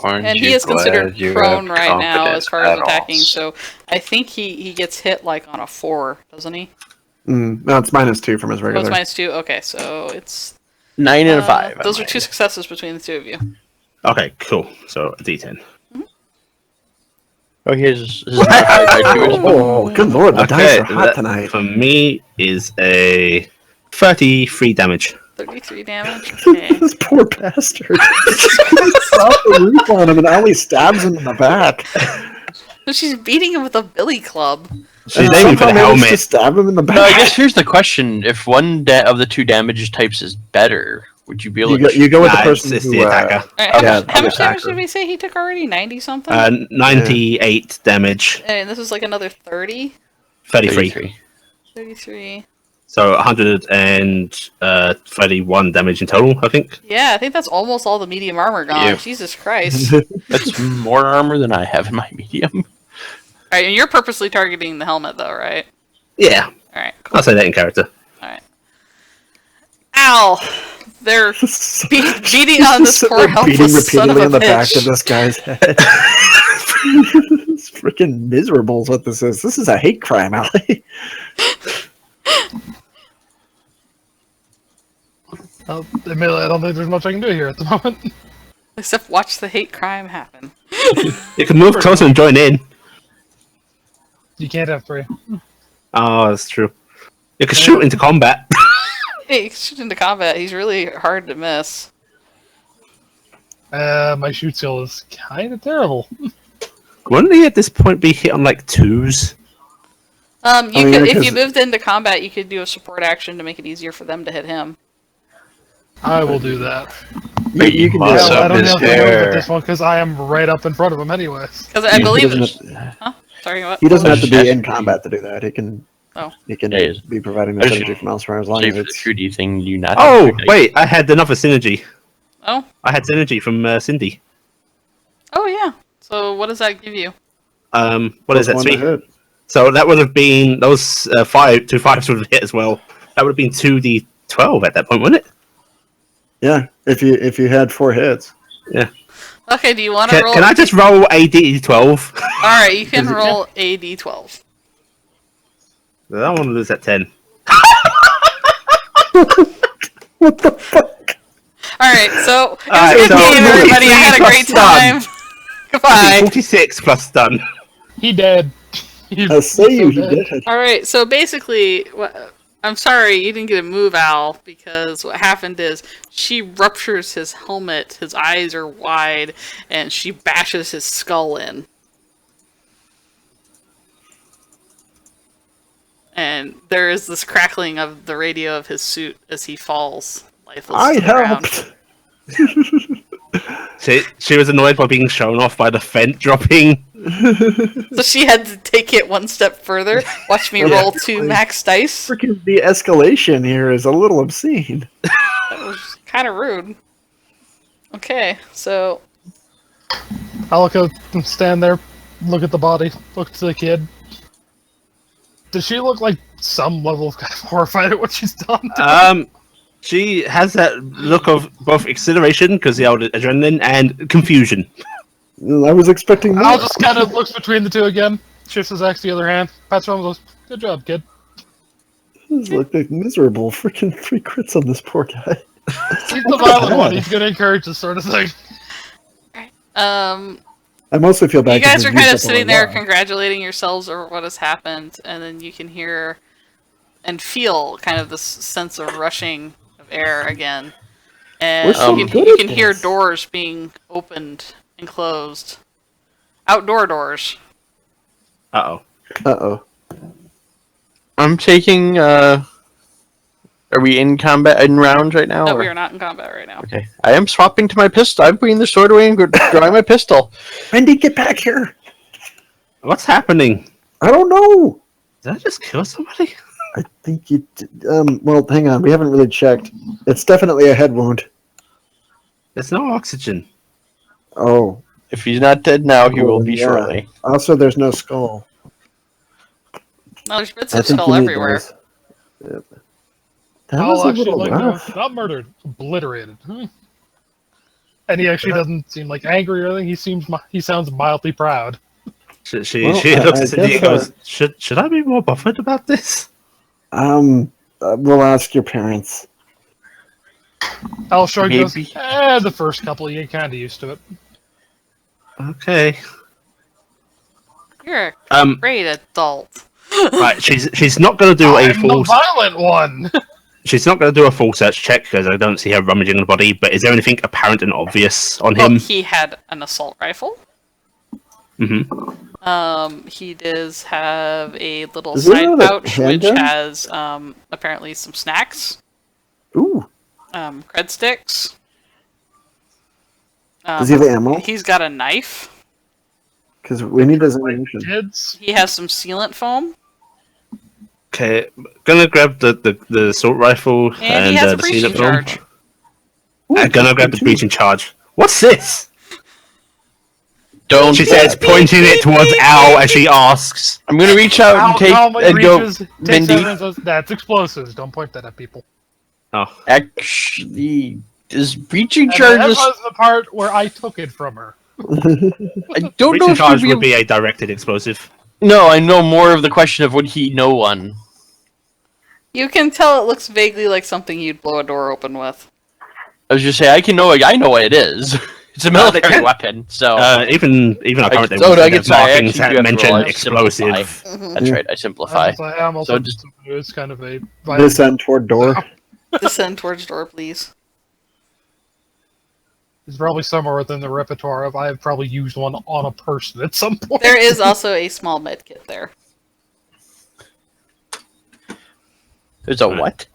Aren't And you he is glad considered you prone have right now confident as far as attacking, adults? so I think he gets hit like on a 4, doesn't he? No, it's -2 from his Oh, regular. it's -2? Okay, so it's... 9 and a 5. Those are 2 successes between the 2 of you. Okay, cool. So, a d10. Oh, his I Oh, good lord, the dice are hot that tonight. for me is a 33 damage. 33 damage? Okay. This poor bastard. Stop the roof on him, and Ellie stabs him in the back. So she's beating him with a billy club. She's aiming for the Somehow managed to helmet. stab him in the back. No, I guess here's the question: if one of the 2 damage types is better, would you be able to? You go with the Nah, person it's who, the attacker. Alright, yeah, how much attacker. damage did we say he took already? 90 something? 98 damage. And this is like another 30? 33. 33. So 131 damage in total, I think. Yeah, I think that's almost all the medium armor gone. Yeah. Jesus Christ. That's more armor than I have in my medium. Alright, and you're purposely targeting the helmet though, right? Yeah, Alright, cool. I'll say that in character. Alright. Ow! They're beating on this Just poor beating helpless son of repeatedly a on the back bitch. of this guy's head. It's freaking miserable is what this is. This is a hate crime, Ellie. Admittedly, I don't think there's much I can do here at the moment. Except watch the hate crime happen. You can move closer and join in. You can't have 3. Oh, that's true. You can shoot into combat. Hey, you can shoot into combat. He's really hard to miss. My shoot skill is kind of terrible. Wouldn't he at this point be hit on like 2s? You yeah, could, if 'cause- you moved into combat, you could do a support action to make it easier for them to hit him. I will do that. You can do Must that. up I don't his have to move hair. at this one because I am right up in front of him anyways. Because I believe He it. doesn't, Huh? Sorry, what? he doesn't have to be That's in true. combat to do that. He can. Oh. He can Yeah, he is. be providing the Actually, synergy from elsewhere as long Save as for the it's. shooty thing, you not. Oh, have to- wait, I had another synergy. Oh? I had synergy from Cindy. Oh, yeah. So what does that give you? What is that? one to 3? hit. So that would have been those 2 5s would have hit as well. That would have been 2d12 at that point, wouldn't it? Yeah, if you had 4 hits. Okay, do you want to Can, roll? can I just roll a d12? Alright, you can Does it roll a d12. I don't want to lose that 10. What the fuck? Alright, so it was Alright, a good so game, everybody. I had a great 43 plus time. Goodbye. 46 plus done. He dead. He's, I say he's you, so he dead. did. Alright, so basically, I'm sorry you didn't get a move, Al, because what happened is she ruptures his helmet, his eyes are wide, and she bashes his skull in. And there is this crackling of the radio of his suit as he falls lifeless I to the ground. helped. She was annoyed by being shown off by the vent dropping. So she had to take it one step further. Watch me roll 2 max dice. Freaking the escalation here is a little obscene. That was kind of rude. Okay, so I'll stand there, look at the body, look to the kid. Does she look like some level of kind of horrified at what she's done? She has that look of both exhilaration because the old adrenaline and confusion. I was expecting more. Al just kind of looks between the two again, shifts his axe to the other hand, pats her on and goes, "Good job, kid." This looked like miserable. Freaking 3 crits on this poor guy. He's the violent one. He's going to encourage this sort of thing. I mostly feel bad. you guys 'cause are we kind of used up a sitting there lot. congratulating yourselves over what has happened, and then you can hear and feel kind of this sense of rushing of air again. And We're so you good can at hear this. doors being opened and closed. Outdoor doors. Uh-oh. Uh-oh. I'm taking. Are we in combat in rounds right now? No, or- we are not in combat right now. Okay. I am swapping to my pistol. I'm putting the sword away and drawing my pistol. Wendy, get back here! What's happening? I don't know! Did I just kill somebody? I think you... well, hang on. We haven't really checked. It's definitely a head wound. There's no oxygen. Oh. If he's not dead now, he will be Yeah. shortly. Also, there's no skull. No, there's bits I of think skull you need everywhere. those. Yep. That Al was a actually little like rough. not murdered, obliterated. And he actually doesn't seem like angry or anything. He sounds mildly proud. She Well, looks I at Cindy and guess, goes, should I be more bothered about this? We'll ask your parents. Al Shrug goes, Maybe. the first couple, you get kind of used to it. Okay. You're a Um, great adult. right, she's not going to do a I'm the full... violent one! She's not going to do a full search check because I don't see her rummaging the body, but is there anything apparent and obvious on Well, him? he had an assault rifle. Mm-hmm. He does have a little Does he side have a pouch which handgun? has apparently some snacks, Ooh. cred sticks. Does he have ammo? He's got a knife. Because we need his ammunition. Kids, He has some sealant foam, Okay, gonna grab the assault rifle and he has a the breaching sealant film. charge. I'm gonna grab the breaching charge. What's this? Don't. She says, pointing it towards Al as she asks. I'm gonna reach out Al and take calmly and go. reaches, takes Mindy. over and says, "That's explosives. Don't point that at people." Oh, Actually, is breaching And that charges? was the part where I took it from her. I don't know breaching if charge you'd would be a directed explosive. No, I know more of the question of would he know one. You can tell it looks vaguely like something you'd blow a door open with. I was just saying I know what it is. It's a military can't- weapon, so even our current oh, no, I there's get sorry, markings actually, that you have to mention roll. I explosive. Mhm. that's right. I simplify. I'm also So just- it's kind of a This end toward door. Descend towards door, please. It's probably somewhere within the repertoire of I have probably used one on a person at some point. There is also a small med kit there. There's a what?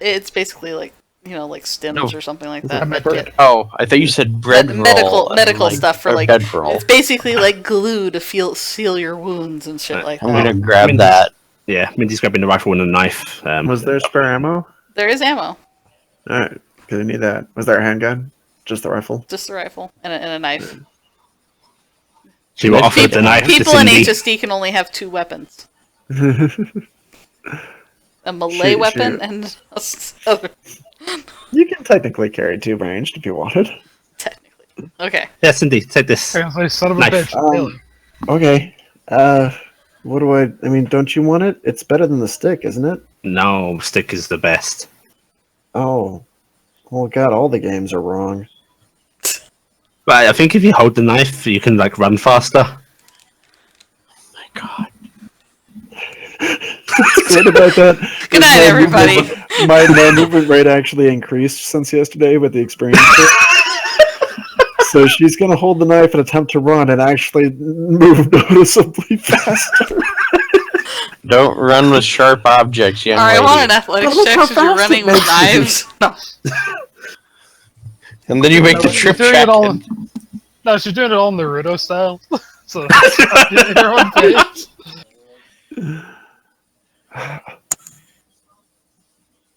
It's basically like like stims No. or something like Is that. it a Med med kit. kit? Oh, I thought you said bread roll. Medical stuff for or like bed roll. it's basically like glue to seal your wounds and shit like I'm that. gonna grab Mindy's- that. Yeah, Mindy's grabbing the rifle and a knife. Was there spare ammo? There is ammo, Alright, because I need that. Was there a handgun? Just the rifle? just the rifle and a knife. She will offer the knife to People in Cindy. HSD can only have 2 weapons: a melee Shoot, weapon shoot. and other. You can technically carry 2 ranged if you wanted. Technically, okay. Yeah, Cindy, take this. I was like, son of a Knife. bitch. Really? Okay. What do I mean, don't you want it? It's better than the stick, isn't it? No, stick is the best. Oh. Oh god, all the games are wrong. But I think if you hold the knife, you can like run faster. My God. What about that? Good night, everybody. My movement rate actually increased since yesterday with the experience. So she's gonna hold the knife and attempt to run and actually move noticeably faster. Don't run with sharp objects, young Alright, I want an lady. athletics Look check how since you're fast running it with makes me. knives. No. And then you make the No, she's trip doing check. it all. No, she's doing it all in Naruto style. So at your own pace.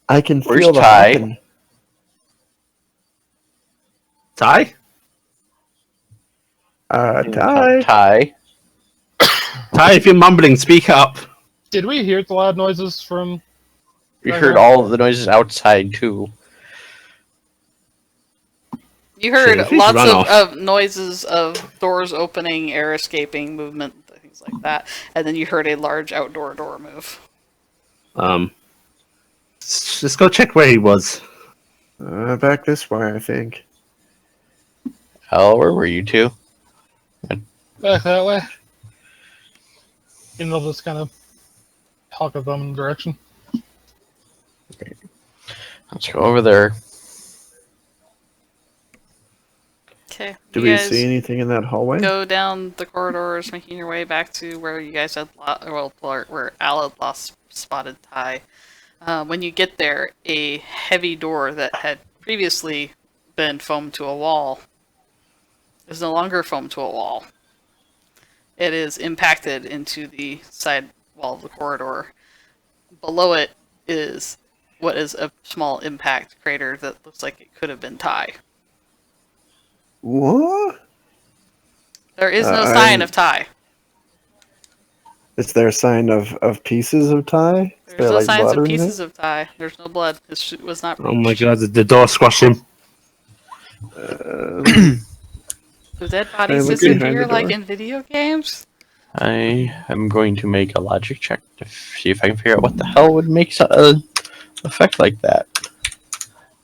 I can Where's feel the Ty? hopping. Ty? Ty. Ty. Ty, if you're mumbling, speak up. Did we hear the loud noises from? We heard all of the noises outside too. You heard Shit, if he's lots run off. of noises of doors opening, air escaping, movement, things like that. And then you heard a large outdoor door move. Let's go check where he was. Back this way, I think. Hell, where were you two? Back that way. And they'll just kind of talk of them in the direction. Let's go over there. Okay. Do you we guys see anything in that hallway? go down the corridors, making your way back to where you guys had where Al had lost spotted Ty. When you get there, a heavy door that had previously been foamed to a wall is no longer foamed to a wall. It is impacted into the side wall of the corridor. Below it is what is a small impact crater that looks like it could have been Ty. What? There is no sign of Ty. Is there a sign of pieces of Ty? Is There's there, no like, signs blood of or anything? pieces of Ty. There's no blood. It was not. Oh my god, the door squashed him. Do dead bodies look behind disappear the like door. in video games? I am going to make a logic check to see if I can figure out what the hell would make an effect like that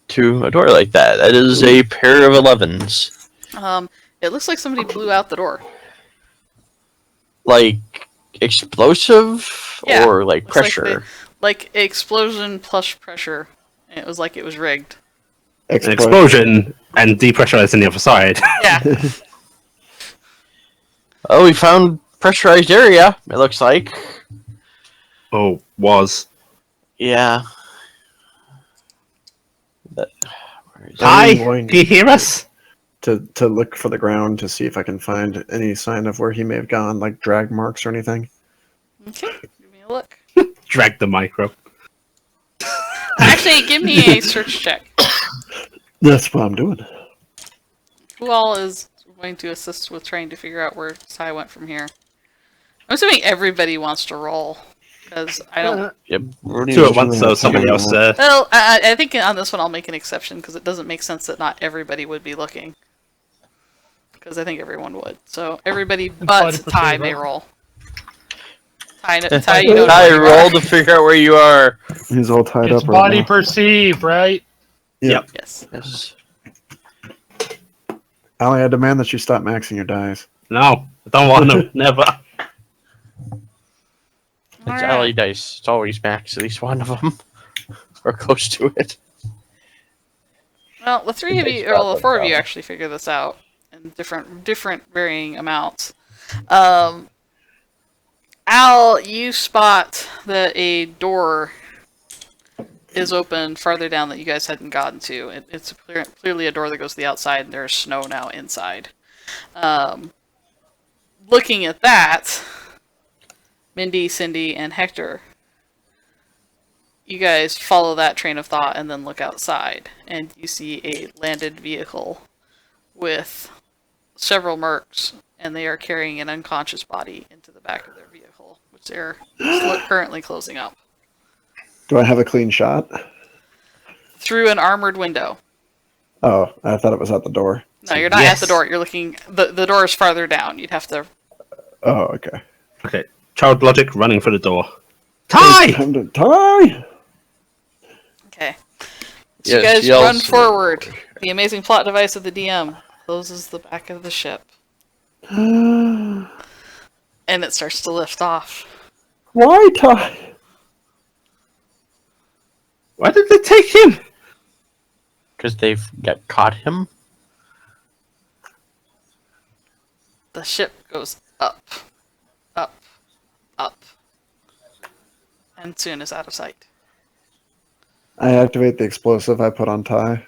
to a door like that. That is a pair of 11s. It looks like somebody blew out the door. Like explosive Yeah, or like looks like pressure? Like explosion plus pressure. And it was like it was rigged. An explosion and depressurized on the other side. Yeah. Oh, we found pressurized area. It looks like. Oh, was. Yeah. That, where is Ty, I'm going do you hear us? to look for the ground to see if I can find any sign of where he may have gone, like drag marks or anything. Okay, give me a look. Drag the micro. Actually, give me a search check. That's what I'm doing. Who all is going to assist with trying to figure out where Ty went from here? I'm assuming everybody wants to roll. Because I don't... Yep. Two at once, so somebody else. Well, I think on this one I'll make an exception, because it doesn't make sense that not everybody would be looking. Because I think everyone would. So everybody but Ty may roll. Ty, you know Ty, where you are. roll to figure out where you are. He's all tied It's up right body now. perceive, right? Yep. Yes. Yes. Allie, I demand that you stop maxing your dice. No, I don't want to. Never. It's Alright. alley dice. It's always max, at least one of them. Or close to it. Well, the three of you, or the four of you actually figure this out in different varying amounts. Al, you spot that a door is open farther down that you guys hadn't gotten to. It's clearly a door that goes to the outside, and there's snow now inside. Looking at that, Mindy, Cindy, and Hector, you guys follow that train of thought and then look outside, and you see a landed vehicle with several mercs, and they are carrying an unconscious body into the back of their vehicle, which they're currently closing up. Do I have a clean shot? Through an armored window. Oh, I thought it was at the door. No, you're not Yes. at the door. You're looking... The door is farther down. You'd have to... Oh, okay. Okay. Child logic running for the door. Ty! Time to tie! Okay. So you Yes, guys yells run to forward. The amazing plot device of the DM closes the back of the ship, and it starts to lift off. Why, Ty? Why did they take him? Because they've got caught him. The ship goes up, up, up, and soon is out of sight. I activate the explosive I put on Ty.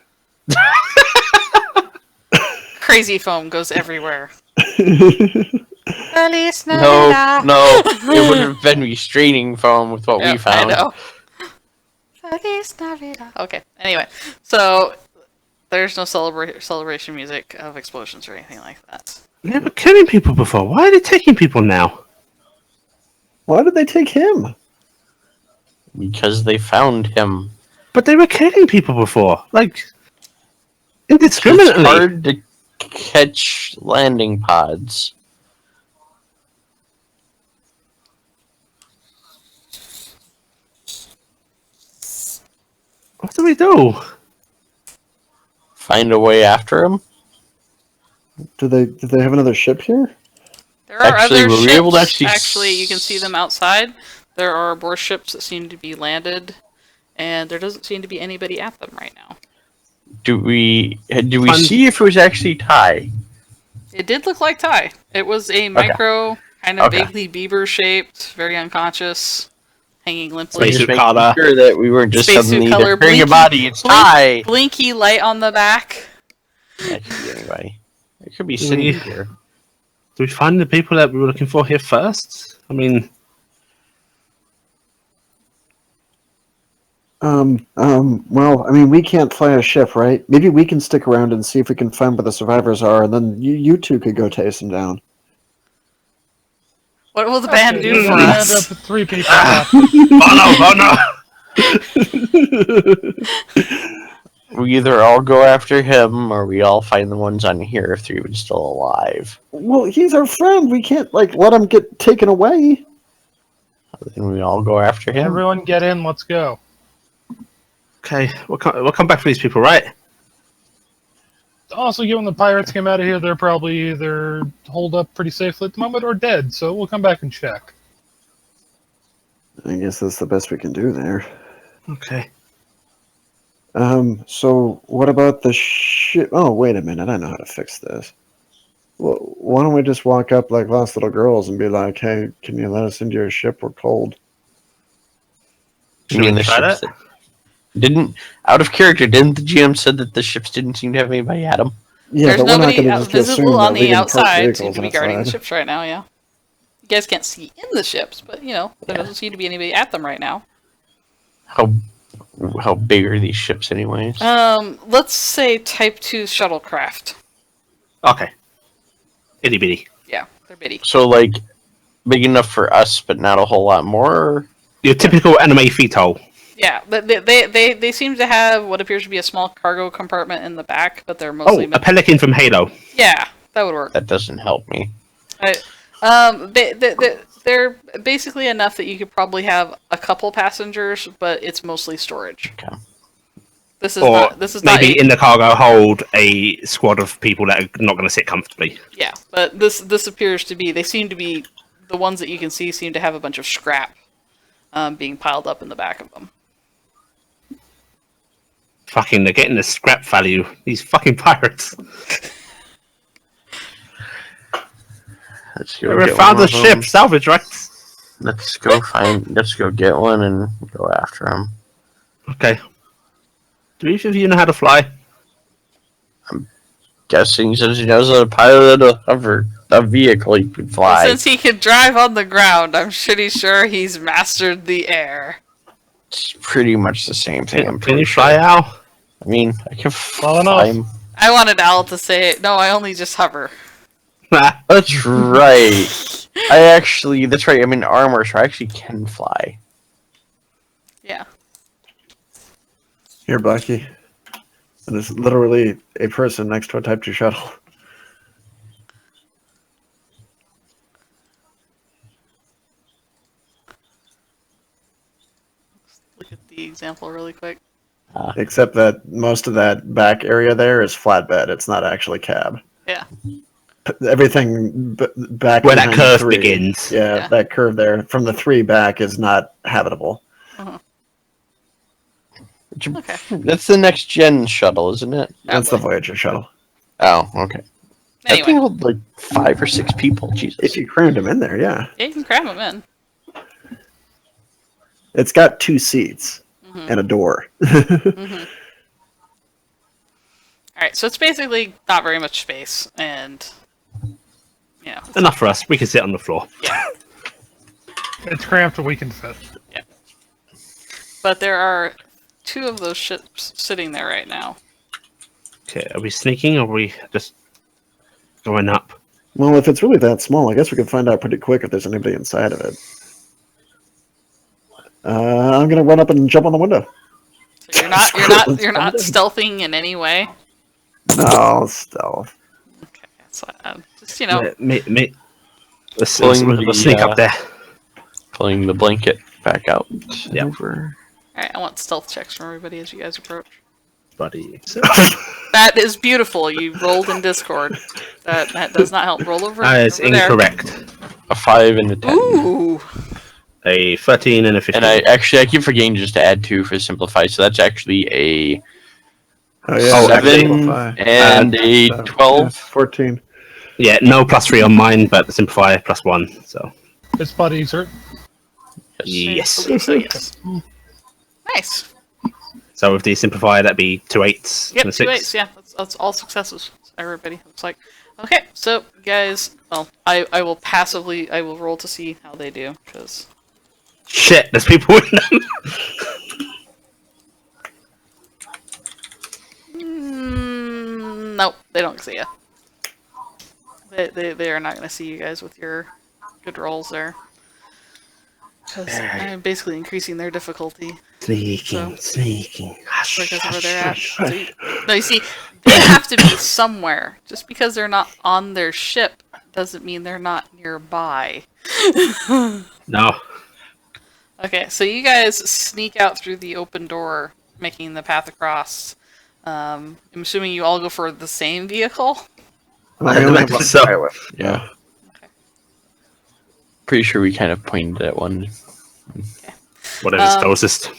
Crazy foam goes everywhere. No, no, it would have been restraining foam with what we I found. know. Feliz Navidad. Okay. Anyway, so there's no celebration music of explosions or anything like that. They were killing people before. Why are they taking people now? Why did they take him? Because they found him. But they were killing people before. Like, It's indiscriminately. hard to catch landing pods. What do we do? Find a way after him. Did they have another ship here? There are Actually, other were we ships. able to actually You can see them outside. There are more ships that seem to be landed, and there doesn't seem to be anybody at them right now. Do we Fun- see if it was actually Ty? It did look like Ty. It was a micro, kind of vaguely Bieber shaped, very unconscious, hanging limply. Spacesuit Just color. making sure that we weren't just Spacesuit suddenly color, declaring a blinky- body. It's Ty. Blinky light on the back. That could be anybody. It could be Do Cindy we- here. Do we find the people that we were looking for here first? I mean, Well, I mean, we can't fly a ship, right? Maybe we can stick around and see if we can find where the survivors are, and then you two could go chase them down. What will the band do We're for gonna end us? up with 3 people left. We either all go after him, or we all find the ones on here if they're even still alive. Well, he's our friend. We can't let him get taken away. Then we all go after him. Everyone get in, let's go. okay, we'll come back for these people, right? Also, given the pirates came out of here, they're probably either holed up pretty safely at the moment or dead, so we'll come back and check. I guess that's the best we can do there. Okay. So what about the ship? Oh, wait a minute. I know how to fix this. Well, why don't we just walk up like lost little girls and be like, "Hey, can you let us into your ship? We're cold." Should we the try ships that? didn't out of character? Didn't the GM said that the ships didn't seem to have anybody at them? Yeah, There's but we're not nobody going to just assume visible on that we the can park outside seem vehicles to be guarding the outside. ships right now, yeah. You guys can't see in the ships, but, there doesn't seem to be anybody at them right now. How big are these ships, anyways? Let's say Type 2 shuttlecraft. Okay. Itty bitty. Yeah, they're bitty. So like big enough for us, but not a whole lot more. Your typical anime fetal. Yeah, they seem to have what appears to be a small cargo compartment in the back, but they're mostly... Oh, a pelican from Halo. Yeah, that would work. That doesn't help me. They're basically enough that you could probably have a couple passengers, but it's mostly storage. Okay. This is Or not maybe in the cargo hold a squad of people that are not going to sit comfortably. Yeah, but this appears to be... They seem to be... The ones that you can see seem to have a bunch of scrap being piled up in the back of them. Fucking, they're getting the scrap value. These fucking pirates. Let's go We get found one the of ship, them. salvage rights. Let's go get one and go after him. Okay. Do each of you know how to fly? Guessing since he knows how to pilot a vehicle, he can fly. Since he can drive on the ground, I'm pretty sure he's mastered the air. It's pretty much the same thing. I'm Can pretty you sure. fly, Al? I mean, I can Well fly. enough. I wanted Al to say it. No, I only just hover. That's right. That's right. I'm in armor, so I actually can fly. Yeah. Here, Bucky. And it's literally a person next to a Type 2 shuttle. Look at the example really quick. Except that most of that back area there is flatbed. It's not actually cab. Yeah. Everything back Where that behind the curve 3, begins. Yeah, Yeah. that curve there from the 3 back is not habitable. Okay. That's the next gen shuttle, isn't it? That's the Voyager shuttle. Oh, okay. That thing Anyway, held like 5 or 6 people. Jesus. If you crammed them in there, yeah. yeah, you can cram them in. It's got 2 seats and a door. All right, so it's basically not very much space, and Enough for us. We can sit on the floor. It's cramped, so we can fit. but there are 2 of those ships sitting there right now. Okay, are we sneaking or are we just going up? Well, if it's really that small, I guess we can find out pretty quick if there's anybody inside of it. I'm gonna run up and jump on the window. So you're not stealthing in any way. No, stealth. Okay, so just Let's Pulling we'll the, sneak up there. Pulling the blanket back out. Yep. Over. All right, I want stealth checks from everybody as you guys approach. Buddy. That is beautiful. You rolled in Discord. That does not help. Roll over. That is over there. incorrect. A 5 and a 10. Ooh. A 13 and a 15. And I keep forgetting just to add 2 for simplify, so that's actually a Oh yeah, 7 and a 12. 14. Yeah, no +3 on mine, but the simplifier +1. So It's buddy, sir. yes. I believe so, yes. Nice. So with the simplifier, that'd be 2 8s Yep, and a 2 6. 8s. Yeah, that's all successes. Everybody looks like. Okay, so guys, well, I will roll to see how they do because. Shit, there's people in them. Nope, they don't see you. They are not going to see you guys with your good rolls there. Because I'm basically increasing their difficulty. Sneaking. Hush, Because of where they're at. hush, So hush. no, you see, they have to be somewhere. Just because they're not on their ship doesn't mean they're not nearby. No. Okay, so you guys sneak out through the open door, making the path across. I'm assuming you all go for the same vehicle? I only have one So- pilot. Yeah. Pretty sure we kind of pointed at one. Whatever's closest.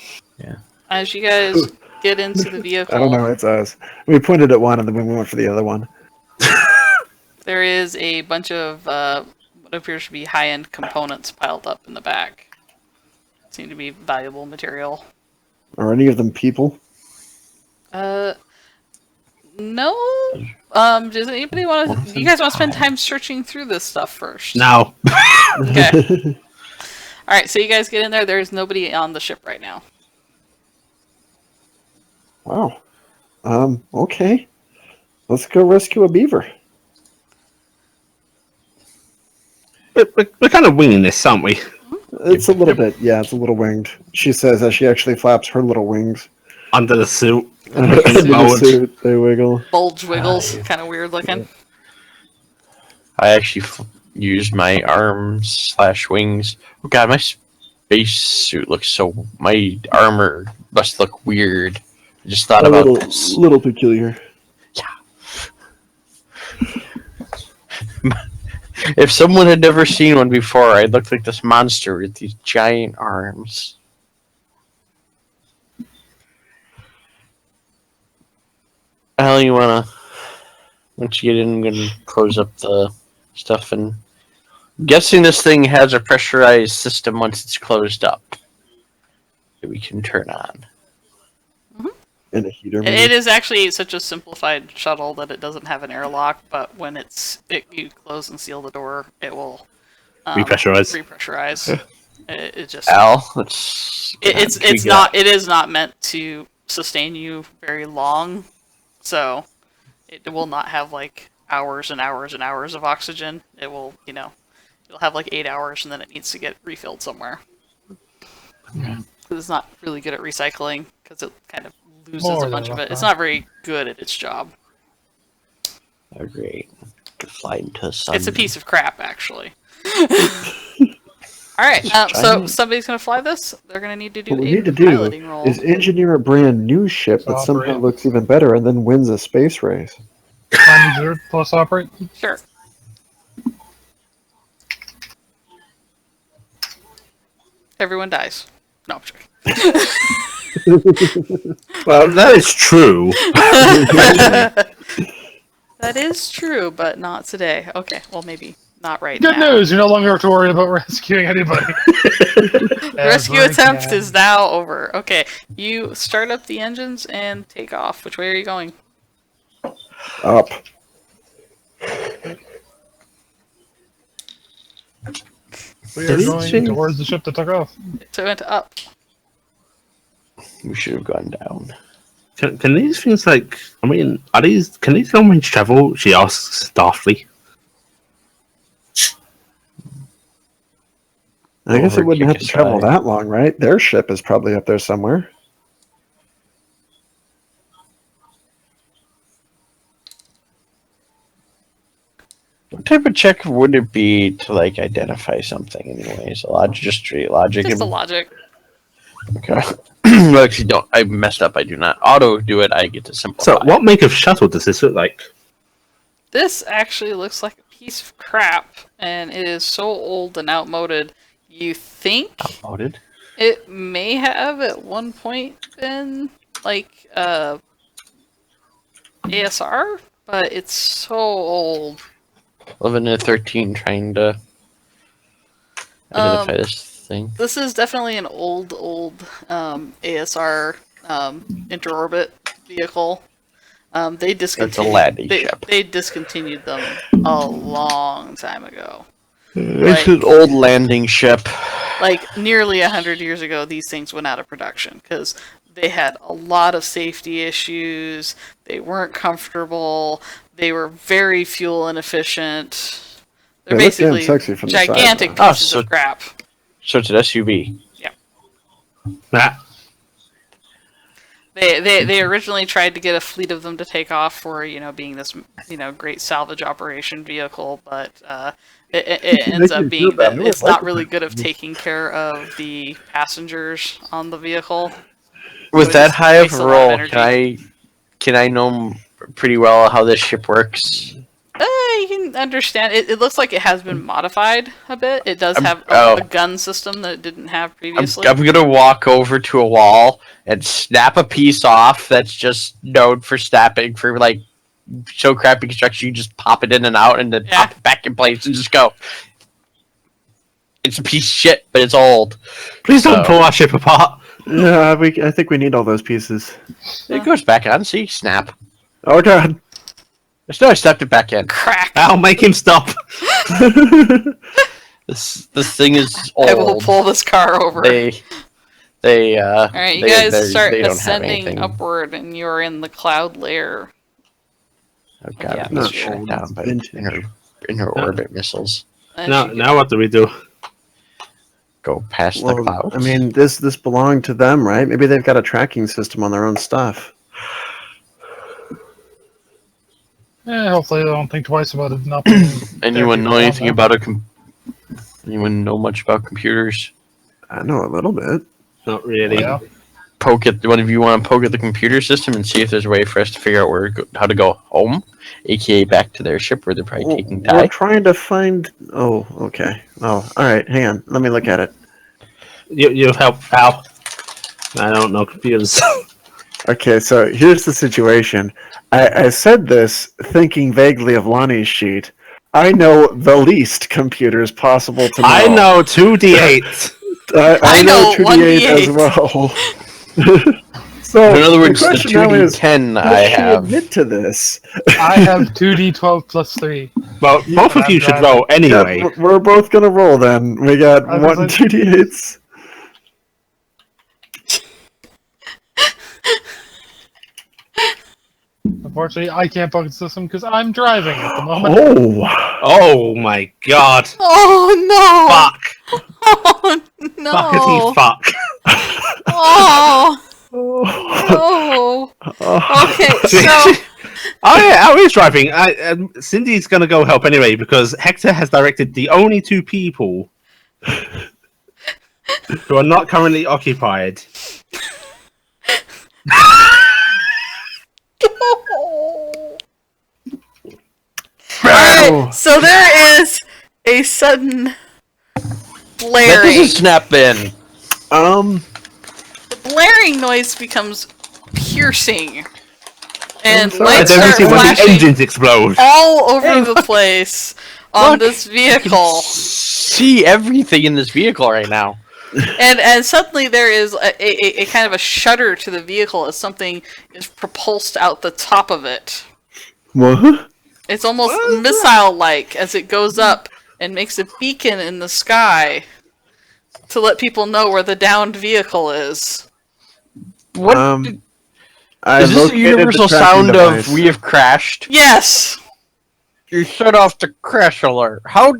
As you guys get into the vehicle, I don't know, it's us. We pointed at one and then we went for the other one. there is a bunch of what appears to be high-end components piled up in the back. Seem to be valuable material. Are any of them people? No. Does anybody want to? You guys want to spend time searching through this stuff first? No. Okay. All right. So you guys get in there. There is nobody on the ship right now. Wow. Okay. Let's go rescue a beaver. We're kind of winging this, aren't we? It's a little bit, yeah, it's a little winged. She says as she actually flaps her little wings. Under the suit. Under the suit, they wiggle. Bulge wiggles, kind of weird looking. I actually used my arms/wings. Oh god, my space suit looks so. My armor must look weird. I just thought about this. Little peculiar. If someone had never seen one before, I'd look like this monster with these giant arms. Al, you wanna? Once you get in, I'm gonna close up the stuff and. I'm guessing this thing has a pressurized system once it's closed up that we can turn on. And a heater. It is actually such a simplified shuttle that it doesn't have an airlock, but when you close and seal the door, it will repressurize. It just Al, it is not meant to sustain you very long, so it will not have like hours and hours and hours of oxygen. It will, it'll have like 8 hours and then it needs to get refilled somewhere. It's not really good at recycling because it kind of loses a bunch of it. It's not very good at its job. Oh, great. To fly into the sun. It's a piece of crap, actually. Alright, so Giant. somebody's gonna fly this. They're gonna need to do What we a need to do piloting roll. is engineer a brand new ship that Operate. somehow looks even better and then wins a space race. Time 0 plus operate. Sure. Everyone dies. No, I'm joking. Well, that is true. That is true, but not today. Okay, well maybe not right Good now. news, you no longer have to worry about rescuing anybody. Rescue Ever attempt again. is now over. Okay, you start up the engines and take off. Which way are you going? Up. We are Did he going change- towards the ship that took off. So it went up. We should have gone down. Can these things like? I mean, can these long range travel? She asks daftly. I guess it wouldn't have to Overkick travel aside. that long, right? Their ship is probably up there somewhere. What type of check would it be to like identify something? Anyways, a logic, just straight logic. Just the logic. Okay. Well, actually, don't. I messed up. I do not auto do it. I get to simplify. So, what make of shuttle does this look like? This actually looks like a piece of crap, and it is so old and outmoded. You think Outmoded? it may have at one point been like ASR, but it's so old. 11 and 13 trying to identify this thing. This is definitely an old ASR interorbit vehicle. They It's a discontinued. landing ship. They discontinued them a long time ago. It's an old landing ship. Like nearly 100 years ago, these things went out of production because they had a lot of safety issues. They weren't comfortable. They were very fuel inefficient. They're They look damn basically sexy from the side, gigantic though. pieces so- of crap. So it's an SUV. That They originally tried to get a fleet of them to take off for being this great salvage operation vehicle, but it ends up being that it's not really good of taking care of the passengers on the vehicle. With it that just high of wastes a a lot of roll, energy. can I know pretty well how this ship works? You can understand. It looks like it has been modified a bit. It does have oh. a gun system that it didn't have I'm previously. gonna walk over to a wall and snap a piece off that's just known for snapping for like so crappy construction. You just pop it in and out and then Yeah. pop it back in place and just go. It's a piece of shit, but it's old. please don't So- pull our ship apart. Yeah, I think we need all those pieces. It goes back on. See, snap. Oh god. No, I snapped it back in. Crack. I'll make him stop. This thing is I will old. pull this car over. They All right, you they- guys they- start they don't have ascending anything. upward, and you're in the cloud layer. Oh god, Yeah, I'm not that's shut old. down by Vintage. inner orbit missiles. And Now, she- now what do we do? Go past the Well, clouds. I mean, this belonged to them, right? Maybe they've got a tracking system on their own stuff. Hopefully they don't think twice about it. Not being anyone know there. anything about anyone know much about computers? I know a little bit. Not really. Yeah. Poke at one of you want to poke at the computer system and see if there's a way for us to figure out how to go home, aka back to their ship where they're probably taking We're Ty. trying to find. Oh, okay. Oh, all right. Hang on. Let me look at it. You help, pal. I don't know computers. Okay, so here's the situation. I said this thinking vaguely of Lonnie's sheet. I know the least computers possible to know. I know 2d8. I know know 2d8 as 1d8. well. So In other words, the question now is, 2d10 I will she have. admit to this? I have 2d12 plus 3. Well, both of you should roll anyway. Yeah, we're both gonna roll then. We got I was one like- 2d8s. Unfortunately, I can't bug the system because I'm driving at the moment. Oh, Oh my god. Oh Fuck. no! Oh no! Fuckity fuck. Oh oh. no! Okay, so I was driving. Cindy's gonna go help anyway because Hector has directed the only two people who are not currently occupied. Alright, so there is a sudden That blaring. doesn't snap in. The blaring noise becomes piercing. And sorry. lights Then we start see when the flashing engines explode. all over the place on Look, this vehicle. See everything in this vehicle right now. And suddenly there is a kind of a shudder to the vehicle as something is propulsed out the top of it. What? It's almost missile-like as it goes up and makes a beacon in the sky to let people know where the downed vehicle is. What I is this? A located universal the tracking sound device. of "We have crashed"? Yes! You set off the crash alert. How?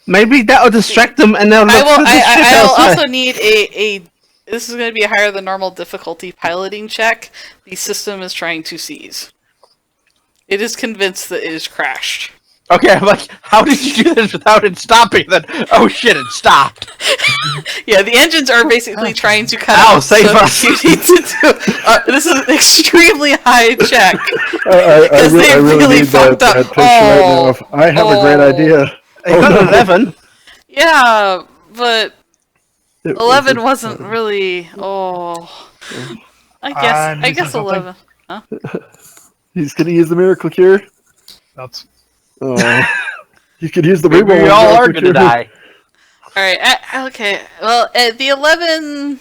Maybe that'll distract them, and they'll look for the ship I'll outside. also need a... This is going to be a higher than normal difficulty piloting check. The system is trying to seize. It is convinced that it is crashed. Okay, I'm like, how did you do this without it stopping? Then, oh shit, it stopped. Yeah, the engines are basically trying to cut Ow, out. save so us. You need to do. This is an extremely high check. I Because they really need fucked that up. picture right now. I have a great idea. They got no. 11. Yeah, but It 11 was- wasn't really. Oh, I need guess something. 11. He's gonna use the miracle cure. That's Oh, you could use the We reroll all are miracle gonna cure. All die. right. Okay. Well, the 11.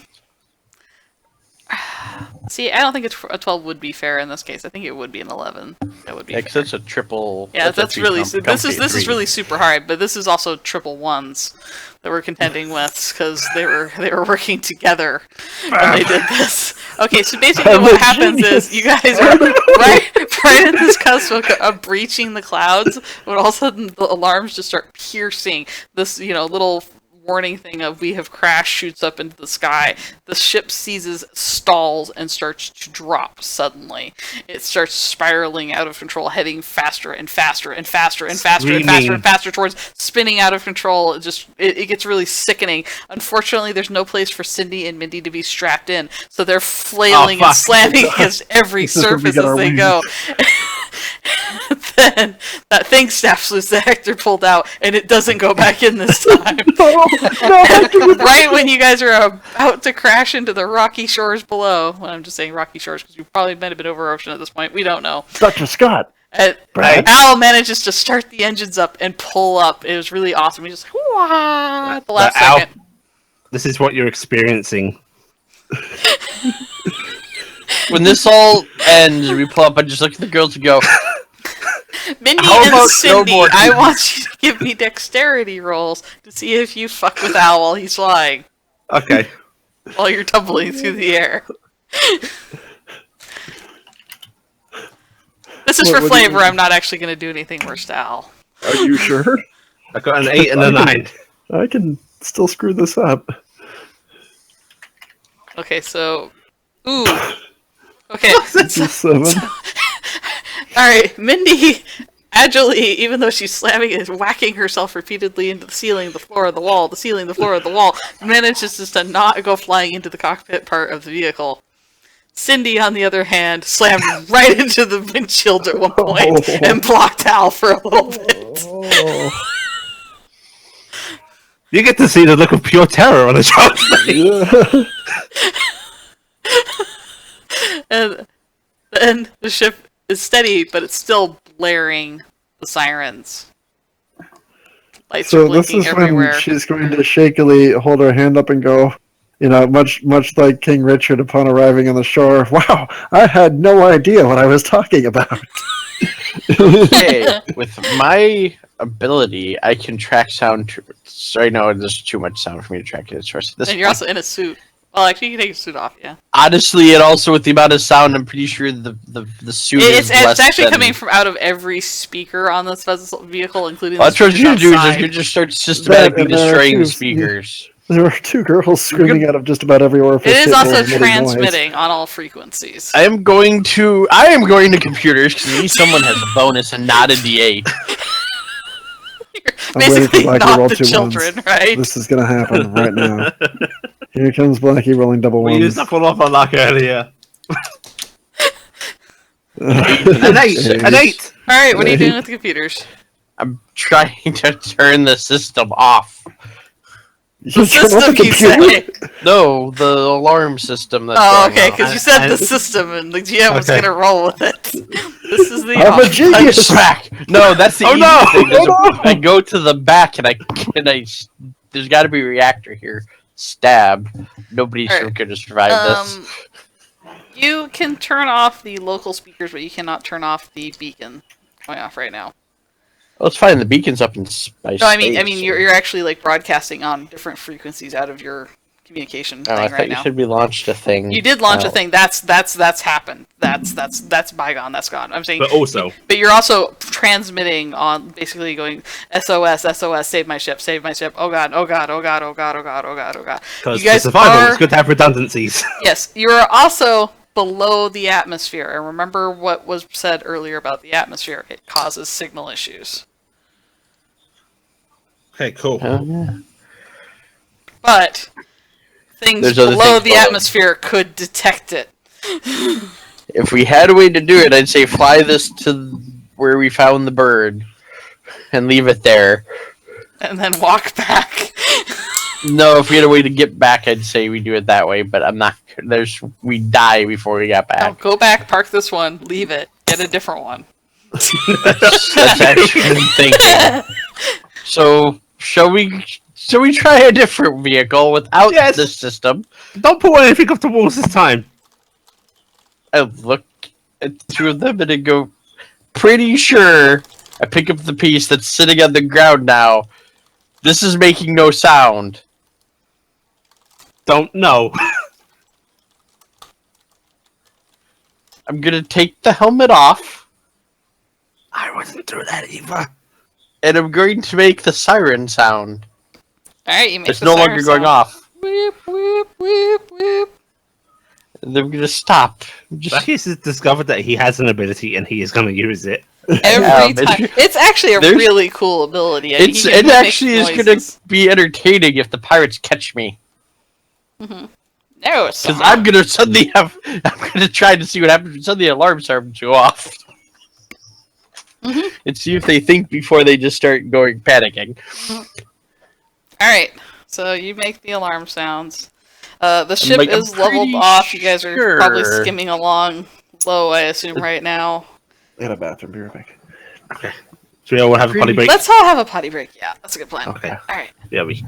See, I don't think a 12 would be fair in this case. I think it would be an 11. That would be. Yeah, fair. 'cause it's a triple. Yeah, a that's three really com- this is comfy three. really super hard, but this is also triple ones that we're contending with because they were working together when they did this. Okay, so basically I'm what a happens genius. is you guys are right at this cusp of breaching the clouds, when all of a sudden the alarms just start piercing. This little warning thing of "we have crashed" shoots up into the sky. The ship seizes, stalls, and starts to drop suddenly. It starts spiraling out of control, heading faster and faster and faster and faster and faster and faster towards spinning out of control. It gets really sickening. Unfortunately, there's no place for Cindy and Mindy to be strapped in, so they're flailing and fuck. slamming against every This is when we surface get as our they wings. go. Then that thing snaps loose that Hector pulled out, and it doesn't go back in this time. Right when you guys are about to crash into the rocky shores below. Well, I'm just saying rocky shores because you probably might have been over ocean at this point. We don't know. Dr. Scott. Brad? Al manages to start the engines up and pull up. It was really awesome. He just wah, at the last Al, second. this is what you're experiencing. When this all ends, we pull up and just look at the girls and go, Mindy How and about Cindy, snowboarding? I want you to give me dexterity rolls to see if you fuck with Al while he's flying, Okay. while you're tumbling through the air. This is What for do you flavor. mean? I'm not actually going to do anything worse to Al. Are you sure? I got an 8 and a 9. I can still screw this up. Okay, so... Ooh. Okay. Seven. Alright, Mindy, agilely, even though she's slamming and whacking herself repeatedly into the ceiling, the floor of the wall, the ceiling, the floor of the wall, manages just to not go flying into the cockpit part of the vehicle. Cindy, on the other hand, slammed right into the windshield at one point and blocked Al for a little bit. Oh, You get to see the look of pure terror on the child's face. yeah. And then the ship is steady, but it's still blaring the sirens. Lights are So this blinking is everywhere. when she's going to shakily hold her hand up and go, much like King Richard upon arriving on the shore. Wow, I had no idea what I was talking about. okay, with my ability, I can track sound. Sorry, no, there's too much sound for me to track it. This And you're also in a suit. Well, actually, you can take your suit off, yeah. honestly, and also with the amount of sound, I'm pretty sure the suit It's is less actually than... coming from out of every speaker on this vehicle, including Well, the that's what speakers you're gonna do. Is outside. you just start systematically and there are destroying the two- speakers. There were two girls screaming out of just about every orifice. It is capable also of emitting noise. transmitting on all frequencies. I am going to computers because maybe someone has a bonus and not a D8. I'm waiting for Basically, Blackie to not roll the 2 children, ones. right? This is gonna happen right now. Here comes Blackie rolling double We ones. used up a lot of luck earlier. An An 8! An 8! All right, what are you doing with the computers? I'm trying to turn the system off. The You turn off system, the you computer? say? No, the alarm system that's Oh, going okay, off. because you said the And- system, and the GM was Okay. gonna roll with it. This is the I'm a off genius! Back. No, that's the Oh, easy no! thing. There's Oh, I go to the back and I there's got to be a reactor here. Stab. Nobody's Alright. gonna survive this. You can turn off the local speakers, but you cannot turn off the beacon going off right now. Well, it's fine. The beacon's up in space. No, I mean, you're actually like broadcasting on different frequencies out of your communication Oh, I thing thought right you now. said we launched a thing. You did launch Oh. a thing. That's happened. That's bygone. That's gone. I'm saying. But also, But you're also transmitting on basically going SOS, SOS, save my ship, save my ship. Oh god, oh god, oh god, oh god, oh god, oh god, oh god. because You for guys survival, are it's good to have redundancies. yes. You are also below the atmosphere, and remember what was said earlier about the atmosphere. It causes signal issues. Okay, cool. Oh, yeah. But things There's other below things the below. atmosphere could detect it. If we had a way to do it, I'd say fly this to where we found the bird and leave it there. And then walk back. No, if we had a way to get back, I'd say we do it that way. But I'm not. We die before we got No, back. go back, park this one, leave it, get a different one. That's actually good thinking. So shall we try a different vehicle without Yes. this system? Don't pull anything off the walls this time. I look at the two of them and I go, pretty sure I pick up the piece that's sitting on the ground now. This is making no sound. Don't know. I'm gonna take the helmet off, I wasn't through that either. and I'm going to make the siren sound. Alright, you make It's the no siren longer going sound. off. Whip, whip, whip, whip. And I'm gonna stop. Just Blackie has discovered that he has an ability and he is going to use it. Every but time. It's actually a there's- really cool ability. I mean, it he can mimic actually is gonna noises. be entertaining if the pirates catch me. No, it's Because not. I'm gonna suddenly have. I'm gonna try to see what happens when suddenly alarm starts to go off. And see if they think before they just start going panicking. Alright, so you make the alarm sounds. The ship like, I'm is leveled pretty off. You guys are probably sure. skimming along low, I assume, right now. I got a bathroom. Be right back. Okay. So we all have a potty break? Let's all have a potty break. Yeah, that's a good plan. Okay. Alright. Yeah, we.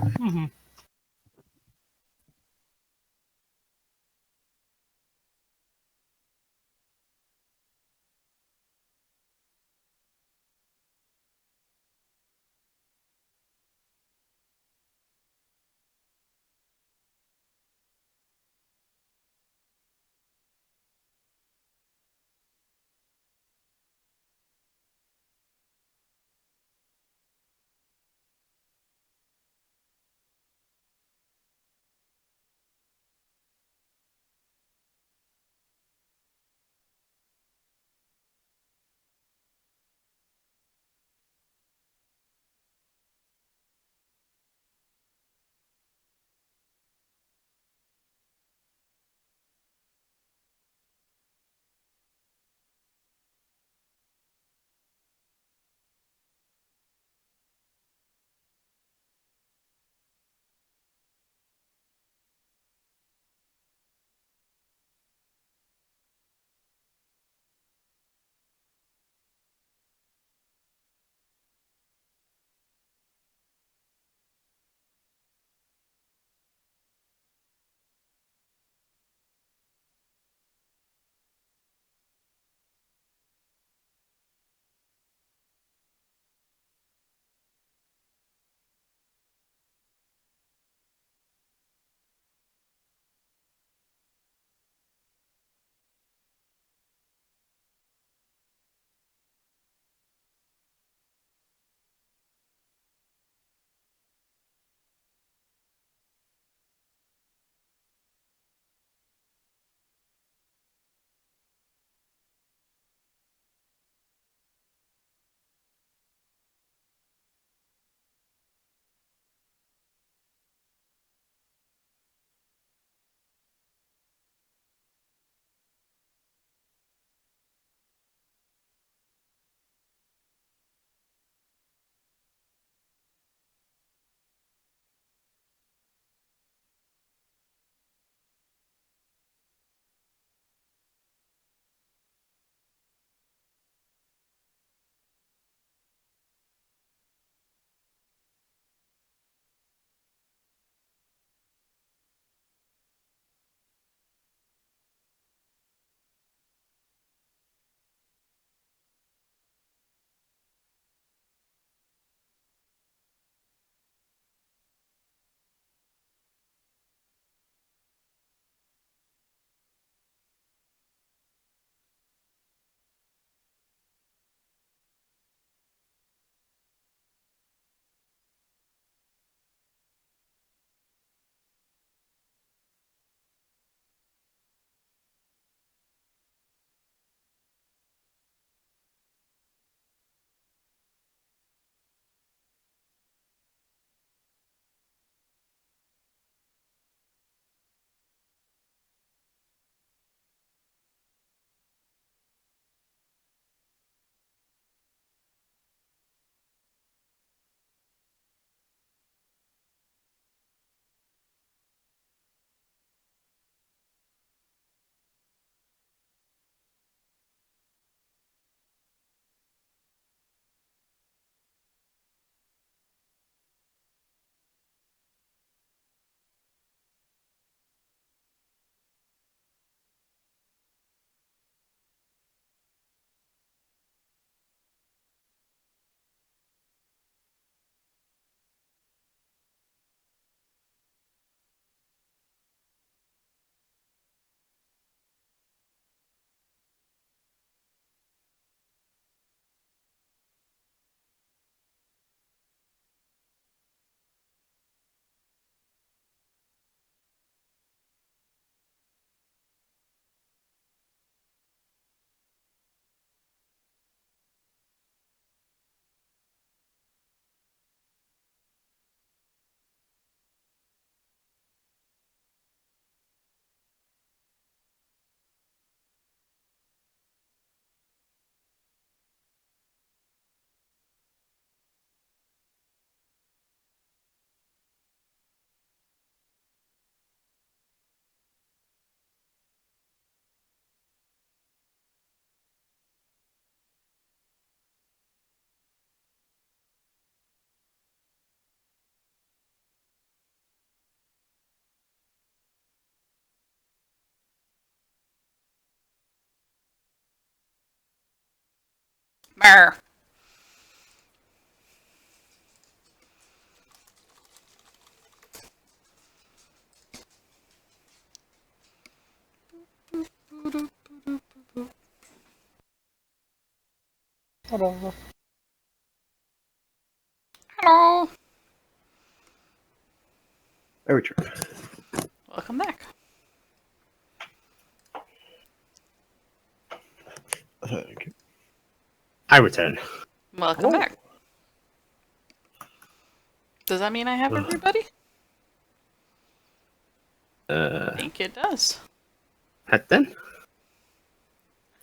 Mer. Hello. Hello. I return. Welcome back. Thank you. I return. Welcome back. Does that mean I have everybody? I think it does. Head then.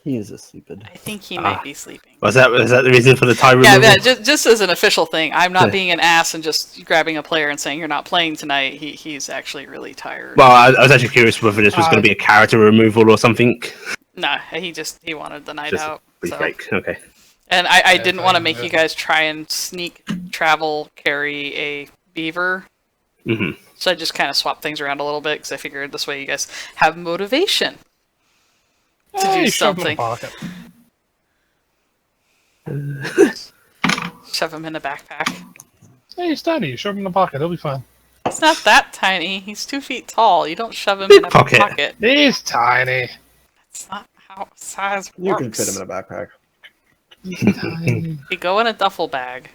He is asleep. I think he might be sleeping. Was that the reason for the tie Yeah, removal? just as an official thing, I'm not being an ass and just grabbing a player and saying you're not playing tonight. He's actually really tired. Well, I was actually curious whether this was going to be a character removal or something. Nah, he wanted the night Just out. pretty So. fake. Okay. And I didn't want to make you guys try and sneak travel carry a beaver. Mm-hmm. So I just kind of swapped things around a little bit because I figured this way you guys have motivation to do something. Shove him in a backpack. Hey, he's tiny. You shove him in the pocket. He'll be fine. He's not that tiny. He's 2 feet tall. You don't shove him Big in a pocket. pocket. He's tiny. That's not how size works. You can fit him in a backpack. He's tiny. You go in a duffel bag.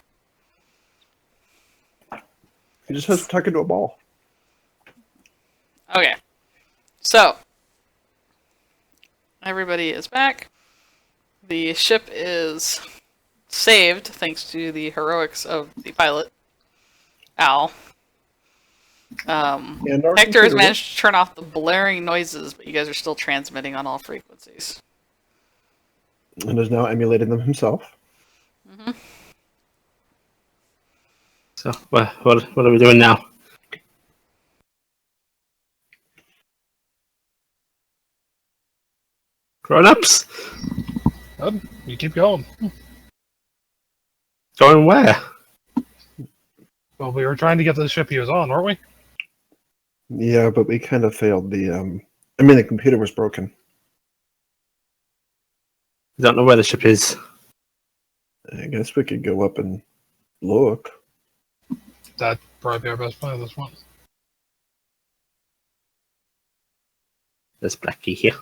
He just has to tuck into a ball. Okay. So, everybody is back. The ship is saved thanks to the heroics of the pilot, Al. And our Hector has computer managed to turn off the blaring noises, but you guys are still transmitting on all frequencies. and is now emulating them himself. Mm-hmm. So, what are we doing now? Grown-ups? Good. You keep going. Going where? Well, we were trying to get to the ship he was on, weren't we? Yeah, but we kind of failed the. The computer was broken. I don't know where the ship is. I guess we could go up and look. That'd probably be our best plan at this point. There's Blackie here.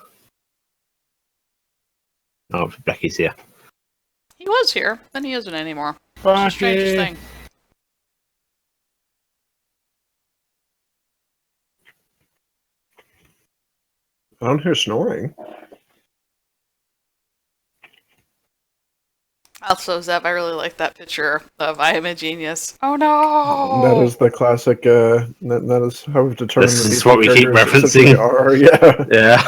Oh, Blackie's here. He was here, then he isn't anymore. It's the strangest thing. I don't hear snoring. Also, Zeb, I really like that picture of I am a genius. Oh no! That is the classic. That is how we've determined. This that is these what we keep characters essentially referencing. Are yeah. Yeah.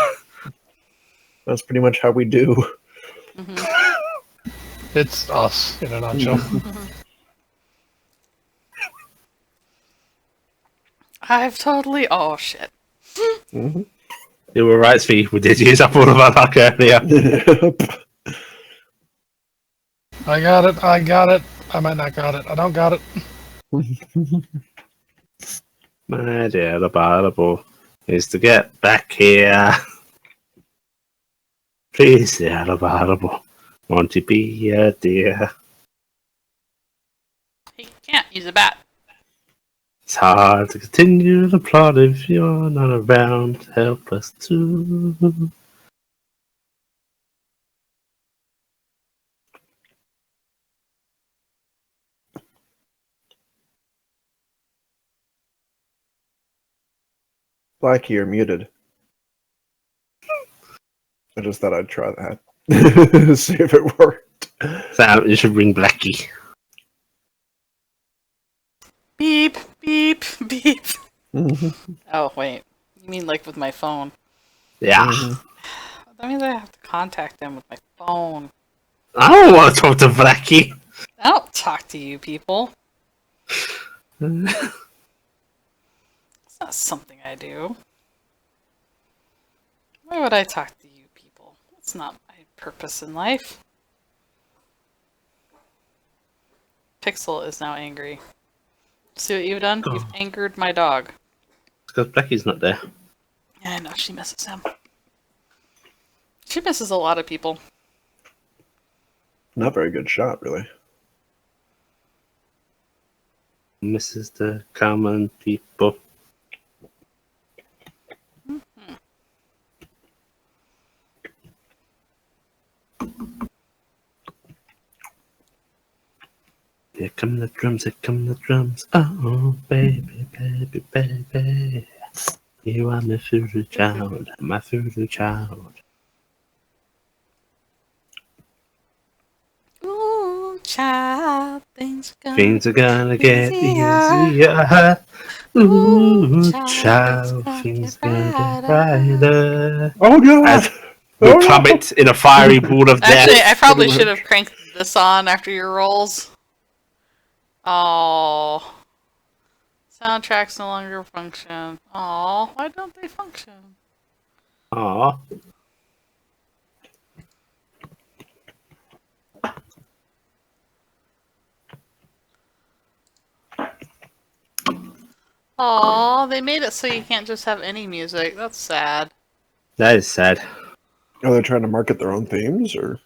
That's pretty much how we do. Mm-hmm. It's us, in a nutshell. I've totally. Oh shit. Mm-hmm. You were right, Svi. We did use up all of our luck earlier. I got it. I might not got it. I don't got it. My dear, the Bible is to get back here. Please, dear, the Bible. Want to be a dear. He can't use a bat. It's hard to continue the plot if you're not around to help us too. Blackie, you're muted. I just thought I'd try that. See if it worked. Sam, you should ring Blackie. Beep, beep, beep. Mm-hmm. Oh, wait. You mean like with my phone? Yeah. Mm-hmm. That means I have to contact them with my phone. I don't want to talk to Blackie. I don't talk to you people. It's not something I do. Why would I talk to you people? It's not my purpose in life. Pixel is now angry. See what you've done? You've angered my dog. Because Blackie's not there. Yeah, I know, she misses him. She misses a lot of people. Not very good shot, really. Misses the common people. Here come the drums, here come the drums. Oh, baby, baby, baby. You are my favorite child, my favorite child. Ooh, child, things Things are gonna get easier. easier. Ooh, child, child, things things gonna gonna get get brighter. Oh god! As we Oh, no! plummet in a fiery ball of death. Actually, I probably should have cranked this on after your rolls. Oh. Soundtracks no longer function. Oh, why don't they function? Aw. Oh, they made it so you can't just have any music. That's sad. That is sad. Are they trying to market their own themes, or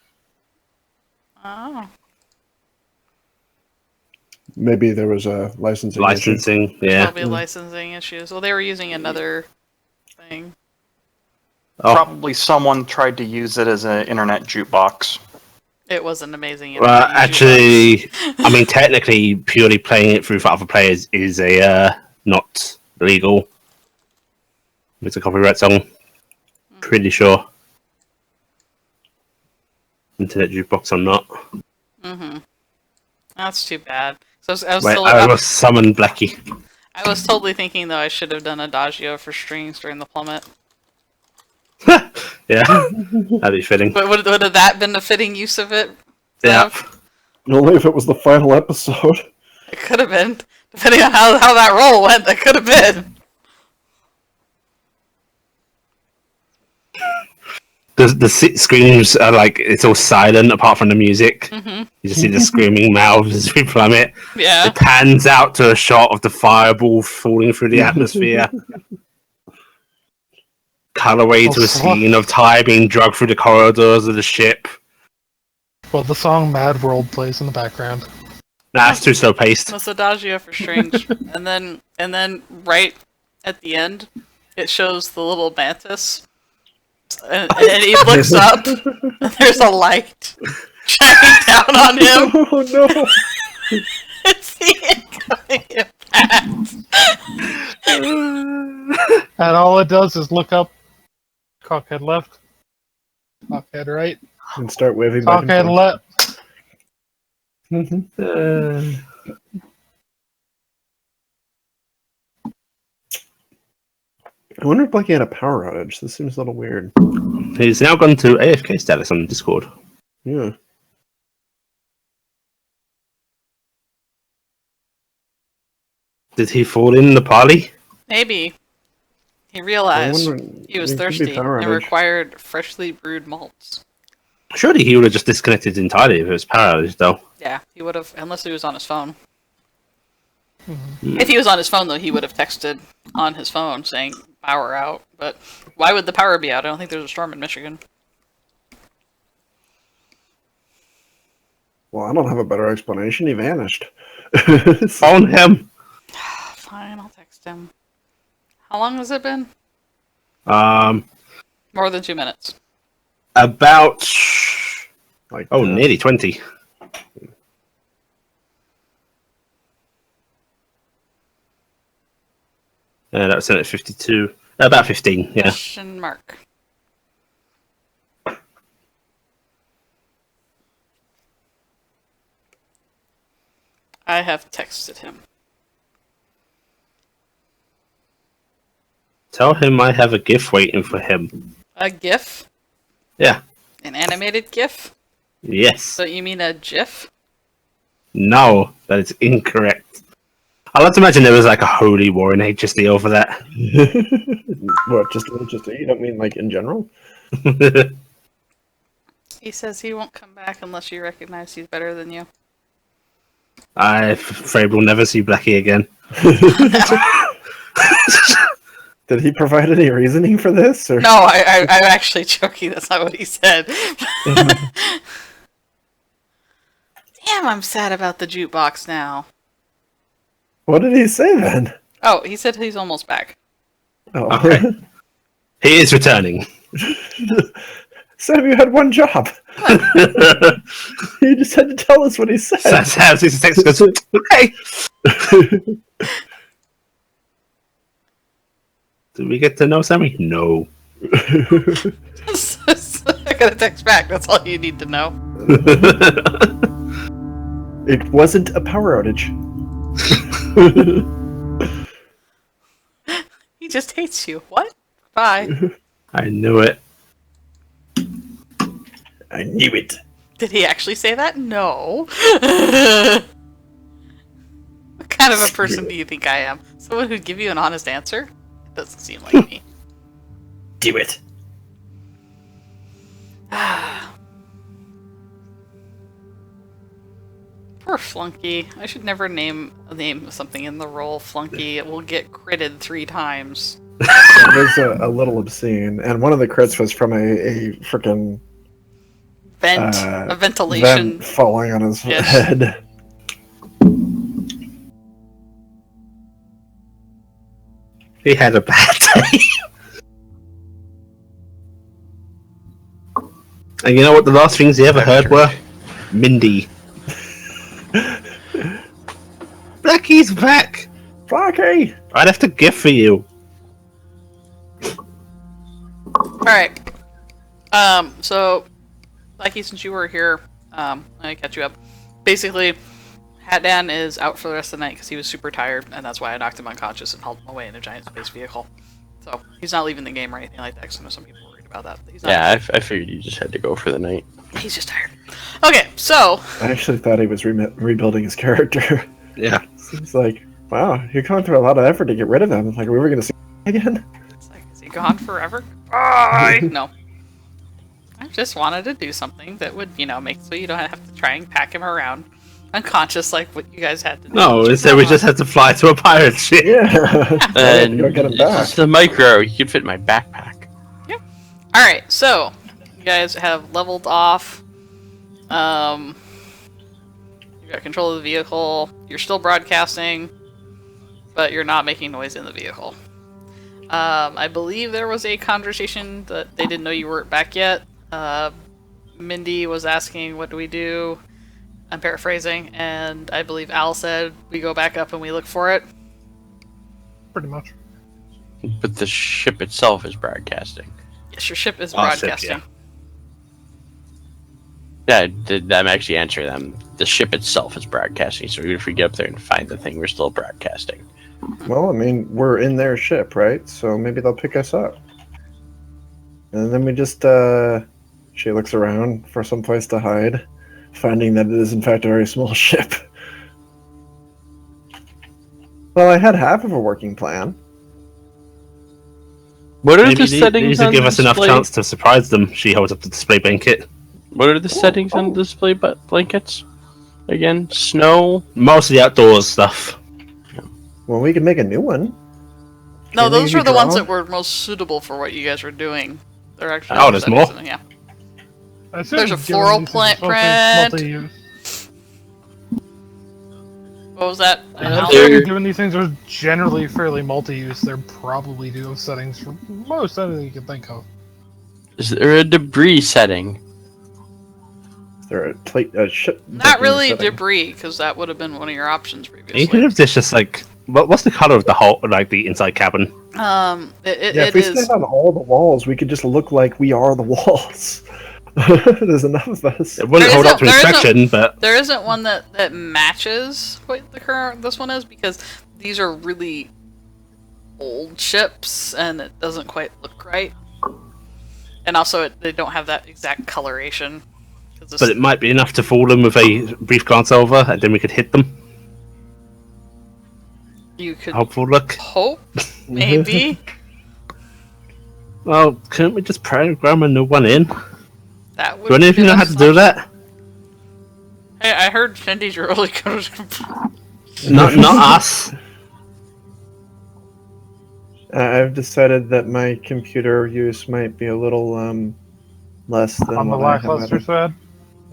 Oh. maybe there was a licensing issue? Licensing, yeah. Probably licensing issues. Well, they were using another thing. Oh, Probably someone tried to use it as an internet jukebox. It was an amazing well, internet actually, I mean, technically, purely playing it through for other players is a not legal. It's a copyright song. Pretty sure. Internet jukebox or not. Mm-hmm. That's too bad. So I was, Wait, still, I will summon Blackie. I was totally thinking though I should have done Adagio for strings during the plummet. Yeah, that'd be fitting. But would have that been a fitting use of it? Yeah. Zev? Only if it was the final episode. It could have been. Depending on how that roll went, that could have been. The screams are like, it's all silent apart from the music. Mm-hmm. You just see the screaming mouths as we plummet. Yeah. It pans out to a shot of the fireball falling through the atmosphere. Cut away to a scene of Ty being dragged through the corridors of the ship. Well, the song Mad World plays in the background. Nah, it's too slow paced. That's Adagio for strings. and then right at the end, it shows the little mantis. And he looks up, and there's a light shining down on him. Oh no! It's the incoming impact. And all it does is look up, cockhead left, cockhead right, And start waving back cockhead and forth. left. I wonder if Blackie had a power outage. This seems a little weird. He's now gone to AFK status on Discord. Yeah. Did he fall in the party? Maybe. He realized wonder- he was it could be thirsty power and outage. required freshly brewed malts. Surely he would have just disconnected entirely if it was paralyzed, though. Yeah, he would have, unless he was on his phone. If he was on his phone, though, he would have texted on his phone saying power out. But why would the power be out? I don't think there's a storm in Michigan. Well, I don't have a better explanation. He vanished. Phone him. Fine, I'll text him. How long has it been? More than 2 minutes. About Like, nearly 20. That was sent at 52. About 15, yeah. Question mark. I have texted him. Tell him I have a gift waiting for him. A GIF? Yeah. An animated GIF? Yes. So you mean a GIF? No, that is incorrect. I like to imagine there was like a holy war in HSD over that. What, just you don't mean like in general? He says he won't come back unless you recognize he's better than you. I'm afraid we'll never see Blackie again. Did he provide any reasoning for this? Or? No, I'm actually joking. That's not what he said. Damn, I'm sad about the jukebox now. What did he say then? Oh, he said he's almost back. Oh. Okay. He is returning. Sam, you had one job. You just had to tell us what he said. Sam sees the text and goes, okay. Do we get to know Sammy? No. I got a text back. That's all you need to know. It wasn't a power outage. He just hates you. What? Bye. I knew it. I knew it. Did he actually say that? No. What kind of a person do you think I am? Someone who'd give you an honest answer? It doesn't seem like me. Do it. Poor Flunky. I should never name something in the role Flunky. It will get critted 3 times. It was a little obscene, and one of the crits was from a freaking A ventilation. vent falling on his Yes. head. He had a bad day. And you know what the last things he ever heard were? Mindy. Blackie's back! Blackie! I left a gift for you. Alright. So, Blackie, since you were here, I catch you up. Basically, Hatdan is out for the rest of the night because he was super tired, and that's why I knocked him unconscious and hauled him away in a giant space vehicle. So, he's not leaving the game or anything like that, because I know some people are worried about that. But he's not. Yeah, I figured you just had to go for the night. He's just tired. Okay, so... I actually thought he was rebuilding his character. Yeah. It's like, wow, you're going through a lot of effort to get rid of him. Like, we were going to see him again? It's like, is he gone forever? Bye! No. I just wanted to do something that would, make so you don't have to try and pack him around unconscious like what you guys had to do. No, instead we just had to fly to a pirate ship. Yeah. And Go get him it's back. just a micro. You could fit in my backpack. Alright, so you guys have leveled off. You got control of the vehicle. You're still broadcasting, but you're not making noise in the vehicle. I believe there was a conversation that they didn't know you weren't back yet. Mindy was asking, what do we do? I'm paraphrasing, and I believe Al said we go back up and we look for it. Pretty much. But the ship itself is broadcasting. Yes, your ship is Our ship, broadcasting. Yeah, I'm actually answering them. The ship itself is broadcasting, so even if we get up there and find the thing, we're still broadcasting. Well, I mean, we're in their ship, right? So maybe they'll pick us up. And then we just, she looks around for some place to hide, finding that it is in fact a very small ship. Well, I had half of a working plan. What are Maybe the they settings need to on give the us enough display? chance to surprise them. She holds up the display blanket. What are the settings on the display blankets? Again, snow. Mostly outdoors stuff. Well, we can make a new one. No, Can those they were the ones draw? that were most suitable for what you guys were doing. They're actually Oh, there's more? Yeah. I assume There's a given floral these plant things are supposed to be print. multi-use- What was that? Al? Given these things are generally fairly multi-use, they're probably do those settings for most anything you can think of. Is there a debris setting? Is there a ship? Not really setting? debris, because that would have been one of your options Even previously. if there's just like, what's the color of the whole, like the inside cabin? Yeah, if It we is. stand on all the walls, we could just look like we are the walls. There's enough of us. It wouldn't There hold up to isn't- there inspection, but There isn't one that matches what the current this one is, because these are really old ships, and it doesn't quite look right. And also, they don't have that exact coloration. 'Cause this- but it might be enough to fool them with a brief glance over, and then we could hit them. you could Hopeful look. hope, maybe. Well, couldn't we just program a new one in? That would Do any of you give know how us to do an that? option. Hey, I heard Cindy's really good. Not us. I've decided that my computer use might be a little less than On the what I have lackluster at side.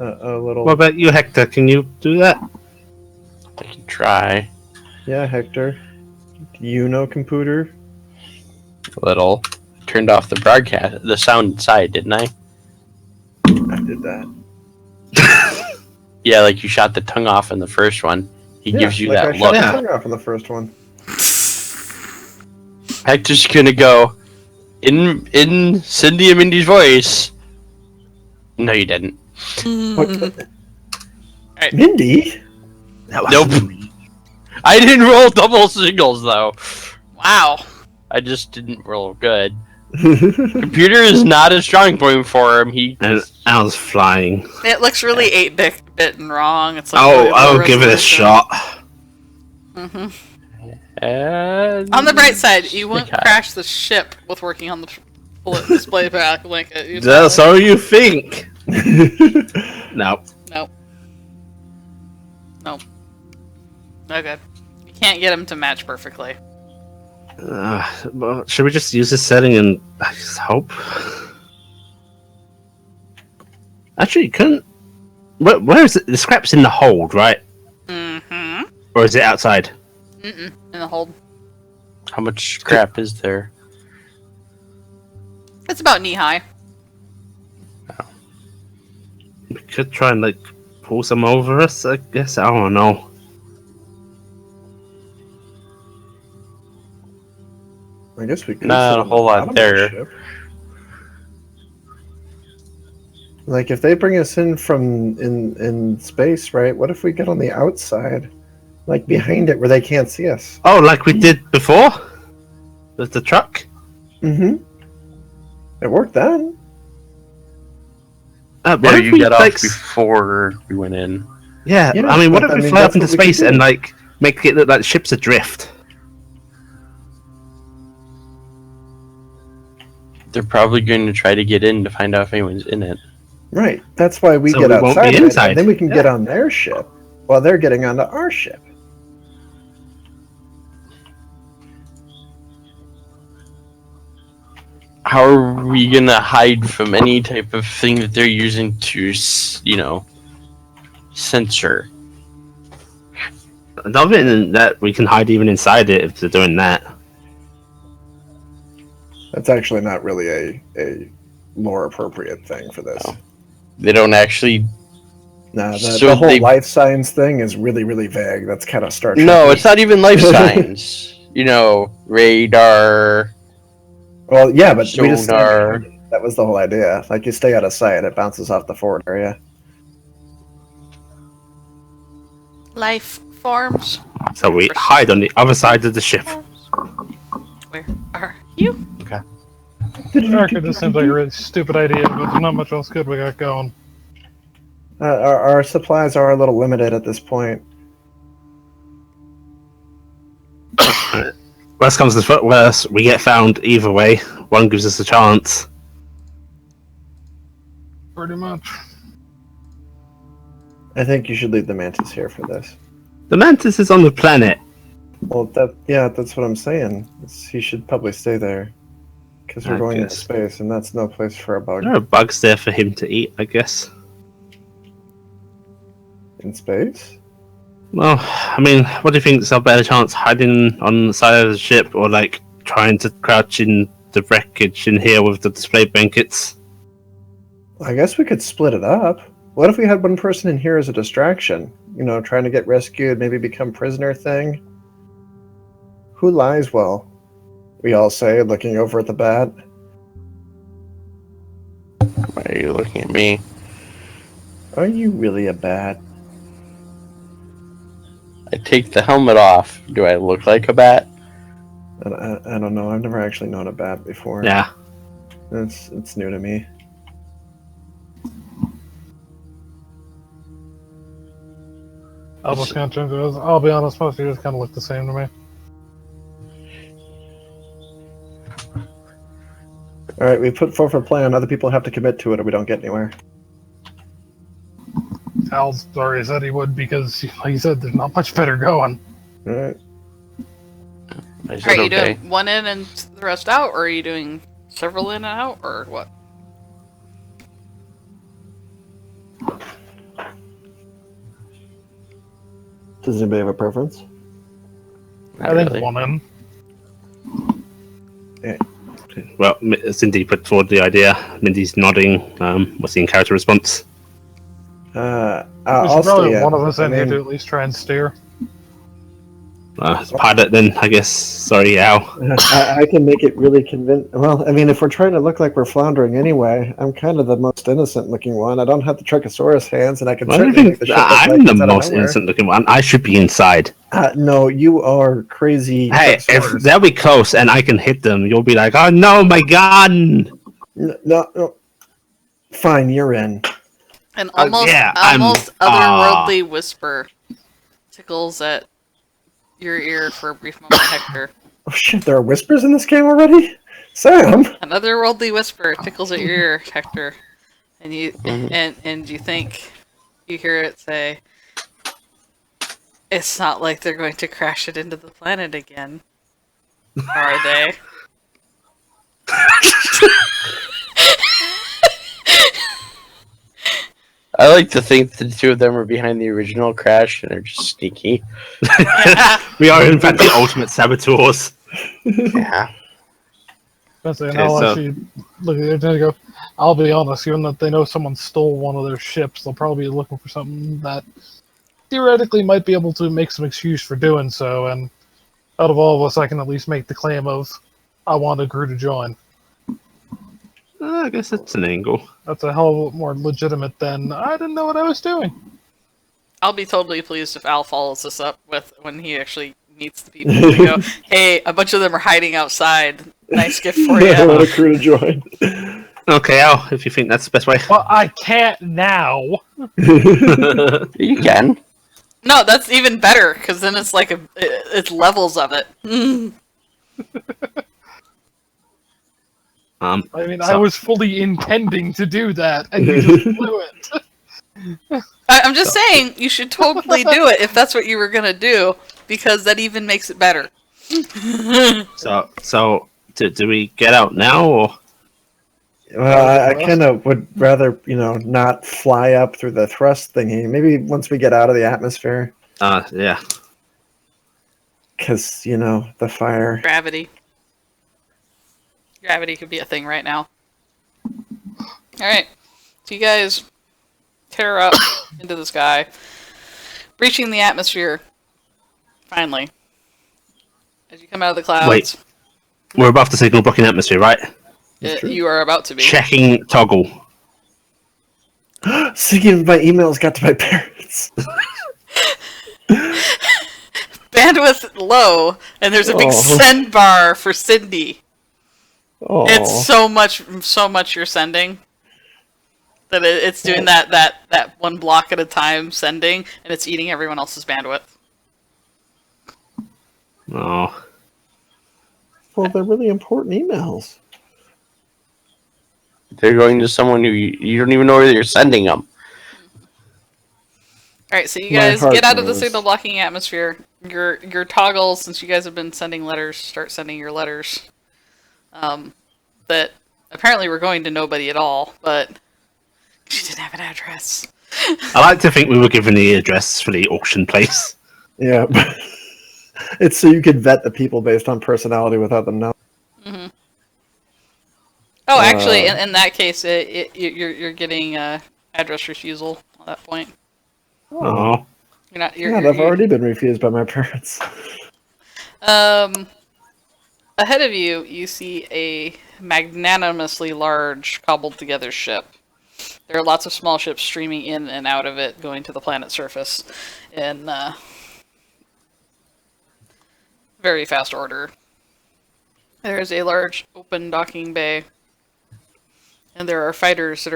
a little. What about you, Hector? Can you do that? I can try. Yeah, Hector. Do you know computer? A little. Turned off the broadcast, the sound inside, didn't I? I did that. Yeah, like you shot the tongue off in the first one. He gives you like that I shot look. the tongue off in the first one. Hector's gonna go in Cindy and Mindy's voice. No, you didn't. Alright. Mindy? That Nope. wasn't me. I didn't roll double singles though. Wow. I just didn't roll good. Computer is not a strong point for him. He And I was flying. It looks really 8-bit and wrong. It's like Oh, really low I'll give it a resolution. shot. On the bright side, you won't Okay. crash the ship with working on the display back. Like That's all you think. No. Nope. No good. You can't get them to match perfectly. Well, should we just use this setting and I just hope? Actually, you couldn't. Where is it? The scrap's in the hold, right? Mm-hmm. Or is it outside? In the hold. How much scrap is there? It's about knee high. We could try and like pull some over us. I guess I don't know. I guess we could. Not sit a on the whole lot bottom of the there. ship. Like if they bring us in from in space, right? What if we get on the outside, like behind it, where they can't see us? Oh, like we did before with the truck. Mm-hmm. It worked then. What There, if you we, get off like, before we went in. Yeah, Yeah, I mean, what but if I we mean, fly up that's into what we could space do. and like make it look like ships adrift? They're probably going to try to get in to find out if anyone's in it. Right. That's why we So get we won't be outside, right? inside. And then we can Yeah. get on their ship while they're getting onto our ship. How are we going to hide from any type of thing that they're using to, censor? I don't think that we can hide even inside it if they're doing that. That's actually not really a lore appropriate thing for this. No. They don't actually. Nah, So the whole they- life science thing is really, really vague. That's kind of Star Trek. No, it's not even life science. Radar. Well, yeah, but we just Sonar. that was the whole idea. Like you stay out of sight, it bounces off the forward area. Life forms. So we hide on the other side of the ship. Where are you? America just seems like a really stupid idea, but there's not much else good we got going. Our supplies are a little limited at this point. Worst comes to worst, we get found either way. One gives us a chance. Pretty much. I think you should leave the mantis here for this. The mantis is on the planet. Well, that's what I'm saying. He should probably stay there because we're I going into guess. space, and that's no place for a bug There are bugs there for him to eat, I guess. in space. Well, I mean, what do you think is a better chance, hiding on the side of the ship or like trying to crouch in the wreckage in here with the display blankets? I guess we could split it up. What if we had one person in here as a distraction? You know, trying to get rescued, maybe become prisoner thing? Who lies well? We all say, looking over at the bat. Why are you looking at me? Are you really a bat? I take the helmet off. Do I look like a bat? I don't know. I've never actually known a bat before. Yeah. It's new to me. I'll just kind of change it. I'll be honest, most of you just kind of look the same to me. All right, we put forth a plan. Other people have to commit to it, or we don't get anywhere. Al's already said he would because, like you said, there's not much better going. All right. I said Are you okay. doing one in and the rest out, or are you doing several in and out, or what? Does anybody have a preference? Not I think really. woman. Well, Cindy put forward the idea. Mindy's nodding. What's the in-character response? I'll We should probably stay have in. one of us I in here mean, to at least try and steer. Pilot then, I guess. Sorry, Al. I can make it really convincing. Well, I mean, if we're trying to look like we're floundering anyway, I'm kind of the most innocent-looking one. I don't have the Trichosaurus hands, and I can I don't certainly make think the ship look I'm like the it's out of most nowhere. innocent-looking one. I should be inside. No, you are crazy. Hey, if Trichosaurus. they'll be close and I can hit them, you'll be like, "Oh no, my gun!" No. Fine, you're in. An almost yeah, I'm- otherworldly whisper tickles at your ear for a brief moment, Hector. Oh shit, there are whispers in this game already? Sam! An otherworldly whisper tickles at your ear, Hector, and you and you think you hear it say, "It's not like they're going to crash it into the planet again, are they?" I like to think the two of them are behind the original crash and are just sneaky. We are, in fact, the ultimate saboteurs. Yeah. That's it. Okay, I'll so- actually look at it and go, I'll be honest, given that they know someone stole one of their ships, they'll probably be looking for something that theoretically might be able to make some excuse for doing so, and out of all of us, I can at least make the claim of, I want a crew to join. I guess that's an angle. That's a hell of a lot more legitimate than, I didn't know what I was doing. I'll be totally pleased if Al follows this up with when he actually meets the people. And go, "Hey, a bunch of them are hiding outside. Nice gift for I you." want a crew to join. Okay, Al, if you think that's the best way. Well, I can't now. You can. No, that's even better because then it's like it's levels of it. I mean, I So- was fully intending to do that, and you just blew it. I'm just saying you should totally do it if that's what you were gonna do because that even makes it better. So do we get out now, or Well, I kind of would rather, not fly up through the thrust thingy. Maybe once we get out of the atmosphere. yeah? Because, the fire. Gravity. Gravity could be a thing right now. Alright. So you guys tear up into the sky, breaching the atmosphere. Finally. As you come out of the clouds, Wait. We're above the signal blocking atmosphere, right? you are about to be. Checking toggle. Speaking of my emails got to my parents. Bandwidth low, and there's a big Oh. send bar for Cindy. Oh. It's so much you're sending that it's doing that one block at a time sending, and it's eating everyone else's bandwidth. Oh, Well, they're really important emails. They're going to someone who you don't even know where you're sending them. All right, so you My guys heart get out of the knows. signal blocking atmosphere. Your toggles, since you guys have been sending letters, start sending your letters. That apparently were going to nobody at all, but she didn't have an address. I like to think we were given the address for the auction place. Yeah. It's so you could vet the people based on personality without them knowing. Mm-hmm. Oh, actually, in that case, you're getting address refusal at that point. Oh, You're not. Yeah, I've already been refused by my parents. Ahead of you, you see a magnanimously large, cobbled together ship. There are lots of small ships streaming in and out of it, going to the planet's surface in very fast order. There is a large open docking bay, and there are fighters that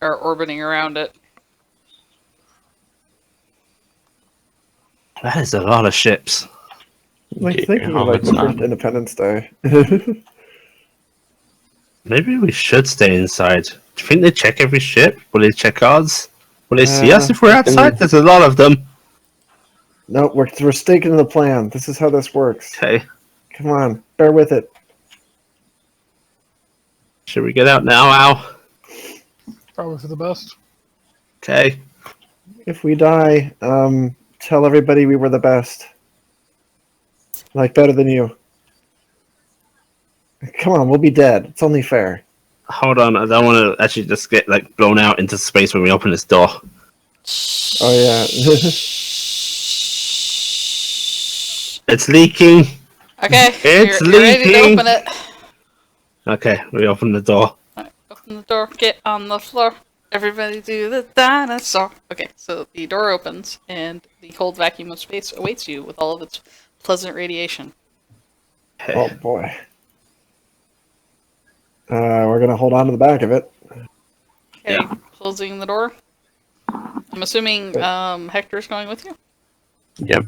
are orbiting around it. that is a lot of ships. Like Get thinking your of like the helmets first on. Independence Day. Maybe we should stay inside. Do you think they check every ship? Will they check ours? Will they see us if we're outside? There's a lot of them. No, we're sticking to the plan. This is how this works. Okay. Come on, bear with it. Should we get out now, Al? Probably for the best. Okay. If we die, Tell everybody we were the best. Like, better than you. Come on, we'll be dead. It's only fair. Hold on, I don't want to actually just get like blown out into space when we open this door. Oh, yeah. It's leaking. Okay, It's you're ready to leaking. open it. Okay, we open the door. Alright, open the door, get on the floor. Everybody do the dinosaur. Okay, so the door opens, and the cold vacuum of space awaits you with all of its pleasant radiation. Okay. Oh, boy. We're going to hold on to the back of it. Okay, Yeah. closing the door. I'm assuming Hector's going with you? Yep.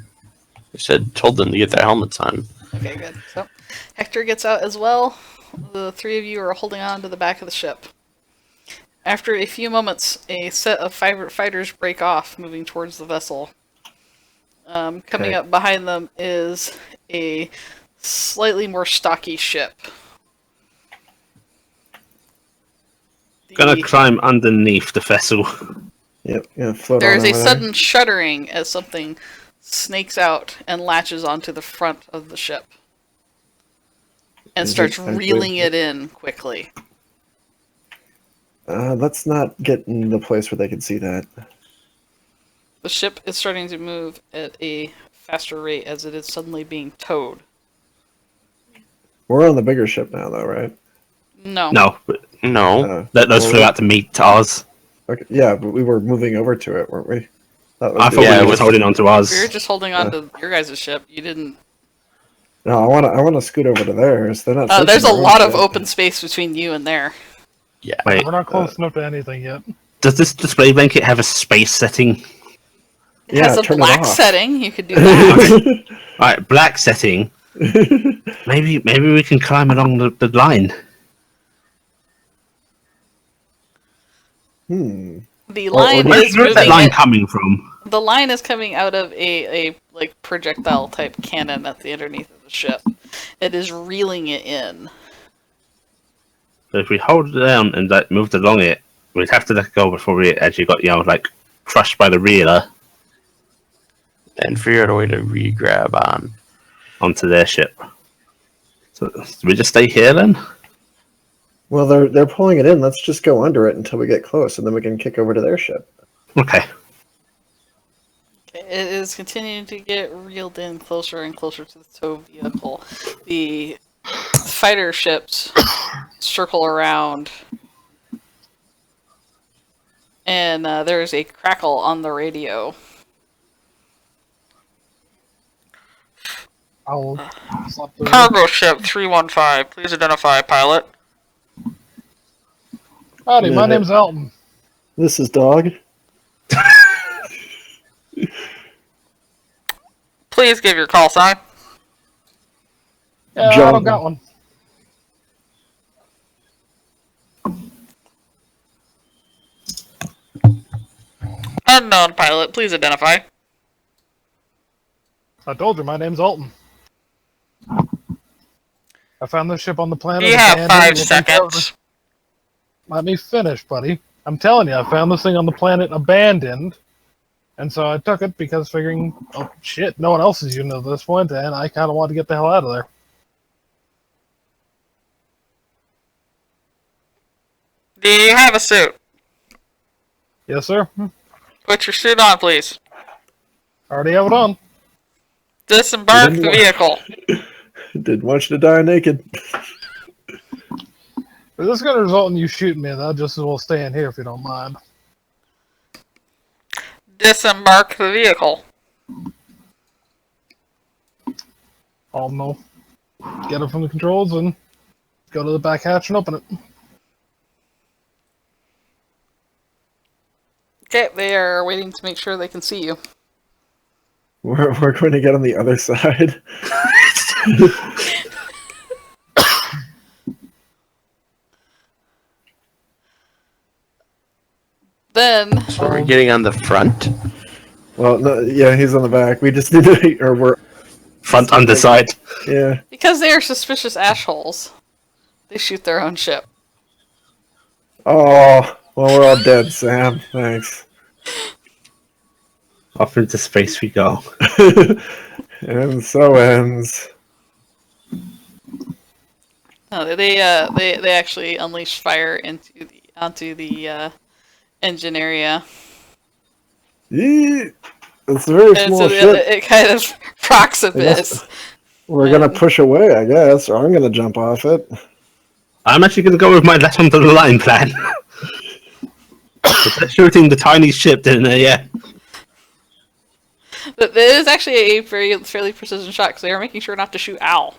I told them to get their helmets on. Okay, good. So Hector gets out as well. The three of you are holding on to the back of the ship. After a few moments, a set of fighters break off, moving towards the vessel. Coming up behind them is a slightly more stocky ship. Gonna climb underneath the vessel. Yep, yeah, float There on is a over there. sudden shuddering as something snakes out and latches onto the front of the ship. And Is it starts actually- reeling it in quickly. Let's not get in the place where they can see that. The ship is starting to move at a faster rate as it is suddenly being towed. We're on the bigger ship now, though, right? No. No, but No. those flew out to meet ours. Okay, yeah, but we were moving over to it, weren't we? That was I the- thought Yeah, we it were was- just holding on to ours. We were just holding on to your guys' ship. You didn't. No, I want to scoot over to theirs. They're not. There's a searching their lot own of ship. open space between you and there. Yeah. Wait, We're not close enough to anything yet. does this display blanket have a space setting? It Yeah, has a turn it black off. setting. You could do that. Alright, black setting. Maybe we can climb along the line. The line Where's is that moving. line coming from? The line is coming out of a like projectile type cannon at the underneath of the ship. It is reeling it in. So if we hold it down and like moved along it, we'd have to let go before we actually got like crushed by the reeler And figure out a way to re-grab on. onto their ship. So do we just stay here then? Well, they're pulling it in. Let's just go under it until we get close, and then we can kick over to their ship. Okay. It is continuing to get reeled in closer and closer to the tow vehicle. The fighter ships circle around, and there is a crackle on the radio. I'll slap the Cargo ship 315, please identify pilot. Howdy, my Yeah. name's Elton. This is Dog. Please give your call sign. Yeah, I John. don't got one. Unknown pilot, please identify. I told you, my name's Alton. I found this ship on the planet. You have abandoned, 5 looking for seconds. Let me finish, buddy. I'm telling you, I found this thing on the planet abandoned. And so I took it because figuring, oh shit, no one else is using it at this point, and I kind of wanted to get the hell out of there. Do you have a suit? Yes, sir. Put your suit on, please. Already have it on. Disembark the vehicle. Didn't want you to die naked. If this is going to result in you shooting me, I'll just as well stay in here if you don't mind. Disembark the vehicle. I'll know. Get it from the controls and go to the back hatch and open it. Okay, they are waiting to make sure they can see you. We're going to get on the other side. Then, So we're getting on the front. Well, no, yeah, he's on the back. We just need to, or we're, Front underside. yeah. because they are suspicious assholes, they shoot their own ship. Oh, well, we're all dead, Sam. Thanks. Off into space we go. And so ends. No, they actually unleash fire onto the engine area. Yee! It's a very And small so ship. it kind of rocks a I guess bit. we're gonna push away, I guess, or I'm gonna jump off it. I'm actually going to go with my left onto the line plan. Instead of shooting the tiny ship, then yeah. But it is actually a fairly precision shot because they are making sure not to shoot Al.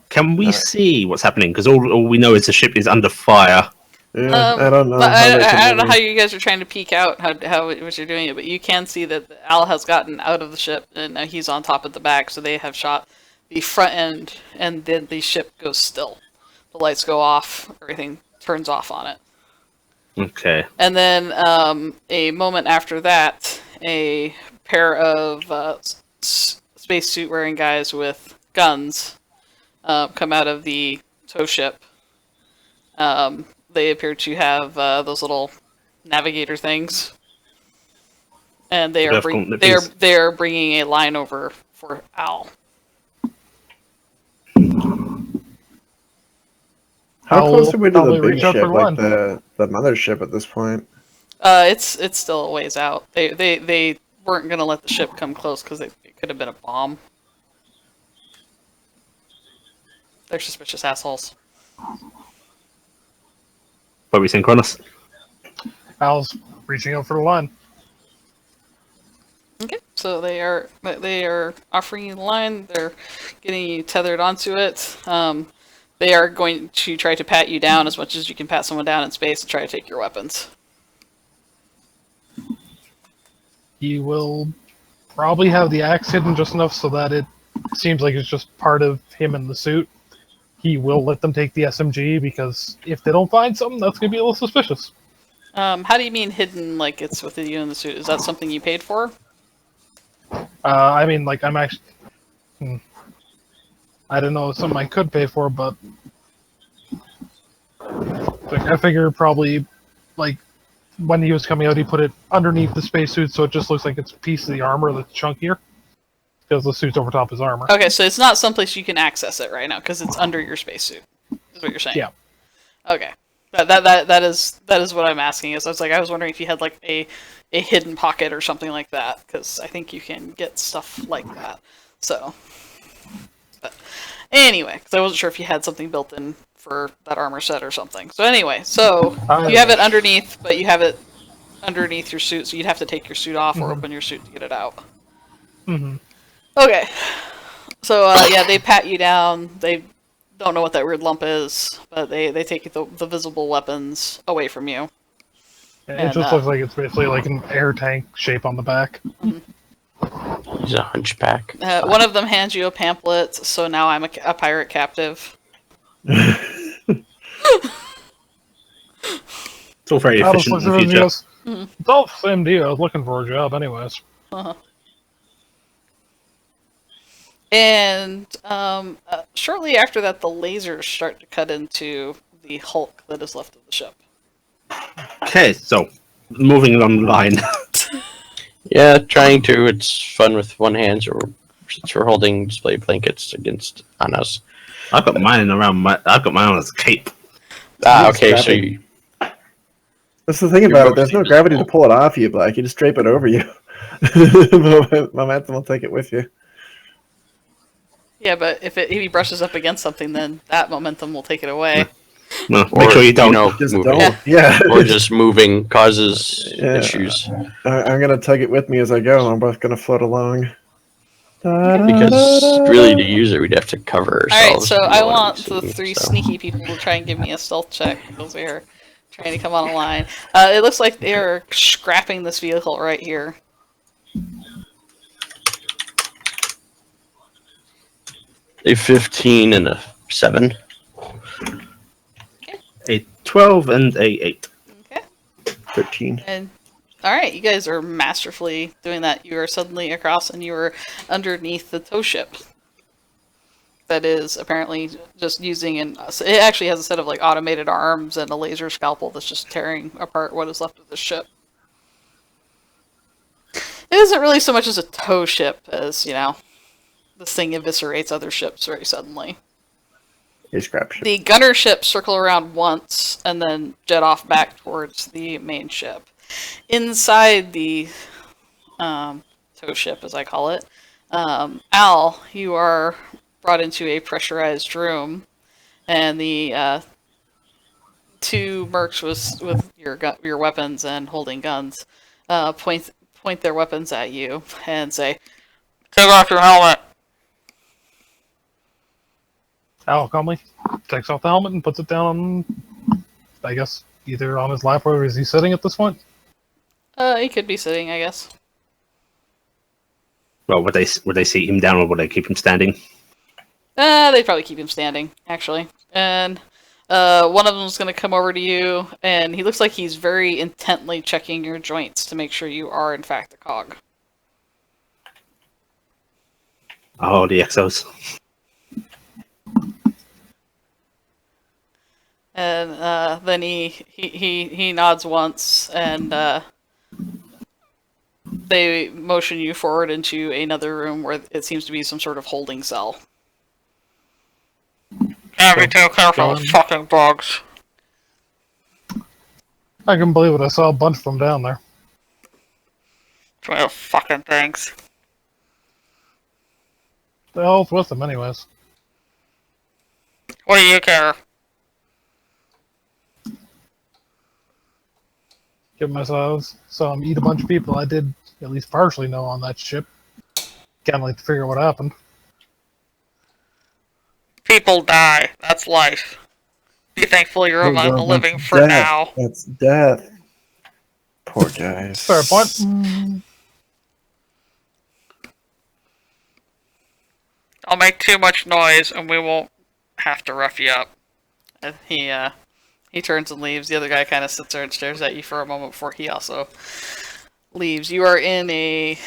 Can we see what's happening? Because all we know is the ship is under fire. Yeah, I don't know. But how they I can don't know maybe- how you guys are trying to peek out how what you're doing it, but you can see that Al has gotten out of the ship and now he's on top of the back, so they have shot the front end, and then the ship goes still. The lights go off, everything turns off on it. Okay. And then a moment after that, a pair of spacesuit wearing guys with guns come out of the tow ship. They appear to have those little navigator things, and they are bringing a line over for Al. How close I'll are we to probably the big reach out ship, for like one. the mothership at this point? It's still a ways out. They weren't gonna let the ship come close because it could have been a bomb. They're suspicious assholes. What are we saying, Kronos? Al's reaching out for the line. Okay, so they are offering you the line. They're getting you tethered onto it. They are going to try to pat you down as much as you can pat someone down in space and try to take your weapons. He will probably have the axe hidden just enough so that it seems like it's just part of him in the suit. He will let them take the SMG because if they don't find something, that's going to be a little suspicious. How do you mean hidden, like it's within you in the suit? Is that something you paid for? I mean, like, I'm actually... I don't know, it's something I could pay for, but... Like, I figure probably, like, when he was coming out, he put it underneath the spacesuit so it just looks like it's a piece of the armor that's chunkier. Because the suit's over top his armor. Okay, so it's not someplace you can access it right now because it's under your spacesuit. Is what you're saying? Yeah. Okay. That is what I'm asking. I was wondering if you had like a hidden pocket or something like that, because I think you can get stuff like that. So, but anyway, because I wasn't sure if you had something built in for that armor set or something. So anyway, so you have it underneath, but you have it underneath your suit, so you'd have to take your suit off or open your suit to get it out. Mm-hmm. Okay. So yeah, they pat you down. They don't know what that weird lump is, but they take the visible weapons away from you. It just looks like it's basically like an air tank shape on the back. He's a hunchback. One of them hands you a pamphlet, so now I'm a pirate captive. It's all very efficient in the future. It's all the same deal. I was looking for a job anyways. Uh-huh. And shortly after that, the lasers start to cut into the hulk that is left of the ship. Okay, so moving along the line. Yeah, trying to. It's fun with one hand, since we're holding display blankets on us. I've got mine I've got mine as a cape. Okay, so you... That's the thing about it. There's no gravity to pull it off you, Black. You just drape it over you. Momentum will take it with you. Yeah, but if he brushes up against something, then that momentum will take it away. No, make sure you don't. Just moving. don't. Yeah. Or just moving causes issues. I'm gonna tug it with me as I go. I'm both gonna float along. Because really, to use it, we'd have to cover ourselves. Alright, so I want to the three sneaky people to try and give me a stealth check because they're trying to come on a line. It looks like they're scrapping this vehicle right here. A 15 and a 7. A 12 and a 8. Okay. 13. And alright, you guys are masterfully doing that. You are suddenly across and you are underneath the tow ship. that is apparently just using it actually has a set of like automated arms and a laser scalpel that's just tearing apart what is left of the ship. It isn't really so much as a tow ship as, this thing eviscerates other ships very suddenly. A scrap ship. The gunner ships circle around once and then jet off back towards the main ship. Inside the tow ship, as I call it, Al, you are brought into a pressurized room, and the two mercs with your weapons and holding guns point their weapons at you and say, "Take off your helmet." Al calmly takes off the helmet and puts it down, I guess, either on his lap or is he sitting at this point? He could be sitting, I guess. Well, would they seat him down or would they keep him standing? They'd probably keep him standing, actually. And one of them's going to come over to you, and he looks like he's very intently checking your joints to make sure you are, in fact, a cog. Oh, the exos. And then he nods once, and they motion you forward into another room where it seems to be some sort of holding cell. Can't be too careful with fucking bugs. I can believe it. I saw a bunch of them down there. 12 fucking things. The hell's with them, anyways? What do you care? Give myself saw him eat a bunch of people. I did at least partially know on that ship. Kind of like to figure out what happened. People die. That's life. Be thankful you're among the living for death. now. That's death. Poor guys. Fair point. I'll make too much noise and we won't have to rough you up. And he turns and leaves. The other guy kind of sits there and stares at you for a moment before he also leaves. You are in a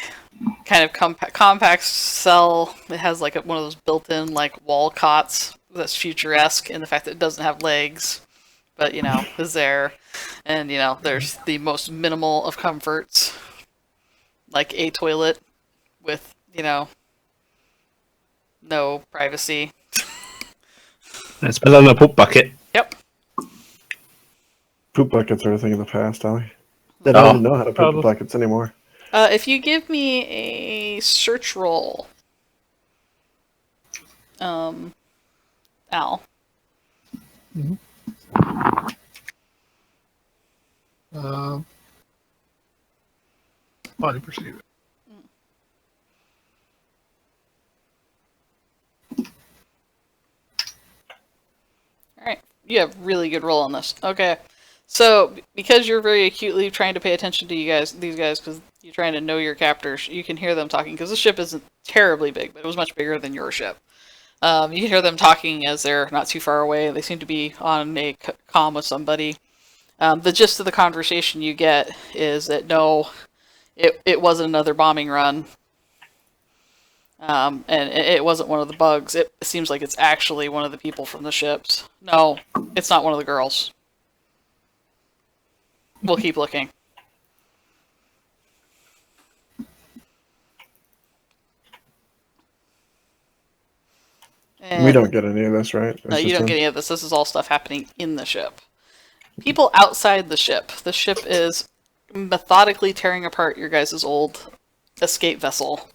kind of compact cell. It has like one of those built-in like wall cots that's futuresque in the fact that it doesn't have legs, but is there. And there's the most minimal of comforts, like a toilet with no privacy. It's better than a poop bucket. Yep. Poop buckets are a thing of the past, Ollie. They don't even know how to poop buckets anymore. If you give me a search roll, Al. Mm-hmm. Body perceive. Alright, you have really good roll on this. Okay, so because you're very acutely trying to pay attention to these guys, because you're trying to know your captors, you can hear them talking, because the ship isn't terribly big, but it was much bigger than your ship. You can hear them talking as they're not too far away. They seem to be on a comm with somebody. The gist of the conversation you get is that no, it wasn't another bombing run. And it wasn't one of the bugs. It seems like it's actually one of the people from the ships. No, it's not one of the girls. We'll keep looking. And we don't get any of this, right? No, you don't get any of this. This is all stuff happening in the ship. People outside the ship. The ship is methodically tearing apart your guys' old escape vessel.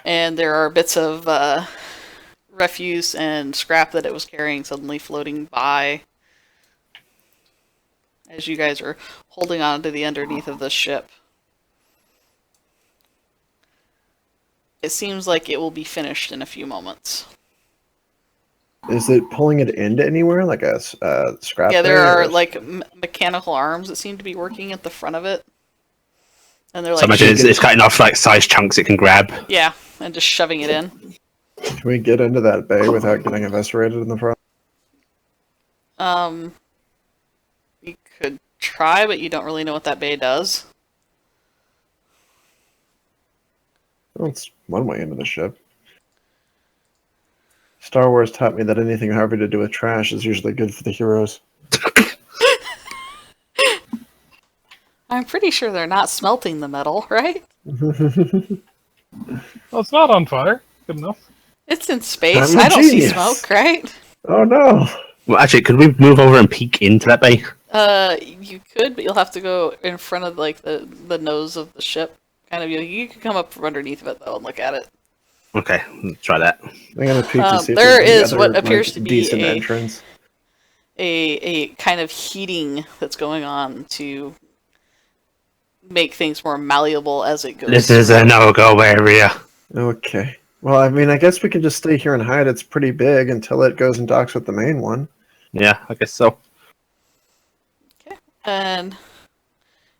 And there are bits of refuse and scrap that it was carrying suddenly floating by as you guys are holding on to the underneath of the ship. It seems like it will be finished in a few moments. Is it pulling it into anywhere, like a scrap? Yeah, there are like mechanical arms that seem to be working at the front of it. And they're like, So imagine it's cutting off like size chunks it can grab. yeah, and just shoving it in. Can we get into that bay without getting eviscerated in the front? You could try, but you don't really know what that bay does. Well, it's one way into the ship. Star Wars taught me that anything having to do with trash is usually good for the heroes. I'm pretty sure they're not smelting the metal, right? Well, it's not on fire. Good enough. It's in space. I'm a I don't see genius. smoke, right? Oh no! Well, actually, could we move over and peek into that bay? You could, but you'll have to go in front of like the nose of the ship. Kind of, you can come up from underneath of it though and look at it. Okay, let's try that. I'm gonna peek to see if There there's any is what other, appears to be decent a- entrance. A kind of heating that's going on to make things more malleable as it goes. This is a no-go area. Okay. Well, I mean, I guess we can just stay here and hide. It's pretty big until it goes and docks with the main one. Yeah, I guess so. Okay. And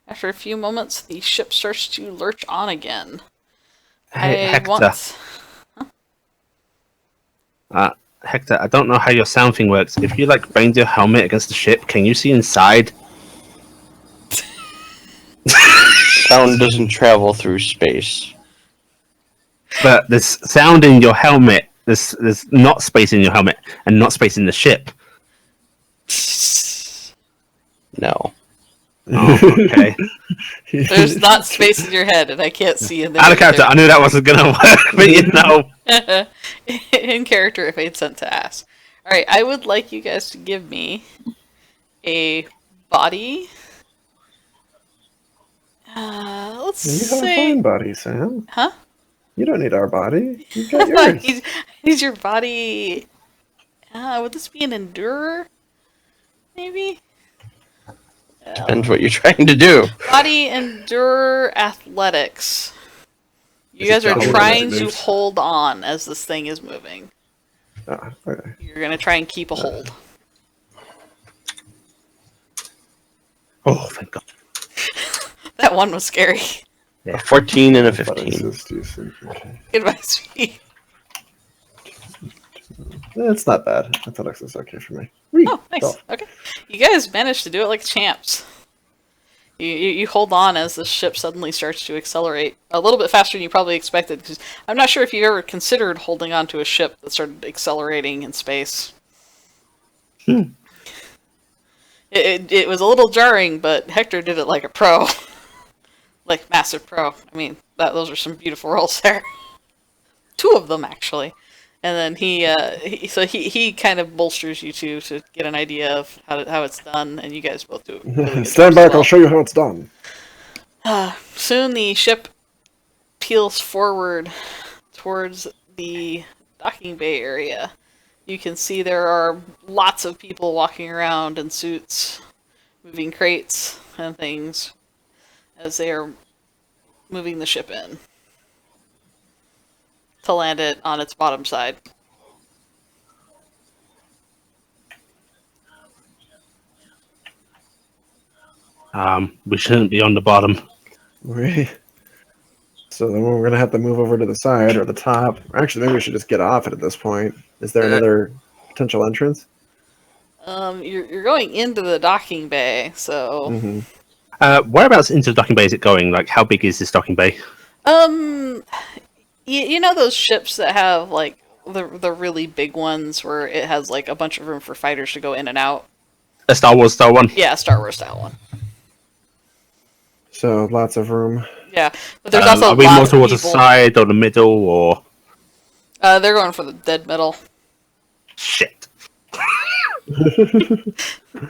after a few moments, the ship starts to lurch on again. Hey, I Hector. want. Hector, I don't know how your sound thing works. If you like banged your helmet against the ship, can you see inside? Sound doesn't travel through space. But there's sound in your helmet. There's not space in your helmet and not space in the ship. No. Oh, okay. There's not space in your head, and I can't see in there. Out of character, I knew that wasn't gonna work, but you know. In character, it made sense to ask. Alright, I would like you guys to give me a body. Let's You have a say. fine body, Sam. Huh? You don't need our body. You got yours. Needs your body. Would this be an endurer? Maybe? Depends what you're trying to do. Body endurer athletics. You Is it guys are double trying as it to moves? hold on as this thing is moving. Ah, okay. You're gonna try and keep a hold. Oh, thank God. That one was scary. A 14 and a Athletics 15. is decent. Okay. Goodbye, sweetie. It's not bad. Athletics is okay for me. Whee! Oh, nice. Oh. Okay. You guys managed to do it like champs. You hold on as the ship suddenly starts to accelerate a little bit faster than you probably expected. Because I'm not sure if you ever considered holding on to a ship that started accelerating in space. It was a little jarring, but Hector did it like a pro. Like massive pro. I mean, those are some beautiful rolls there. 2 of them actually. And then he kind of bolsters you two to get an idea of how it's done, and you guys both do it. Really good Stand jobs back. as well. I'll show you how it's done. Soon the ship peels forward towards the docking bay area. You can see there are lots of people walking around in suits, moving crates and things as they are moving the ship in to land it on its bottom side. We shouldn't be on the bottom. So then we're gonna have to move over to the side or the top. Actually, maybe we should just get off it at this point. Is there another potential entrance? You're going into the docking bay, so Mm-hmm. Whereabouts into the docking bay is it going? Like, how big is this docking bay? you know those ships that have like the really big ones where it has like a bunch of room for fighters to go in and out? A Star Wars style one? Yeah, Star Wars style one. So lots of room. Yeah, but there's also are we lots more of towards the people. side or the middle or They're going for the dead middle. shit?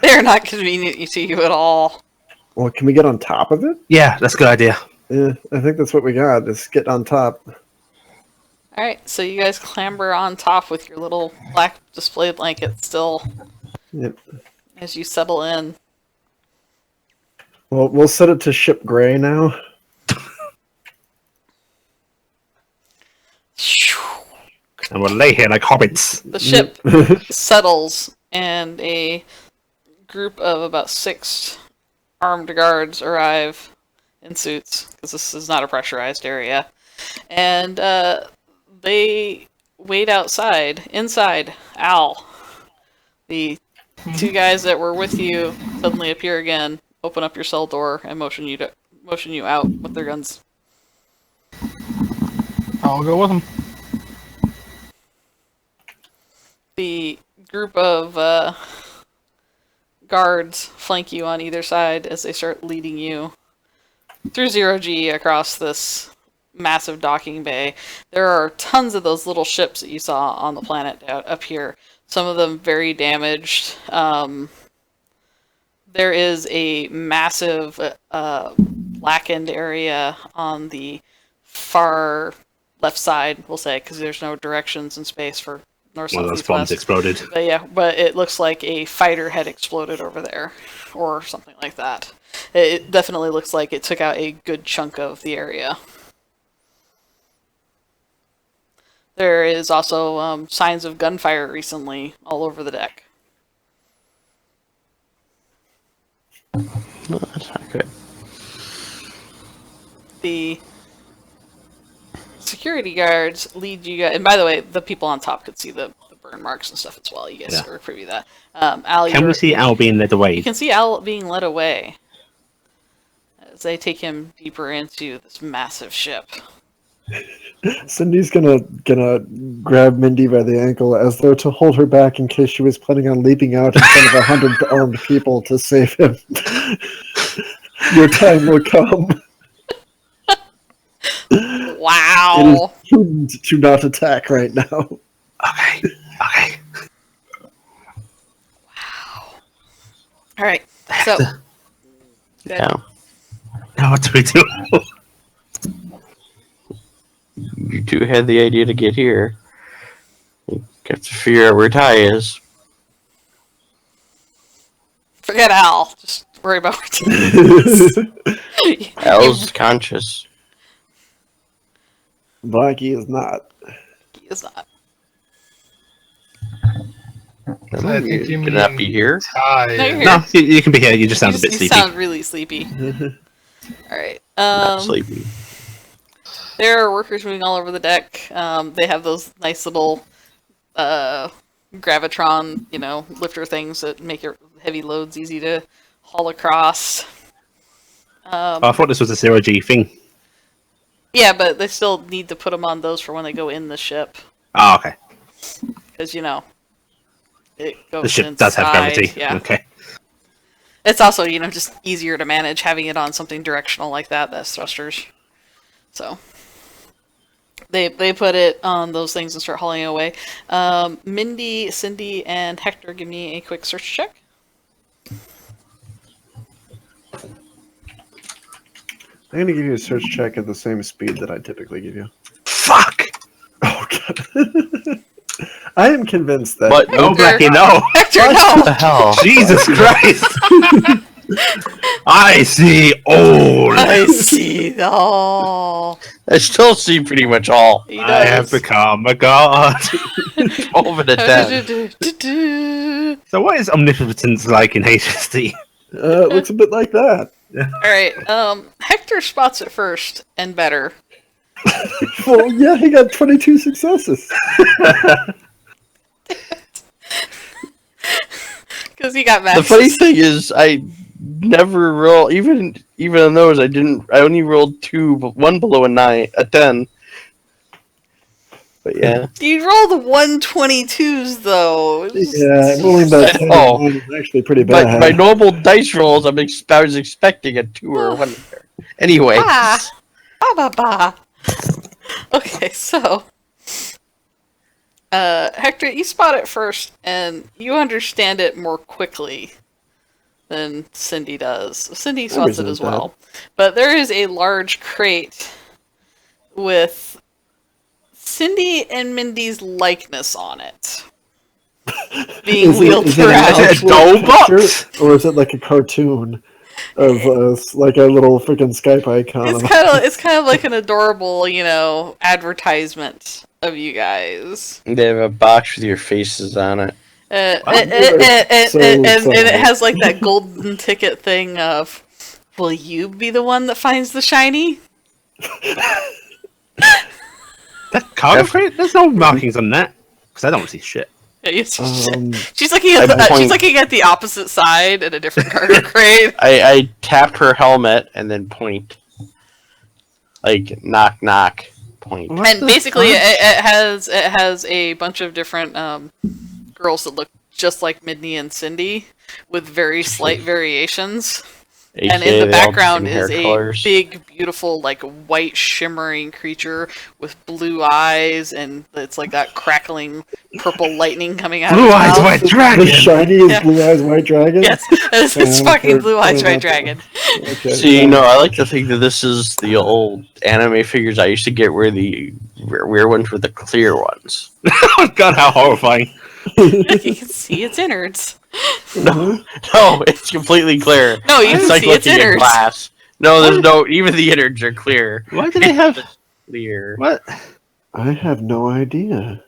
They're not convenient to you at all. Well, can we get on top of it? Yeah, that's a good idea. Yeah, I think that's what we got. Is get on top. All right, so you guys clamber on top with your little black display blanket still Yep. as you settle in. Well, we'll set it to ship gray now. And we'll lay here like hobbits. The ship settles, and a group of about 6 armed guards arrive in suits, because this is not a pressurized area. And they wait outside. Inside, Al, the 2 guys that were with you suddenly appear again, open up your cell door, and motion you out with their guns. I'll go with him. The group of guards flank you on either side as they start leading you through 0G across this massive docking bay. There are tons of those little ships that you saw on the planet up here. Some of them very damaged. There is a massive blackened area on the far left side, we'll say, because there's no directions in space for north, One of south, those east, bombs west. exploded. But yeah, but it looks like a fighter had exploded over there, or something like that. It definitely looks like it took out a good chunk of the area. There is also signs of gunfire recently all over the deck. No, that's not good. The security guards lead you guys, and by the way, the people on top could see the burn marks and stuff as well. You guys Yeah. are privy to that. Al, Can we see Al being led away? You can see Al being led away as they take him deeper into this massive ship. Cindy's gonna grab Mindy by the ankle as though to hold her back in case she was planning on leaping out in front of 100 armed people to save him. Your time will come. Wow. It is prudent to not attack right now. Okay. Okay. All right. So, Yeah. Now what do we do? You two had the idea to get here. You got to figure out where Ty is. forget Al. Just worry about Al's conscious. Blackie is not. He is not. I think you Could not mean be here. Ty. No, you're here. No, you can be here. You just sound a bit You sleepy. sound really sleepy. All right. Not sleepy. There are workers moving all over the deck. They have those nice little gravitron, lifter things that make your heavy loads easy to haul across. Oh, I thought this was a 0G thing. Yeah, but they still need to put them on those for when they go in the ship. Oh, okay. Because, it goes The ship inside. does have gravity. Yeah. Okay. It's also, just easier to manage having it on something directional like that, that's thrusters. So, they put it on those things and start hauling it away. Mindy, Cindy, and Hector, give me a quick search check. I'm gonna give you a search check at the same speed that I typically give you. Fuck! Oh god. I am convinced that. But No, Blackie, no! Hector, what no! the hell? Jesus Christ! I see all. I see. Oh, I still see pretty much all. he I have does. become a god. 12 and a 10. So what is omnipotence like in HSD? It looks a bit like that. Alright, Hector spots it first, and better. Well, yeah, he got 22 successes. Because he got mad. The funny thing is, I never roll even on those. I only rolled 2, but 1 below a 10. But yeah, You rolled 122s, though. Yeah, rolling that 10 Oh. is actually pretty but bad. my normal dice rolls, I was expecting a 2 or a 1. Anyway, Ba ba ba. Okay, so Hector, you spot it first, and you understand it more quickly than Cindy does. Cindy spots it as resent that. well, but there is a large crate with Cindy and Mindy's likeness on it, being wheeled is it an around. Is it a actual doll picture, box? or is it like a cartoon of like a little freaking Skype icon? It's kind of like an adorable, advertisement of you guys. they have a box with your faces on it. And So it has like that golden ticket thing of, will you be the one that finds the shiny? That cargo crate? There's no markings on that. Because I don't see shit. Yeah, you see shit. Um, She's looking at she's looking at the opposite side at a different cargo crate. I tap her helmet and then point, like knock knock point. And basically, it has a bunch of different girls that look just like Midney and Cindy, with very slight variations. And in the background is a big, beautiful, like white shimmering creature with blue eyes, and it's like that crackling purple lightning coming out. Blue of eyes, its mouth. white The dragon. shiniest blue eyes white dragon. Yes, it's fucking blue eyes, white dragon. Okay. See, I like to think that this is the old anime figures I used to get, where the rear ones were the clear ones. Oh god, how horrifying! You can see its innards. No, it's completely clear. No, you It's can like see its looking at innards. glass. No, there's no. Even the innards are clear. Why do they have Clear. what? I have no idea.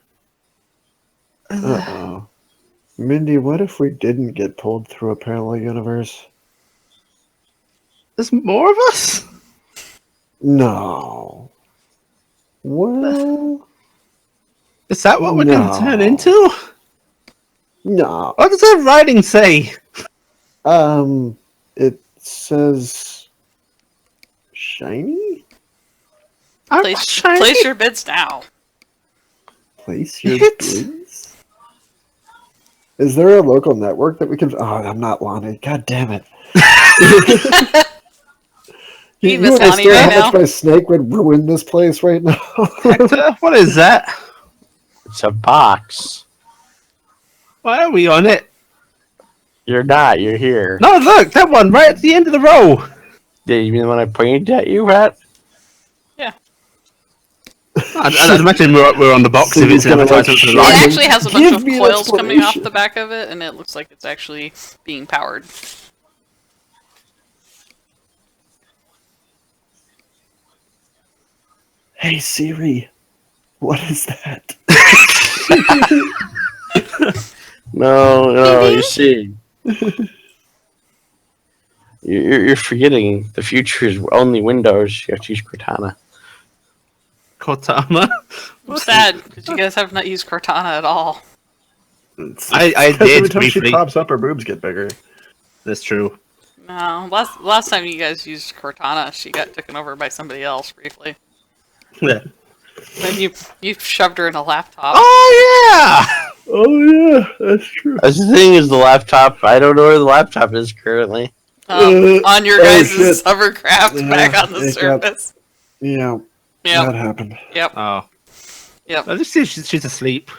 Uh-oh. Mindy, what if we didn't get pulled through a parallel universe? There's more of us. No. Well, Is that what we're going to turn No. into? no. What does that writing say? It says shiny? I'm Place, shiny. place your bids now. Place your It's- bids? Is there a local network that we can? Oh, I'm not Lonnie. God damn it! You miss Lonnie understand right how much now? my snake would ruin this place right now? Hector, what is that? It's a box. Why are we on it? You're not. You're here. No, look, that one right at the end of the row. Did you mean when I pointed at you, Pat? I'd imagine we're on the box if it's an Someone's gonna, advertisement for the like, It line. actually has a bunch Give of me an coils coming off explanation. the back of it, and it looks like it's actually being powered. Hey Siri, what is that? No, you see. You're forgetting the future is only Windows. You have to use Cortana. Cortana. I'm sad because you guys have not used Cortana at all. I Because every did time she briefly. pops up, her boobs get bigger. That's true. No, last time you guys used Cortana, she got taken over by somebody else briefly. Yeah. Then you shoved her in a laptop. Oh yeah. Oh yeah, that's true. That's the thing is the laptop. I don't know where the laptop is currently. On your Oh, guys' shit. hovercraft back Yeah, on the it got- surface. Yeah, Yep, that happened. yep, Oh. yep. I just see she's asleep.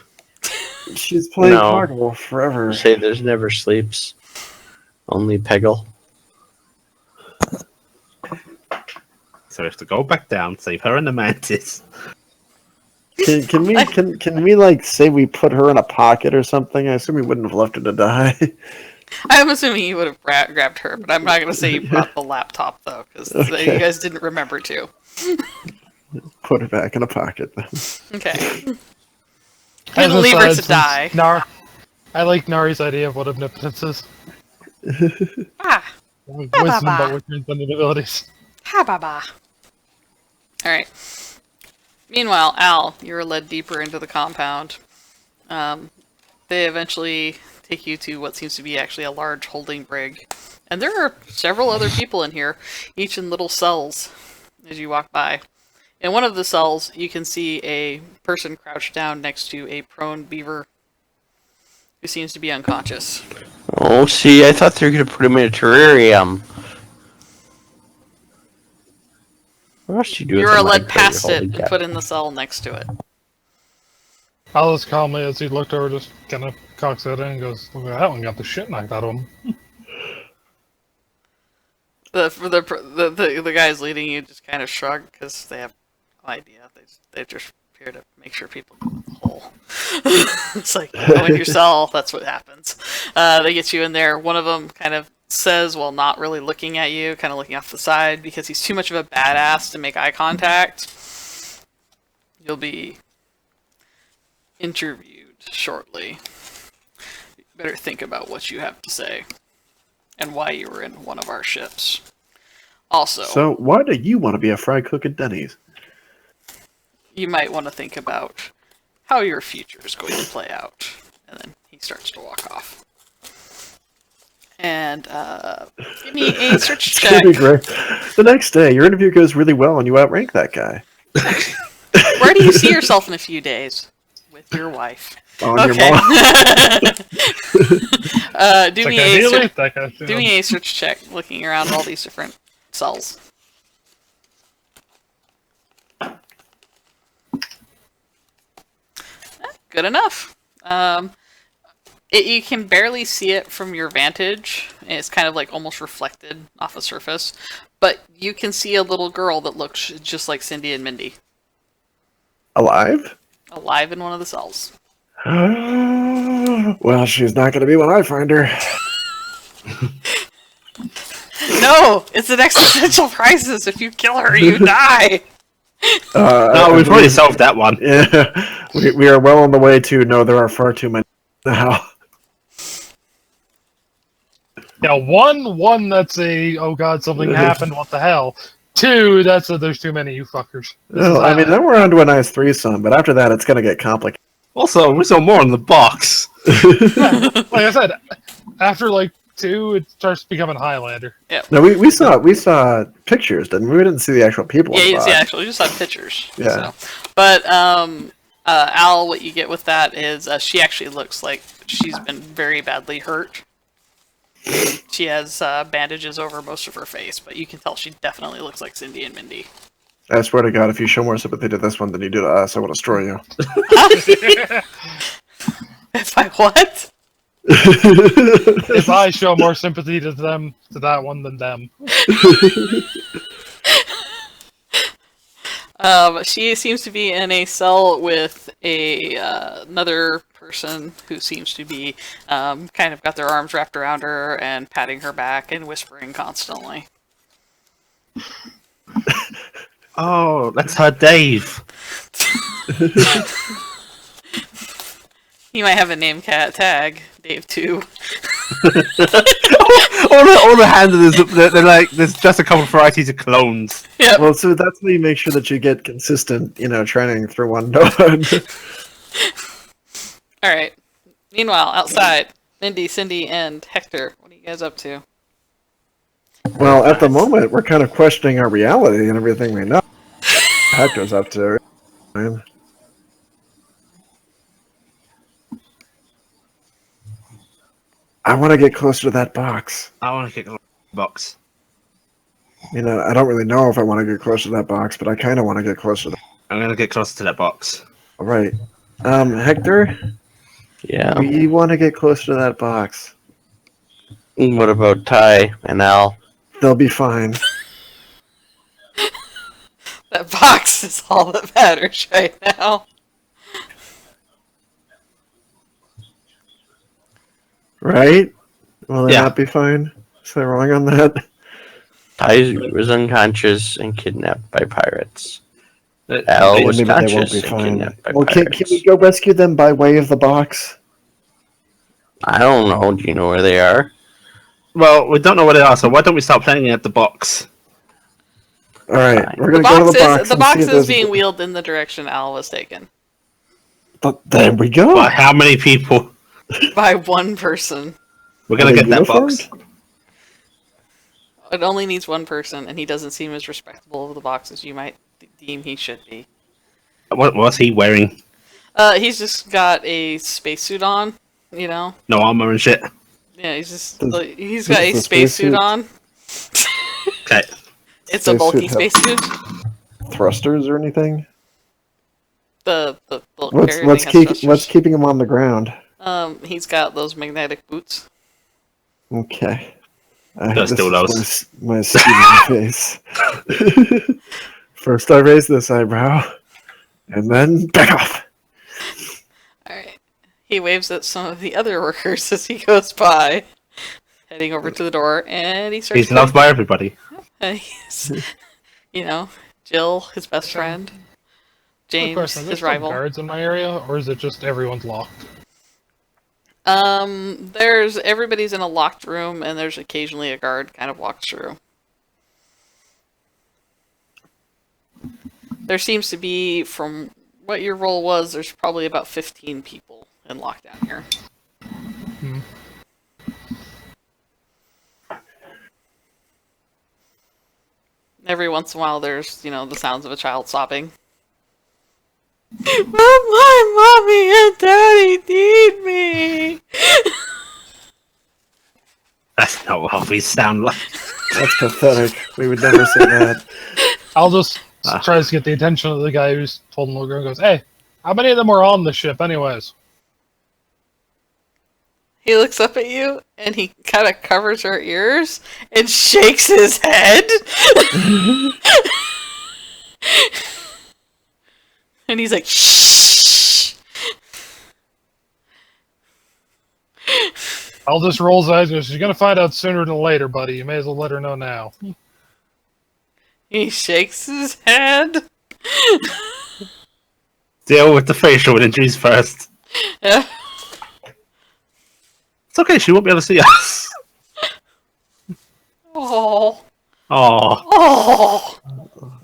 She's playing No. Cargo forever. You say there's never sleeps. Only Peggle. So we have to go back down, save her and the mantis. Can we like say we put her in a pocket or something? I assume we wouldn't have left her to die. I'm assuming you would have grabbed her, but I'm not going to say you brought the laptop though, because Okay. you guys didn't remember to. Put her back in a pocket then. Okay. You As didn't a leave her side, to die. I like Nari's idea of what omnipotence is. Ah, Wisdom but with transcendent abilities. ha ba ba. Alright. Meanwhile, Al, you're led deeper into the compound. They eventually take you to what seems to be actually a large holding brig. And there are several other people in here, each in little cells as you walk by. In one of the cells, you can see a person crouched down next to a prone beaver who seems to be unconscious. Oh, see, I thought they were going to put him in a terrarium. What else do you do? You with are a led mic past while you're it holding and put in the cell next to it. Alice calmly, as he looked over, just kind of cocks it in and goes, "Look at that one, got the shit knocked out of him." The guys leading you just kind of shrug because they have no idea. They're just here to make sure people go in the hole. It's like, go in your cell, that's what happens. They get you in there. One of them kind of says, while not really looking at you, kind of looking off the side, because he's too much of a badass to make eye contact. You'll be interviewed shortly. You better think about what you have to say and why you were in one of our ships. Also, So why do you want to be a fry cook at Denny's? you might want to think about how your future is going to play out. And then he starts to walk off. And give me a search It's gonna check. be great. The next day, your interview goes really well, and you outrank that guy. Where do you see yourself in a few days? with your wife. On Okay. your mom. Do It's me like, a ideally, search, that kind of do me a search check, looking around all these different cells. Good enough. You can barely see it from your vantage. It's kind of like almost reflected off a surface, but you can see a little girl that looks just like Cindy and Mindy, Alive? alive in one of the cells. Well, she's not going to be when I find her. No, it's an existential crisis. If you kill her, you die. No, we've already solved that one. Yeah, we are well on the way to no, there are far too many now. Yeah, one that's a, oh god, something happened, what the hell. Two, that's a, there's too many, you fuckers. Well, I mean, then we're on to a nice threesome, but after that, it's going to get complicated. Also, we saw more in the box. Like I said, after like two, it starts becoming Highlander. No, we saw pictures, didn't we? We didn't see the actual people. Yeah, in the you see, box. actually, you just have pictures. Yeah. So. But Al, what you get with that is she actually looks like she's been very badly hurt. She has bandages over most of her face, but you can tell she definitely looks like Cindy and Mindy. I swear to God, if you show more sympathy to this one than you do to us, I will destroy you. If I what? If I show more sympathy to them, to that one than them. She seems to be in a cell with another person who seems to be kind of got their arms wrapped around her and patting her back and whispering constantly. Oh, that's her Dave. He might have a name tag, Dave 2. all the handlers, they're like, there's just a couple of varieties of clones. Yep. Well, so that's how you make sure that you get consistent, training through one dog. Alright. Meanwhile, outside, Mindy, Cindy, and Hector, what are you guys up to? Well, at the moment, we're kind of questioning our reality and everything we know. Hector's up to. Man. I want to get closer to that box. I want to kick the box. I don't really know if I want to get closer to that box, but I kind of want to get closer to I'm going to get closer to that box. All right. Hector, Yeah. we want to get closer to that box. What about Ty and Al? They'll be fine. That box is all that matters right now. Right? Will they Yeah. not be fine? Is I wrong on that? Ty was unconscious and kidnapped by pirates. Al Maybe was they won't conscious be and fine. kidnapped by Well, can pirates. we go rescue them by way of the box? I don't know. Do you know where they are? Well, we don't know where they are, so why don't we start planning at the box? All right, Fine. we're The gonna go to box the box. is, the and box see if is there's- being wheeled in the direction Al was taken. There we go. By how many people? By one person. We're going Are to they get that box. uniformed? It only needs one person, and he doesn't seem as respectable of the box as you might deem he should be. What was he wearing? He's just got a spacesuit on, you know? No armor and shit. Yeah, he's just does he's got a the spacesuit spacesuit- on. Okay. It's a bulky Spacesuit spacesuit. Thrusters or anything? The little What's carrier what's thing has keep, thrusters. what's keeping him on the ground? He's got those magnetic boots. Okay. Just do those. My Steven face. First, I raise this eyebrow, and then back off. Alright. He waves at some of the other workers as he goes by, heading over to the door, and he starts. He's loved by everybody. He's, Jill, his best friend, James, Question, is there his still rival. guards in my area, or is it just everyone's locked? Everybody's in a locked room, and there's occasionally a guard kind of walks through. There seems to be, from what your roll was, there's probably about 15 people in lockdown here. Every once in a while, there's, the sounds of a child sobbing. But my mommy and daddy need me. That's not what we sound like. That's pathetic. We would never say that. I'll just try to get the attention of the guy who's holding the girl and goes, "Hey, how many of them were on the ship anyways?" He looks up at you and he kind of covers her ears and shakes his head. And he's like, shh. I'll just roll his eyes and goes, "She's gonna find out sooner than later, buddy. You may as well let her know now." He shakes his head. Deal with the facial injuries first. Yeah. It's okay, she won't be able to see us. Oh. Oh, Oh.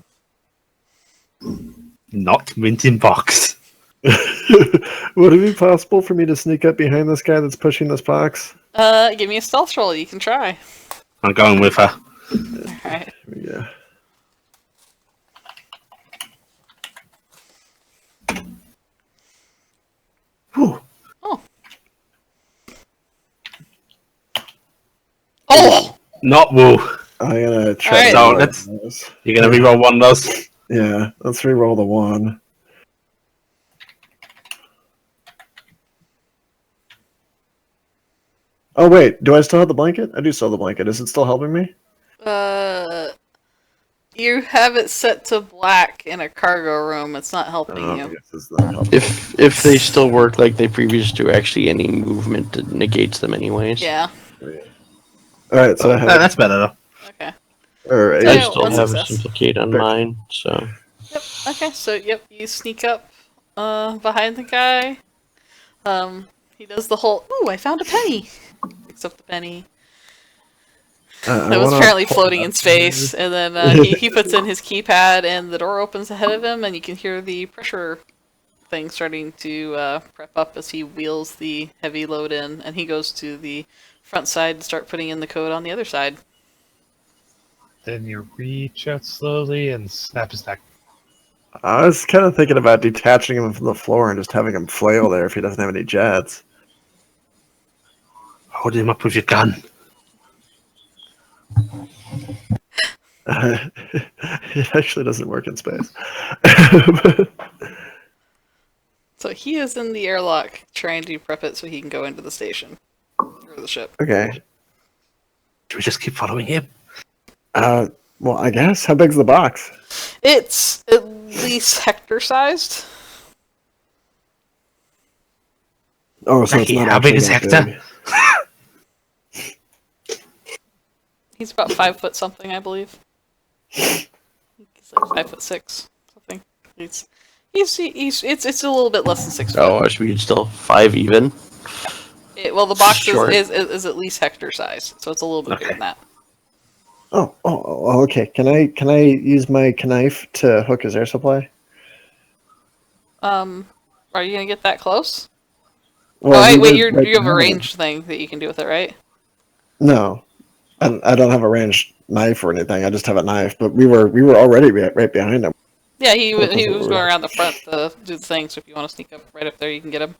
not mint in box. Would it be possible for me to sneak up behind this guy that's pushing this box? Give me a stealth roll. You can try. I'm going with her. Alright. Yeah. Whew. Oh. Oh! Not woo. I'm gonna try. Alright. to So roll let's. those. You're gonna reroll one of those. Yeah, let's re-roll the one. Oh wait, do I still have the blanket? I do still have the blanket. Is it still helping me? You have it set to black in a cargo room. It's not helping I you. guess it's not helping. If they still work like they previously do, actually any movement negates them anyways. Yeah. All right, so I have. That's better though. Okay. All right. I Yeah, still one have success. a simplicate on mine, so Yep. Okay. So you sneak up behind the guy. He does the whole. Ooh, I found a penny. Picks up the penny. That was apparently floating in space, and then he puts in his keypad, and the door opens ahead of him, and you can hear the pressure thing starting to prep up as he wheels the heavy load in, and he goes to the front side to start putting in the code on the other side. Then you reach out slowly and snap his neck. I was kind of thinking about detaching him from the floor and just having him flail there if he doesn't have any jets. Hold him up with your gun. It actually doesn't work in space. So he is in the airlock trying to prep it so he can go into the station or the ship. Okay. Should we just keep following him? Well, I guess. How big's the box? It's at least Hector sized. Oh, so it's Ricky, not how big actually is that Hector? big. He's about 5 foot something, I believe. He's like 5'6", something. It's a little bit less than 6 foot. oh, I should be still 5 even. Well, the box Short. is at least Hector size, so it's a little bit bigger than that. Oh, okay. Can I use my knife to hook his air supply? Are you gonna get that close? Well, oh, he wait, was you right have a behind him. ranged thing that you can do with it, right? No, I don't have a ranged knife or anything. I just have a knife. But we were already right behind him. Yeah, he was That's what going we're- around the front to do the thing, so if you want to sneak up right up there, you can get him.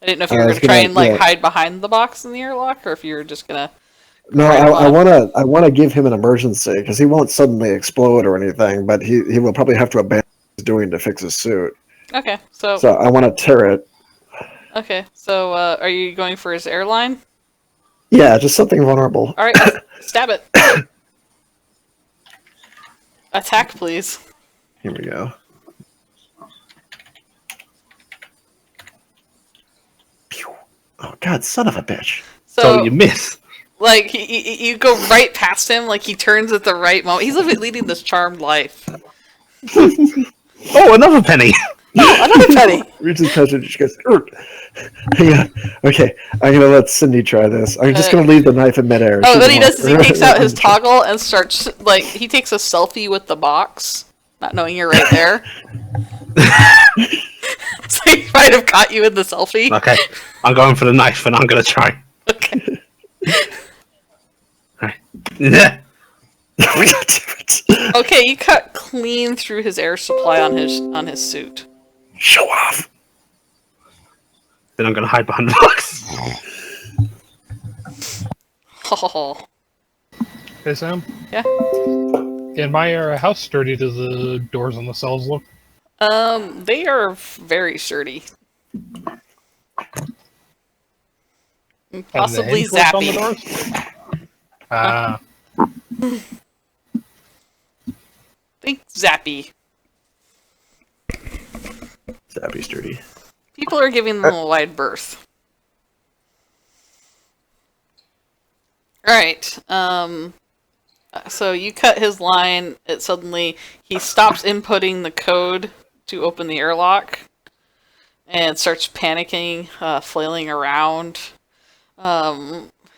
I didn't know if you I were was gonna try gonna- and yeah. hide behind the box in the airlock, or if you were just gonna. No, Right I on. wanna give him an emergency because he won't suddenly explode or anything. But he will probably have to abandon what he's doing to fix his suit. Okay, so So I want to tear it. are you going for his airline? Yeah, just something vulnerable. All right, stab it. Attack, please. Here we go. Pew. Oh God, son of a bitch! So you miss. Like you go right past him, like he turns at the right moment. He's leading this charmed life. Oh, another penny. Oh, another penny. Reaches past it, she goes, "Urgh." Hang on. Okay, I'm gonna let Cindy try this. I'm just gonna leave the knife in midair. Oh, She what he won't- does is he takes out his toggle and starts he takes a selfie with the box, not knowing you're right there. So he might have caught you in the selfie. Okay, I'm going for the knife, and I'm gonna try. Okay. Yeah. Okay, you cut clean through his air supply on his suit. Show off. Then I'm gonna hide behind the box. Oh. Hey, Sam. Yeah. In my era, how sturdy do the doors on the cells look? They are very sturdy. And the Possibly hinge works on the zappy. doors? Think zappy. Zappy sturdy. People are giving them a wide berth. Alright, so you cut his line, he stops inputting the code to open the airlock, and starts panicking, flailing around.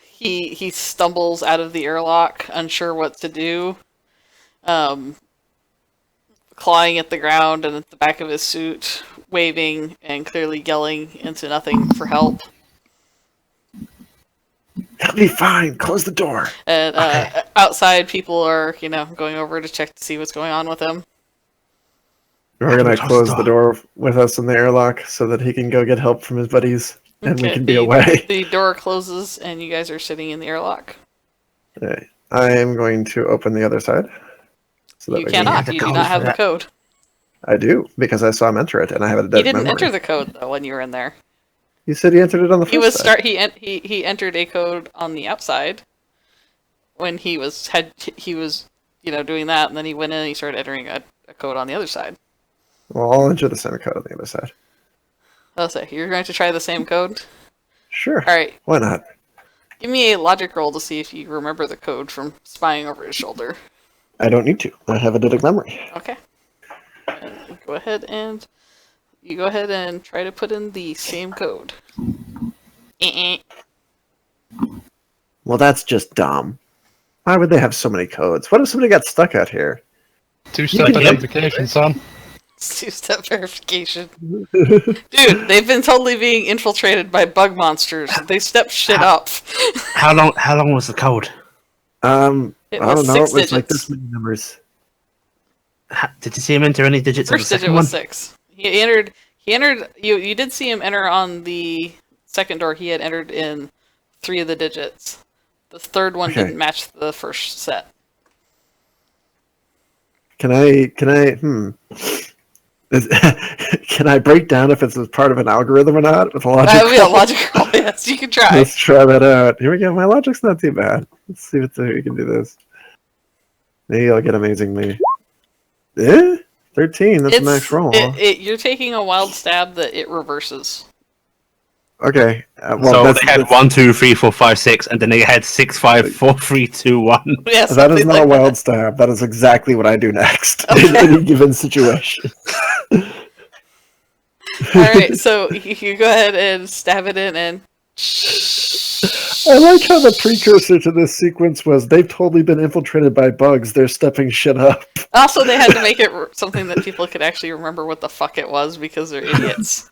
He stumbles out of the airlock, unsure what to do, clawing at the ground and at the back of his suit, waving and clearly yelling into nothing for help. That'll be fine. Close the door. And outside, people are, going over to check to see what's going on with him. We're gonna close the door with us in the airlock so that he can go get help from his buddies, and we can be away. The door closes, and you guys are sitting in the airlock. Okay. I am going to open the other side. So that You we can- cannot. You do not have the code. I do, because I saw him enter it, and I have it a dead He didn't memory. enter the code though when you were in there. You said he entered it on the first side. He entered a code on the outside when he was doing that, and then he went in and he started entering a code on the other side. Well, I'll enter the same code on the other side. I'll say you're going to try the same code. Sure. All right. Why not? Give me a logic roll to see if you remember the code from spying over his shoulder. I don't need to. I have a eidetic memory. Okay. Go ahead and try to put in the same code. Well, that's just dumb. Why would they have so many codes? What if somebody got stuck out here? Two-step identification, son. Two-step verification. Dude, they've been totally being infiltrated by bug monsters. They stepped shit up. How long was the code? It I was don't know. 6 It was like digits. this many numbers. Did you see him enter any digits on the First digit second was one? 6. He entered. You did see him enter on the second door. He had entered in 3 of the digits. The third one Okay. didn't match the first set. Can I can I break down if it's part of an algorithm or not with a logic? That would be a logical. Yes, you can try. Let's try that out. Here we go. My logic's not too bad. Let's see if we can do this. Maybe I'll get amazingly. 13. That's the max roll. You're taking a wild stab that it reverses. Okay. So they had 1, 2, 3, 4, 5, 6, and then they had 6, 5, 4, 3 2, 1. Yeah, that is something not like a wild that. stab. That is exactly what I do next in Okay. any given situation. Alright, so you go ahead and stab it in and... I like how the precursor to this sequence was they've totally been infiltrated by bugs. They're stepping shit up. Also, they had to make it something that people could actually remember what the fuck it was because they're idiots.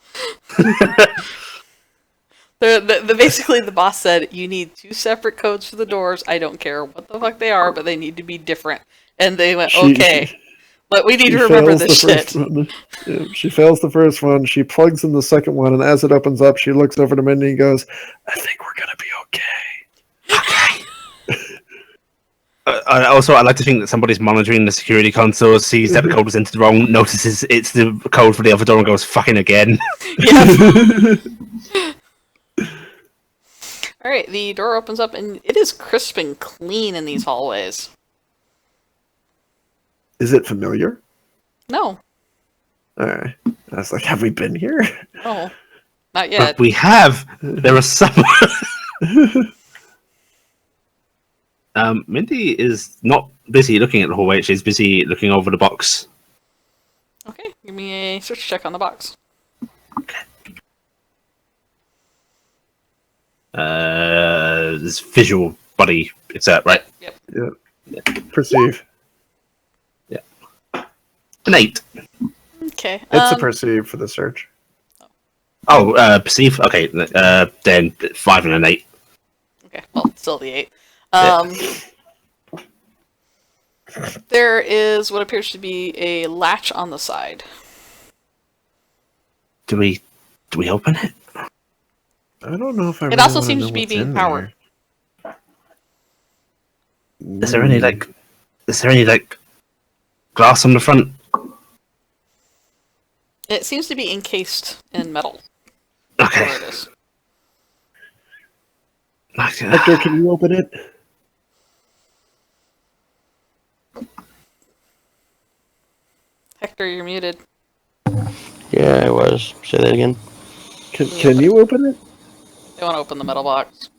Basically, the boss said, you need 2 separate codes for the doors. I don't care what the fuck they are, but they need to be different. And they went, okay. But we need to remember this shit. Yeah, she fails the first one. She plugs in the second one, and as it opens up, she looks over to Mindy and goes, I think we're going to be okay. I like to think that somebody's monitoring the security console, sees that the code was entered wrong, notices it's the code for the other door, and goes fucking again. Yeah. Alright, the door opens up, and it is crisp and clean in these hallways. Is it familiar? No. Alright. I was like, have we been here? No. Not yet. But we have. There are some. Mindy is not busy looking at the hallway. She's busy looking over the box. Okay, give me a search check on the box. Okay. This visual body. It's that right? Yep. Yeah. Perceive. An 8. Okay. It's a perceive for the search. Oh, perceive. Okay, then 5 and an 8. Okay, well, still the 8. There is what appears to be a latch on the side. Do we open it? I don't know if I It really also wanna seems know to be what's being in powered. there. Is there any glass on the front? It seems to be encased in metal. Okay. Whatever it is. Hector, can you open it? Hector, you're muted. Yeah, I was. Say that again. Can you open it? They want to open the metal box.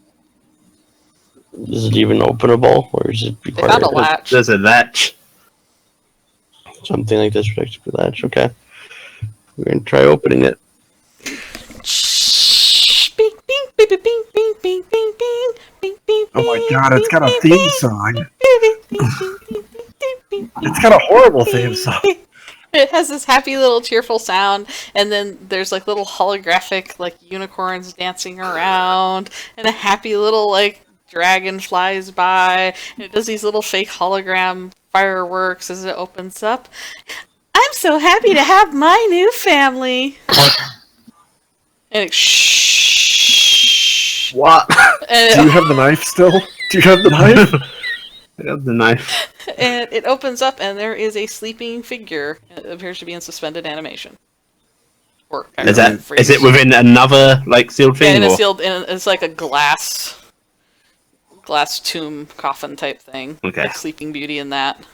Is it even openable, or is it They found a required latch. There's a latch. something like this protected with latch? Okay, we're gonna try opening it. Bing, bing, bing, bing, bing, bing, bing, bing, bing, bing, bing, Oh my bing, god, it's got a bing, theme bing, song. bing, bing, bing, bing, bing, bing, bing, It's got a horrible theme bing, song. bing. It has this happy little cheerful sound, and then there's like little holographic like unicorns dancing around, and a happy little like dragon flies by, and it does these little fake hologram fireworks as it opens up. I'm so happy to have my new family. And it shh. What? And Do you have the knife still? Do you have the knife? I have the knife. and it opens up, and there is a sleeping figure. It appears to be in suspended animation. Or Is it freeze. within another like sealed Yeah, thing? in a or? sealed. It's like a glass tomb coffin type thing. Okay. Like Sleeping Beauty and that.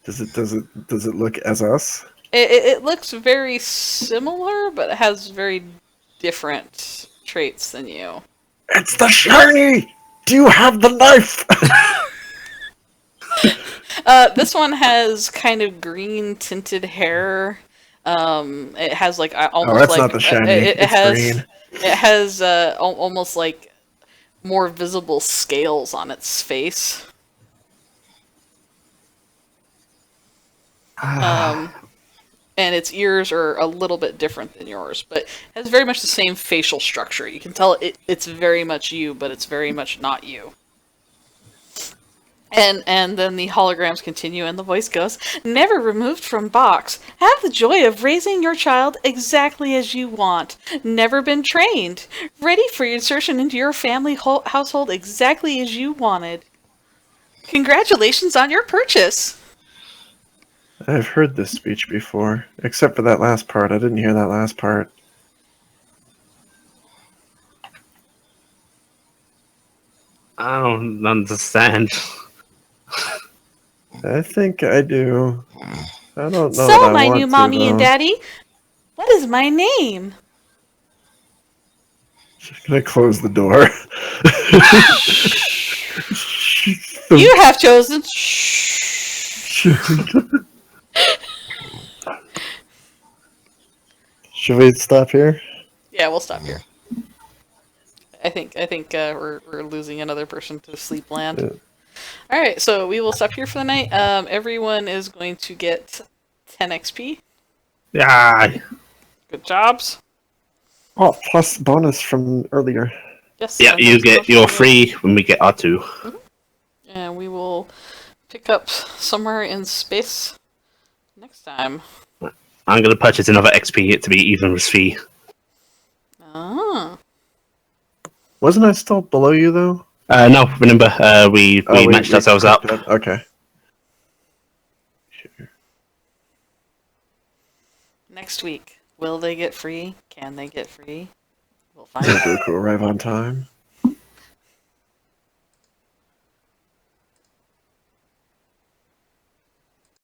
Does it look as us? It looks very similar, but it has very different traits than you. It's the shiny! Do you have the knife? This one has kind of green tinted hair. It has like almost that's like not the shiny. It It's has green. it has almost like more visible scales on its face. And its ears are a little bit different than yours, but has very much the same facial structure. You can tell it's very much you, but it's very much not you. And then the holograms continue, and the voice goes, "Never removed from box. Have the joy of raising your child exactly as you want. Never been trained. Ready for insertion into your family household exactly as you wanted. Congratulations on your purchase." I've heard this speech before, except for that last part. I didn't hear that last part. I don't understand. I think I do. I don't know So, that I my want new to, mommy and though. daddy, what is my name? She's gonna close the door. You have chosen. Should we stop here? Yeah, we'll stop here. I think we're losing another person to Sleepland. Yeah. All right, so we will stop here for the night. Everyone is going to get 10 XP. Yeah. Good jobs. Oh, plus bonus from earlier. Yes. Yeah, you get your 3 when we get our 2. And we will pick up somewhere in space next time. I'm gonna purchase another XP to be even with fee. Ah. Wasn't I still below you, though? No, remember, we matched ourselves up. Okay. Next week, will they get free? Can they get free? We'll find Did out. Goku arrive on time?